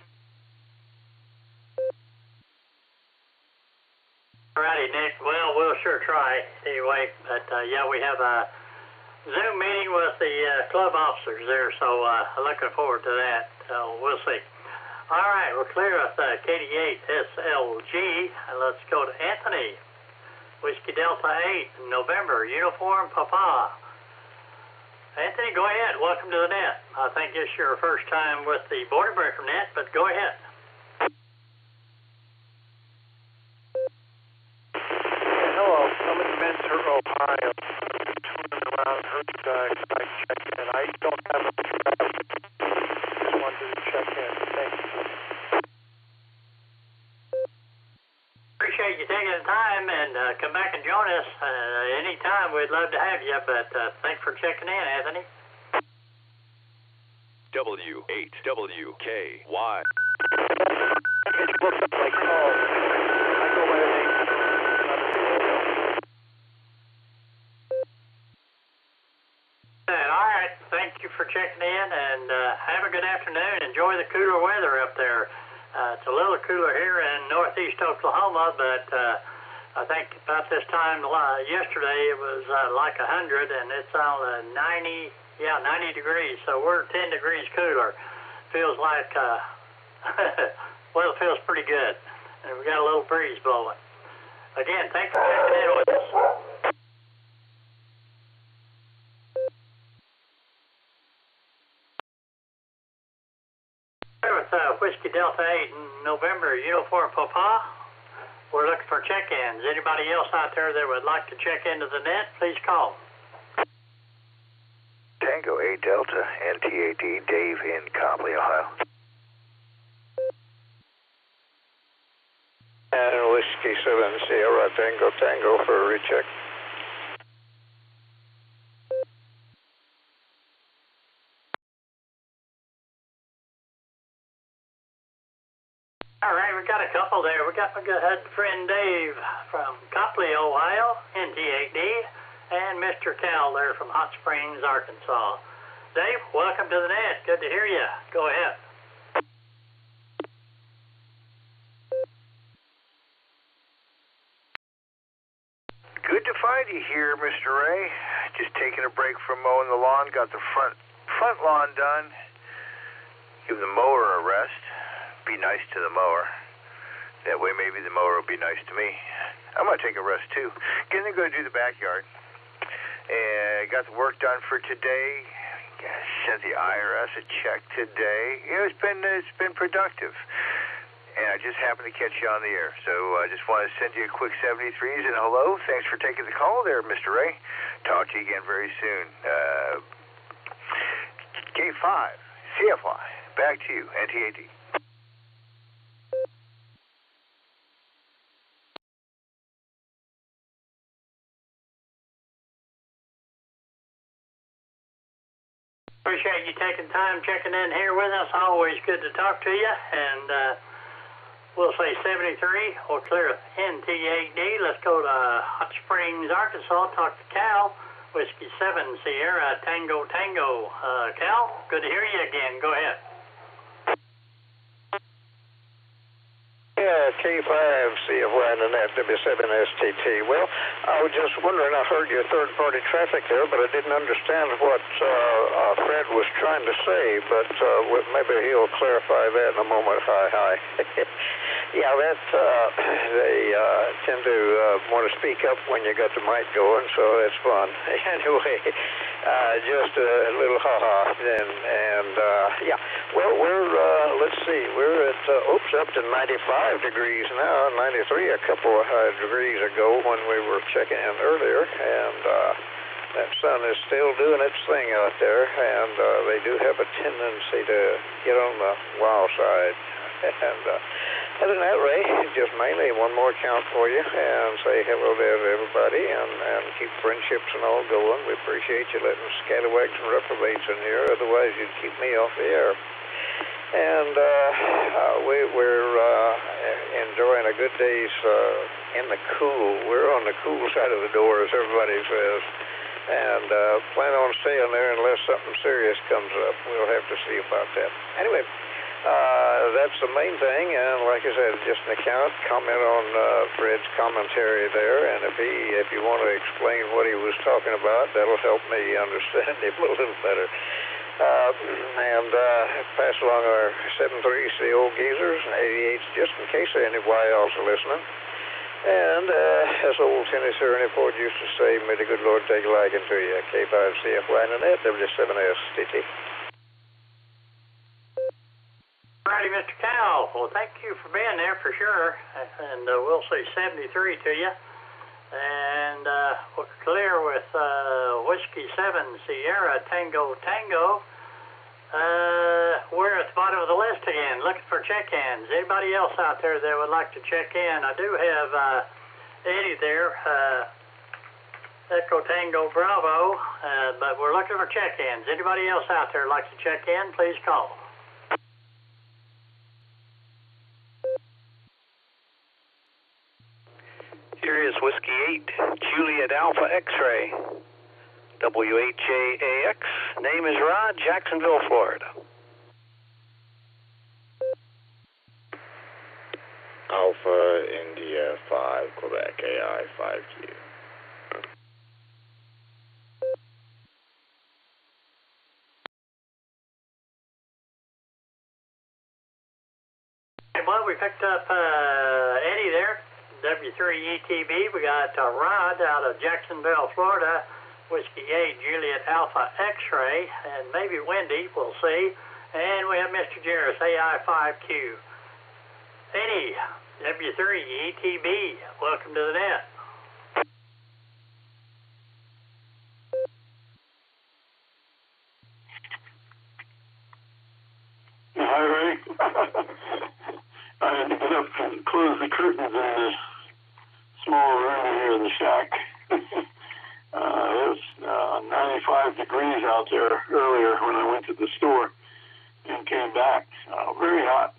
Alrighty, Nick. Well, we'll sure try anyway. But yeah, we have a Zoom meeting with the club officers there, so looking forward to that. So we'll see. All right, we're clear with KD8 SLG. Let's go to Anthony. Whiskey Delta 8, November, Uniform, Papa. Anthony, go ahead. Welcome to the net. I think it's your first time with the Boredom Breaker net, but go ahead. Hello, I'm in Mentor, Ohio. Touring around Hertzberg, I check in. I don't have a traffic. Just wanted to check in. Thank you. Appreciate you taking the time and come back and join us anytime. We'd love to have you, but thanks for checking in, Anthony. W8WKY. All right, thank you for checking in, and have a good afternoon. Enjoy the cooler weather up there. It's a little cooler here in northeast Oklahoma, but I think about this time yesterday it was like 100, and it's on 90 degrees, so we're 10 degrees cooler. Feels like, well, it feels pretty good, and we got a little breeze blowing. Again, thanks for checking in with us. With Whiskey Delta 8 in November, Uniform Papa. We're looking for check-ins. Anybody else out there that would like to check into the net, please call. Tango 8 Delta, NTAD, Dave in Copley, Ohio. And Whiskey 7 Sierra Tango for a recheck. All right, we got a couple there. We got my good friend Dave from Copley, Ohio, NTAD, and Mr. Cal there from Hot Springs, Arkansas. Dave, welcome to the net. Good to hear you. Go ahead. Good to find you here, Mr. Ray. Just taking a break from mowing the lawn. Got the front lawn done. Give the mower a rest. Be nice to the mower. That way maybe the mower will be nice to me. I'm going to take a rest too. Then go do the backyard. And got the work done for today. Sent the IRS a check today. You know, it's been productive. And I just happened to catch you on the air. So I just want to send you a quick 73s and hello. Thanks for taking the call there, Mr. Ray. Talk to you again very soon. K5, CFY, back to you, NTAD. Appreciate you taking time checking in here with us. Always good to talk to you. And we'll say 73. We'll clear NT8D. Let's go to Hot Springs, Arkansas. Talk to Cal. Whiskey 7 Sierra Tango Tango. Cal, good to hear you again. Go ahead. Yeah, K5 CFY and that W7STT. Well, I was just wondering, I heard your third-party traffic there, but I didn't understand what Fred was trying to say, but maybe he'll clarify that in a moment. Hi. Yeah, that's, they tend to want to speak up when you got the mic going, so that's fun. Anyway, just a little ha-ha, and yeah. Well, let's see, we're at, up to 95 degrees now, 93 a couple of degrees ago when we were checking in earlier, and that sun is still doing its thing out there, and they do have a tendency to get on the wild side. And other than that, Ray, just mainly one more count for you and say hello there to everybody and keep friendships and all going. We appreciate you letting scalawags and reprobates in here, otherwise you'd keep me off the air. And we're enjoying a good day's in the cool. We're on the cool side of the door, as everybody says, and plan on staying there unless something serious comes up. We'll have to see about that. Anyway, that's the main thing, and like I said, just an account, comment on Fred's commentary there, and if you want to explain what he was talking about, that'll help me understand him a little better. And pass along our 73s to the old geezers and 88s just in case anybody else are listening. And as old Tennessee Report used to say, may the good Lord take a liking to you. K5CFY and that W7STT. Alrighty, Mr. Cal. Well, thank you for being there for sure. And we'll say 73 to you. And we're clear with Whiskey 7 Sierra Tango Tango. We're at the bottom of the list again, looking for check-ins. Anybody else out there that would like to check in? I do have Eddie there, Echo Tango Bravo, but we're looking for check-ins. Anybody else out there like to check in, please call. Here is Whiskey 8, Juliet Alpha X-Ray, WHAAX. Name is Rod, Jacksonville, Florida. Alpha India 5, Quebec AI 5Q. Well, we picked up Eddie there. W3ETB, we got Rod out of Jacksonville, Florida, Whiskey 8, Juliet Alpha X-Ray, and maybe Wendy, we'll see. And we have Mr. Jarris, AI5Q. Eddie, W3ETB, welcome to the net. Hi, Ray. I had to get up and close the curtains in the small room here in the shack. It was 95 degrees out there earlier when I went to the store and came back. Very hot,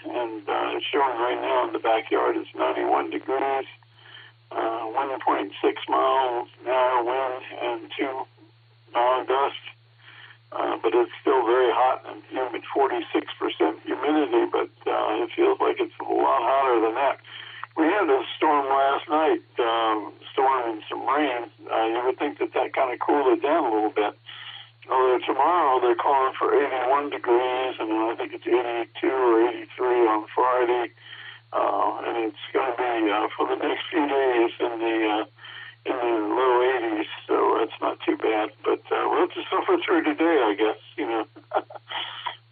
and it's showing right now in the backyard it's 91 degrees, 1.6 miles an hour wind, and 2 gusts. But it's still very hot and humid, 46% humidity, but it feels like it's a lot hotter than that. We had a storm last night, storm and some rain. You would think that kind of cooled it down a little bit. Although tomorrow they're calling for 81 degrees, and I think it's 82 or 83 on Friday. And it's going to be for the next few days in the low 80s, so that's not too bad. But we'll have to suffer through today, I guess. You know,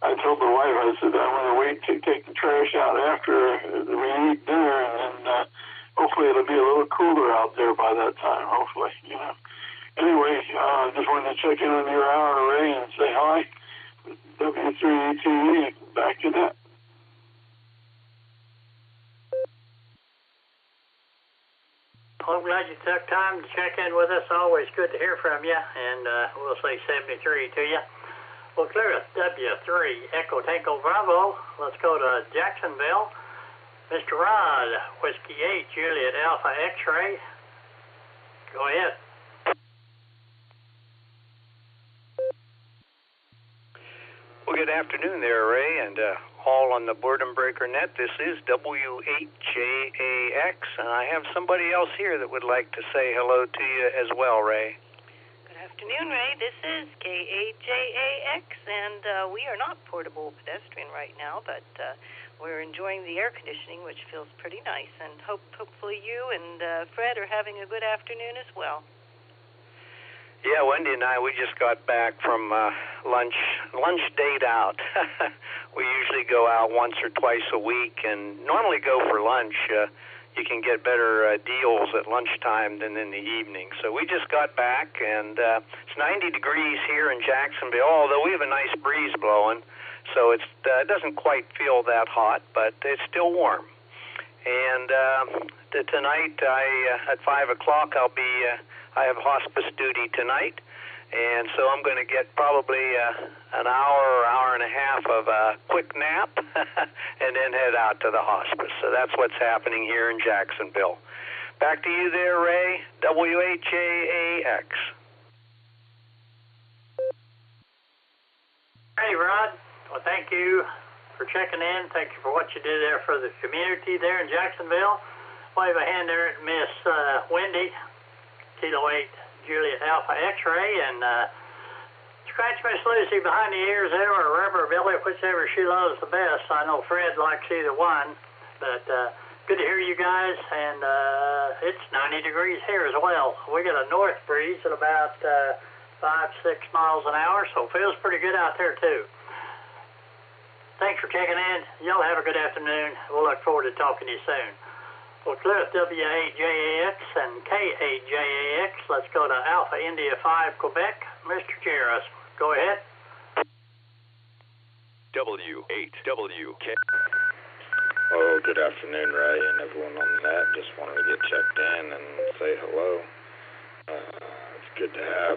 I told the wife, I said, I want to wait to take the trash out after we eat dinner, and then hopefully it'll be a little cooler out there by that time, hopefully, you know. Anyway, just wanted to check in on your hour, Ray, and say hi. W3ETV, back to that. I'm glad you took time to check in with us. Always good to hear from you, and we'll say 73 to you. We'll clear at W3 Echo Tango Bravo. Let's go to Jacksonville. Mr. Rod, Whiskey 8, Juliet Alpha X-Ray. Go ahead. Well, good afternoon there, Ray, and all on the Boredom Breaker net. This is W8JAX, and I have somebody else here that would like to say hello to you as well, Ray. Good afternoon, Ray. This is K8JAX, and we are not portable pedestrian right now, but we're enjoying the air conditioning, which feels pretty nice, and hopefully you and Fred are having a good afternoon as well. Yeah, Wendy and I, we just got back from lunch date out. We usually go out once or twice a week, and normally go for lunch. You can get better deals at lunchtime than in the evening. So we just got back, and it's 90 degrees here in Jacksonville, although we have a nice breeze blowing, so it doesn't quite feel that hot, but it's still warm. And tonight, at 5 o'clock, I have hospice duty tonight, and so I'm going to get probably an hour and a half of a quick nap and then head out to the hospice. So that's what's happening here in Jacksonville. Back to you there, Ray, W8JAX. Hey, Rod. Well, thank you for checking in. Thank you for what you did there for the community there in Jacksonville. Wave a hand there at Miss Wendy. Kilo 8 Juliet Alpha X-Ray, and scratch Miss Lucy behind the ears there, or Rubber Billy, whichever she loves the best. I know Fred likes either one, but good to hear you guys, and it's 90 degrees here as well. We got a north breeze at about 5-6 miles an hour, so it feels pretty good out there too. Thanks for checking in. Y'all have a good afternoon. We'll look forward to talking to you soon. We'll clear W8JAX and K8JAX. Let's go to Alpha India 5 Quebec. Mr. Jairus, go ahead. W8WK. Oh, good afternoon, Ray, and everyone on the net. Just wanted to get checked in and say hello. It's good to have,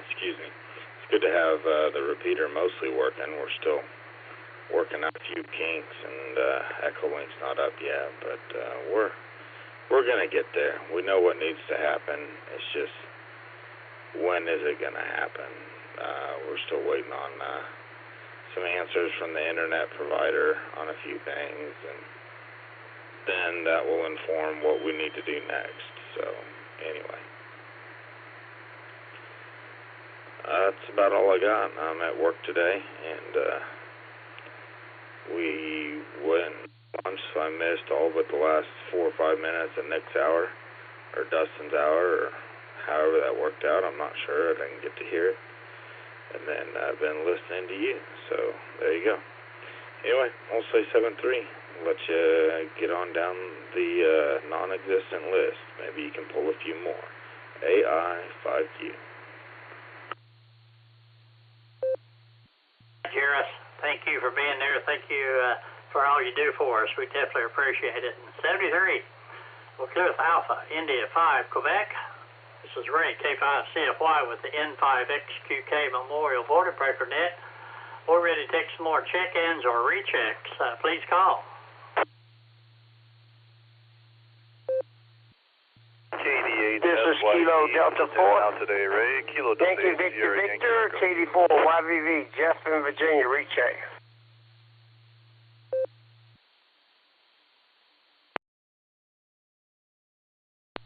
excuse me, it's good to have the repeater mostly working. We're still working out a few kinks, and Echolink's not up yet, but we're gonna get there. We know what needs to happen. It's just, when is it gonna happen? We're still waiting on some answers from the internet provider on a few things, and then that will inform what we need to do next. So anyway, that's about all I got. I'm at work today, and we went lunch, so I missed all but the last 4 or 5 minutes of Nick's hour, or Dustin's hour, or however that worked out. I'm not sure. I didn't get to hear it. And then I've been listening to you, so there you go. Anyway, I'll say 7-3. Let you get on down the non-existent list. Maybe you can pull a few more. AI 5Q. Jairus, thank you for being there. Thank you for all you do for us. We definitely appreciate it. 73, we'll clear with Alpha India 5 Quebec. This is Ray, K5CFY with the N5XQK Memorial Border Breaker net. We're ready to take some more check-ins or rechecks. Please call. This is Kilo Delta 4. Today, Ray. Kilo Delta Yankee Victor Victor, KD4 YVV, Jeff in Virginia, recheck.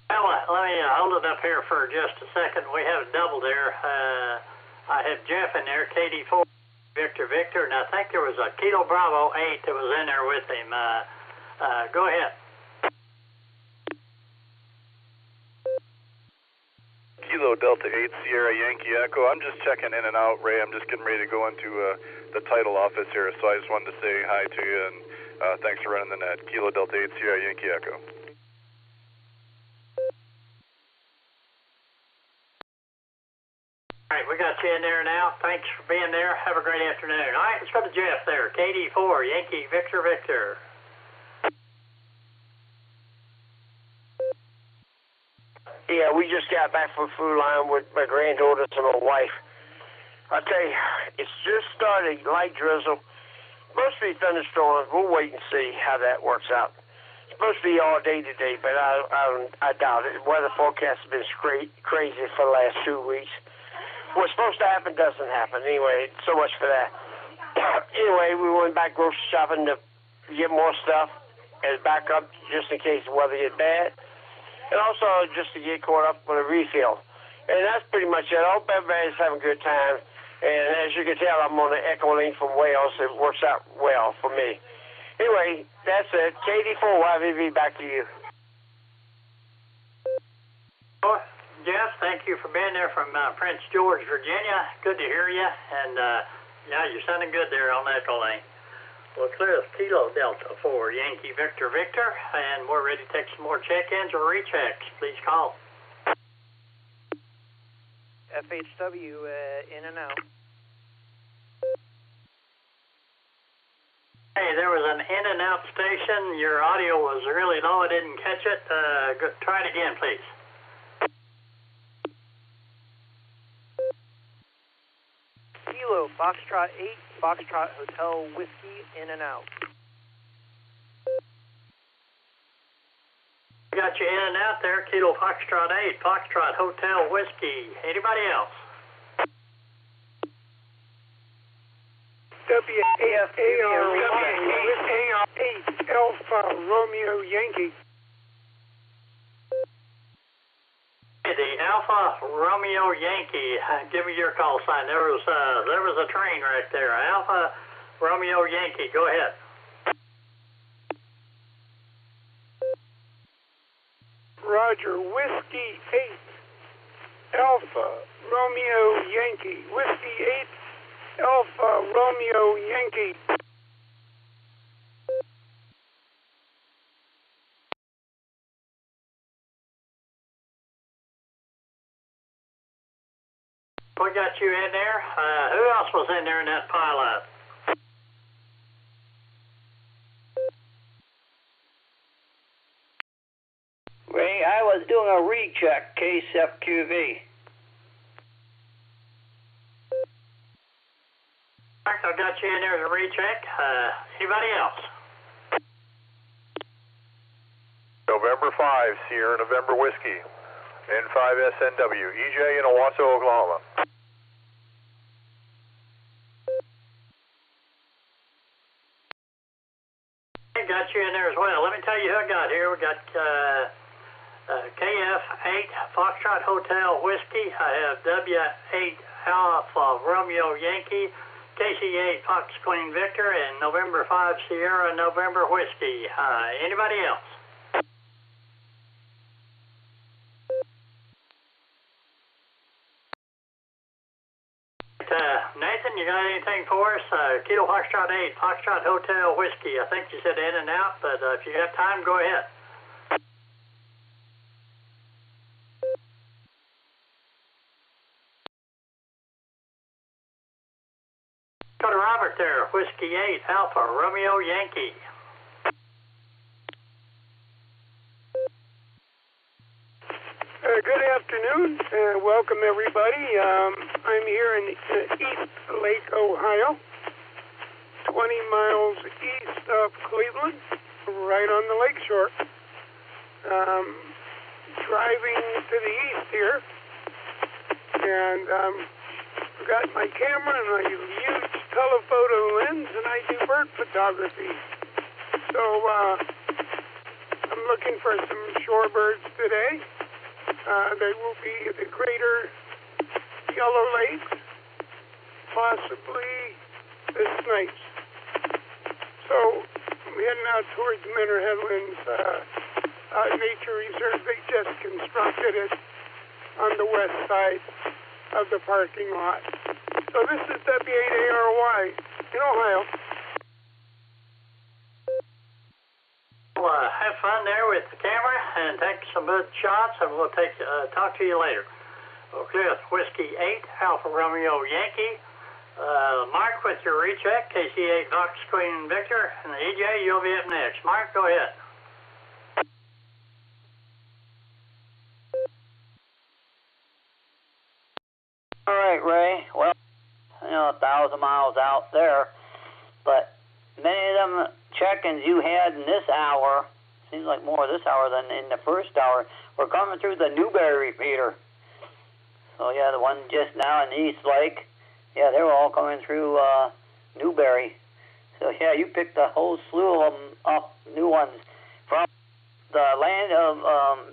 Well, let me hold it up here for just a second. We have a double there. I have Jeff in there, KD4 Victor Victor, and I think there was a Kilo Bravo 8 that was in there with him. Go ahead. Kilo Delta 8 Sierra Yankee Echo. I'm just checking in and out, Ray. I'm just getting ready to go into the title office here, so I just wanted to say hi to you, and thanks for running the net. Kilo Delta 8 Sierra Yankee Echo. All right, we got you in there now. Thanks for being there. Have a great afternoon. All right, let's go to Jeff there, KD4 Yankee Victor Victor. Yeah, we just got back from Food Line with my granddaughters and my wife. I tell you, it's just started, light drizzle. Supposed to be thunderstorms. We'll wait and see how that works out. It's supposed to be all day today, but I doubt it. The weather forecast has been crazy for the last 2 weeks. What's supposed to happen doesn't happen. Anyway, so much for that. Anyway, we went back grocery shopping to get more stuff as backup just in case the weather gets bad. And also just to get caught up with a refill. And that's pretty much it. I hope everybody's having a good time. And as you can tell, I'm on the Echolink from Wales. It works out well for me. Anyway, that's it. KD4YVV, back to you. Jeff, thank you for being there from Prince George, Virginia. Good to hear you. And, yeah, you're sounding good there on Echolink. Well, clear Kilo Delta 4, Yankee Victor Victor. And we're ready to take some more check-ins or rechecks. Please call. FHW, in and out. Hey, there was an in and out station. Your audio was really low. I didn't catch it. Try it again, please. Kilo, Foxtrot 8, Foxtrot Hotel Whiskey, in and out. Got you in and out there. Kilo Foxtrot 8, Foxtrot Hotel Whiskey. Anybody else? WAFAR8 Alpha Romeo Yankee. The Alpha Romeo Yankee. Give me your call sign. There was a train right there. Alpha Romeo Yankee. Go ahead. Roger, Whiskey 8 Alpha Romeo Yankee. Whiskey 8 Alpha Romeo Yankee. We got you in there. Who else was in there in that pileup? Ray, I was doing a recheck, case FQV. I got you in there as a recheck. Anybody else? November 5, Sierra November Whiskey, N5SNW, EJ in Owasso, Oklahoma. I got you in there as well. Let me tell you who I got here. We got KF8 Foxtrot Hotel Whiskey. I have W8 Alpha Romeo Yankee, KC8 Fox Queen Victor, and November 5 Sierra November Whiskey. Anybody else? Nathan, you got anything for us? Kilo Foxtrot 8, Foxtrot Hotel Whiskey. I think you said in and out, but if you have time, go ahead. Go to Robert there, Whiskey 8, Alpha Romeo Yankee. Good afternoon. Welcome, everybody. I'm here in East Lake, Ohio, 20 miles east of Cleveland, right on the lakeshore. Driving to the east here, and I've got my camera and a huge telephoto lens, and I do bird photography. So I'm looking for some shorebirds today. They will be the greater Yellow Lakes, possibly the Snipes. So I'm heading out towards Menor Headlands Nature Reserve. They just constructed it on the west side of the parking lot. So this is W8ARY in Ohio. Have fun there with the camera and take some good shots, and we'll talk to you later. Okay, Whiskey 8, Alpha Romeo Yankee. Mark with your recheck, KC8 Fox Queen Victor, and EJ, you'll be up next. Mark, go ahead. All right, Ray. Well, 1,000 miles out there. But many of them check-ins you had in this hour, seems like more this hour than in the first hour, were coming through the Newberry repeater. So yeah, the one just now in East Lake, yeah, they were all coming through Newberry. So yeah, you picked a whole slew of them up, new ones, from the land of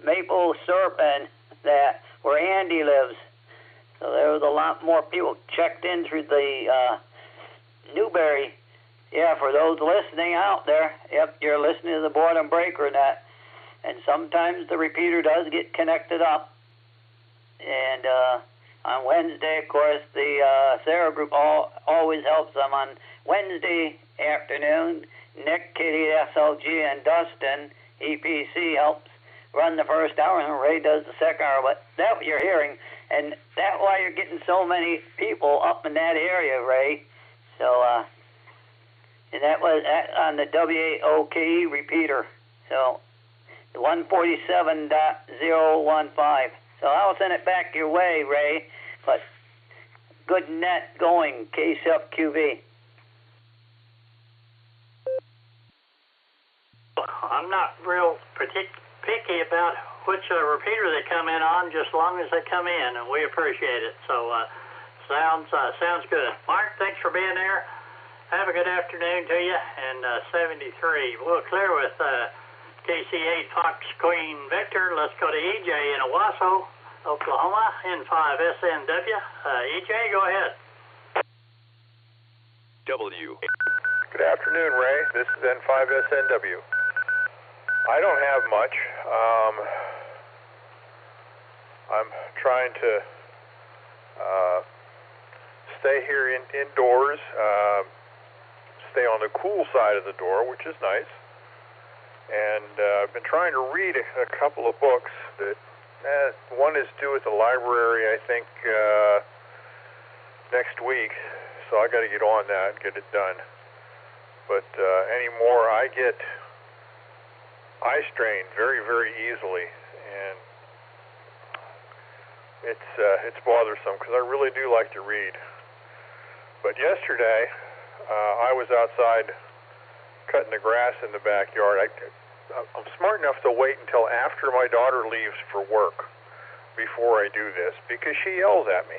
maple syrup and that where Andy lives. So there was a lot more people checked in through the Newberry. Yeah, for those listening out there, yep, you're listening to the Boredom Breaker Net, and sometimes the repeater does get connected up. And on Wednesday, of course, the SARA group always helps them on Wednesday afternoon. Nick, Kitty, SLG, and Dustin, EPC, helps run the first hour, and Ray does the second hour. But that's what you're hearing, and that's why you're getting so many people up in that area, Ray. So, and that was on the WAOKE repeater, so the 147.015. So I'll send it back your way, Ray, but good net going, KSFQV. I'm not real picky about which repeater they come in on, just as long as they come in, and we appreciate it. So sounds good. Mark, thanks for being there. Have a good afternoon to you. And 73, we'll clear with KC8 Fox Queen Victor. Let's go to EJ in Owasso, Oklahoma, N5SNW. EJ, go ahead. W. Good afternoon, Ray. This is N5SNW. I don't have much. I'm trying to stay here indoors, stay on the cool side of the door, which is nice. And I've been trying to read a couple of books. That one is due at the library, I think, next week. So I got to get on that and get it done. But anymore, I get eye strain very, very easily, and it's bothersome because I really do like to read. But yesterday, I was outside cutting the grass in the backyard. I'm smart enough to wait until after my daughter leaves for work before I do this because she yells at me.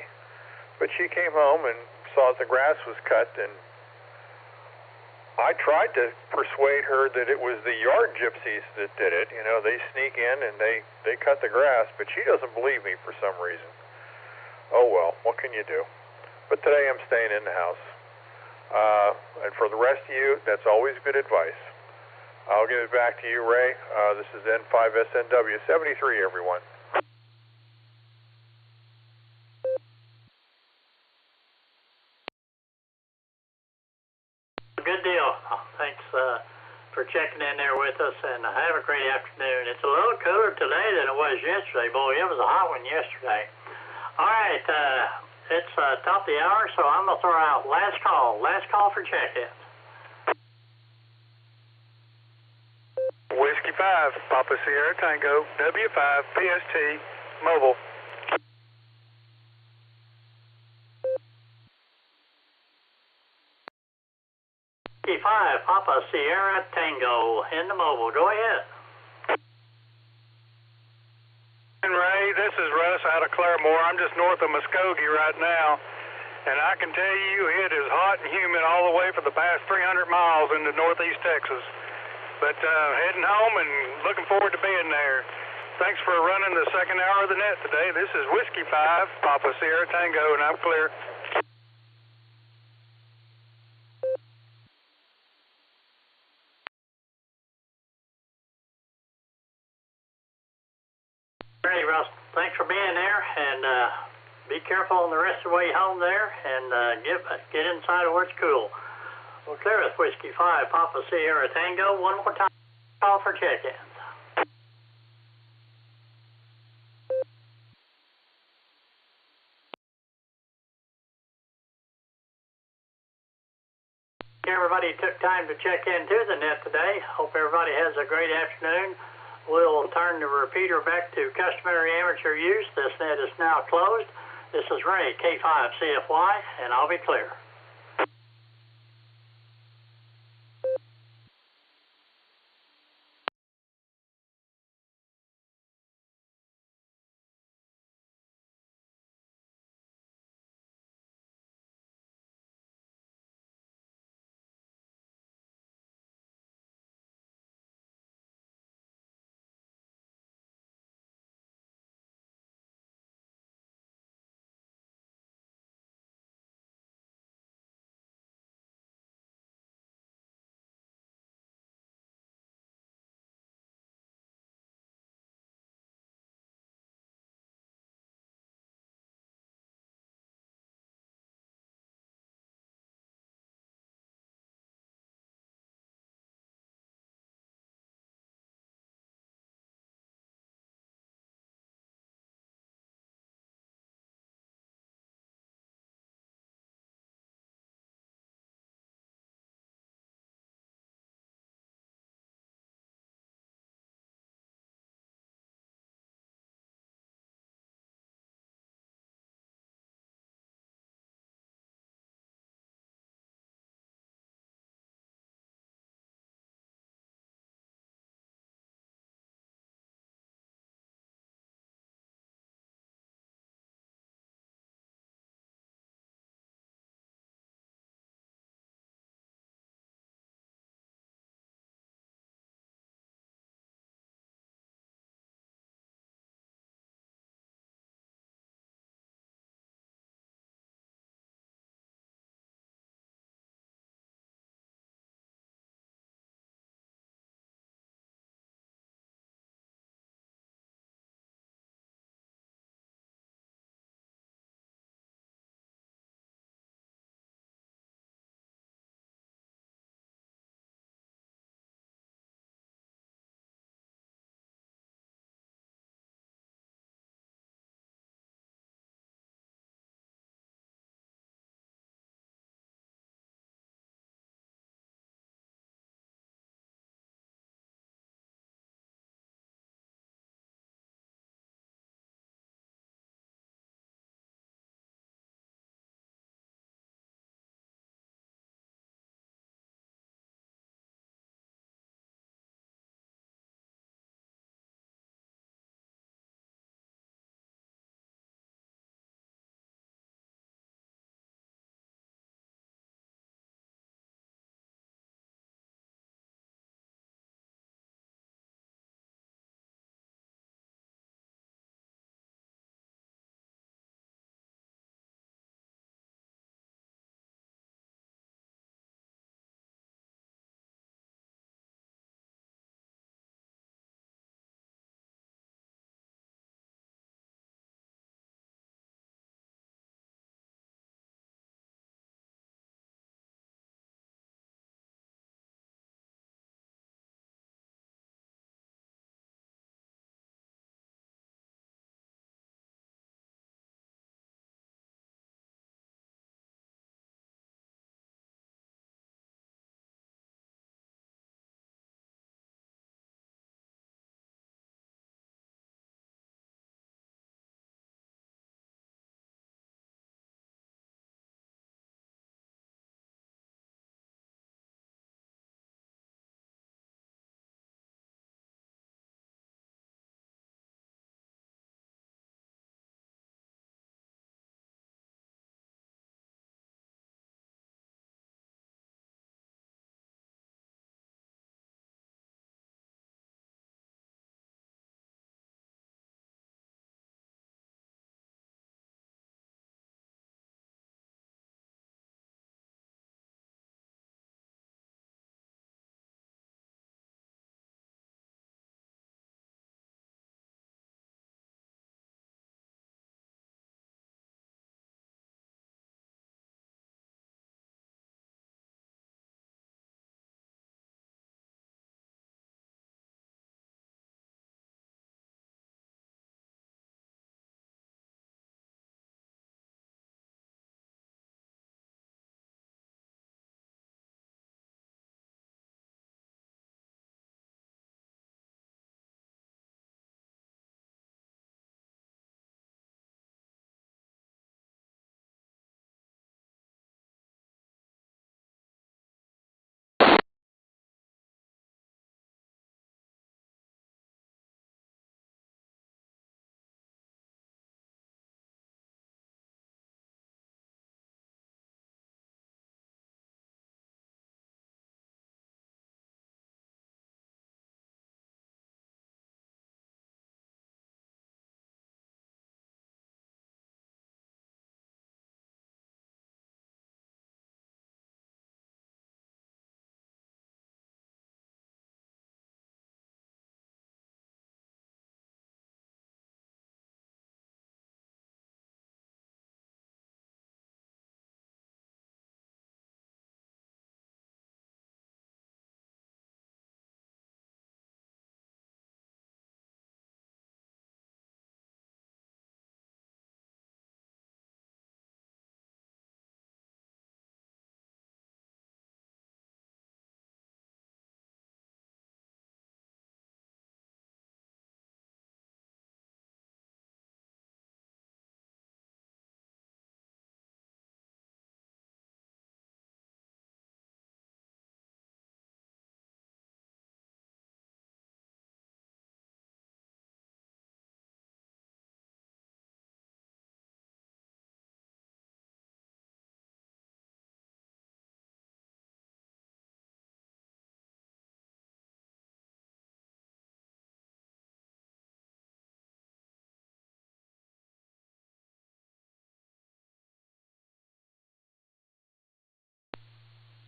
But she came home and saw that the grass was cut, and I tried to persuade her that it was the yard gypsies that did it. You know, they sneak in and they cut the grass, but she doesn't believe me for some reason. Oh well, what can you do? But today I'm staying in the house. And for the rest of you, that's always good advice. I'll give it back to you, Ray. This is N5SNW 73, everyone. Good deal. Thanks for checking in there with us, and have a great afternoon. It's a little cooler today than it was yesterday. Boy, it was a hot one yesterday. All right, it's top of the hour, so I'm going to throw out last call for check-in. Whiskey 5, Papa Sierra Tango, W5, PST, mobile. Whiskey 5, Papa Sierra Tango, in the mobile. Go ahead. Ray, this is Russ out of Claremore. I'm just north of Muskogee right now, and I can tell you it is hot and humid all the way for the past 300 miles into northeast Texas. But heading home and looking forward to being there. Thanks for running the second hour of the net today. This is Whiskey 5, Papa Sierra Tango, and I'm clear. Hey, Russ, thanks for being there, and be careful on the rest of the way home there, and get inside where it's cool. We'll clear with Whiskey 5, Papa Sierra Tango. One more time, call for check-ins. Everybody took time to check into the net today. Hope everybody has a great afternoon. We'll turn the repeater back to customary amateur use. This net is now closed. This is Ray, K5CFY, and I'll be clear.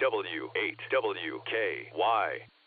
RCWA 8WKY.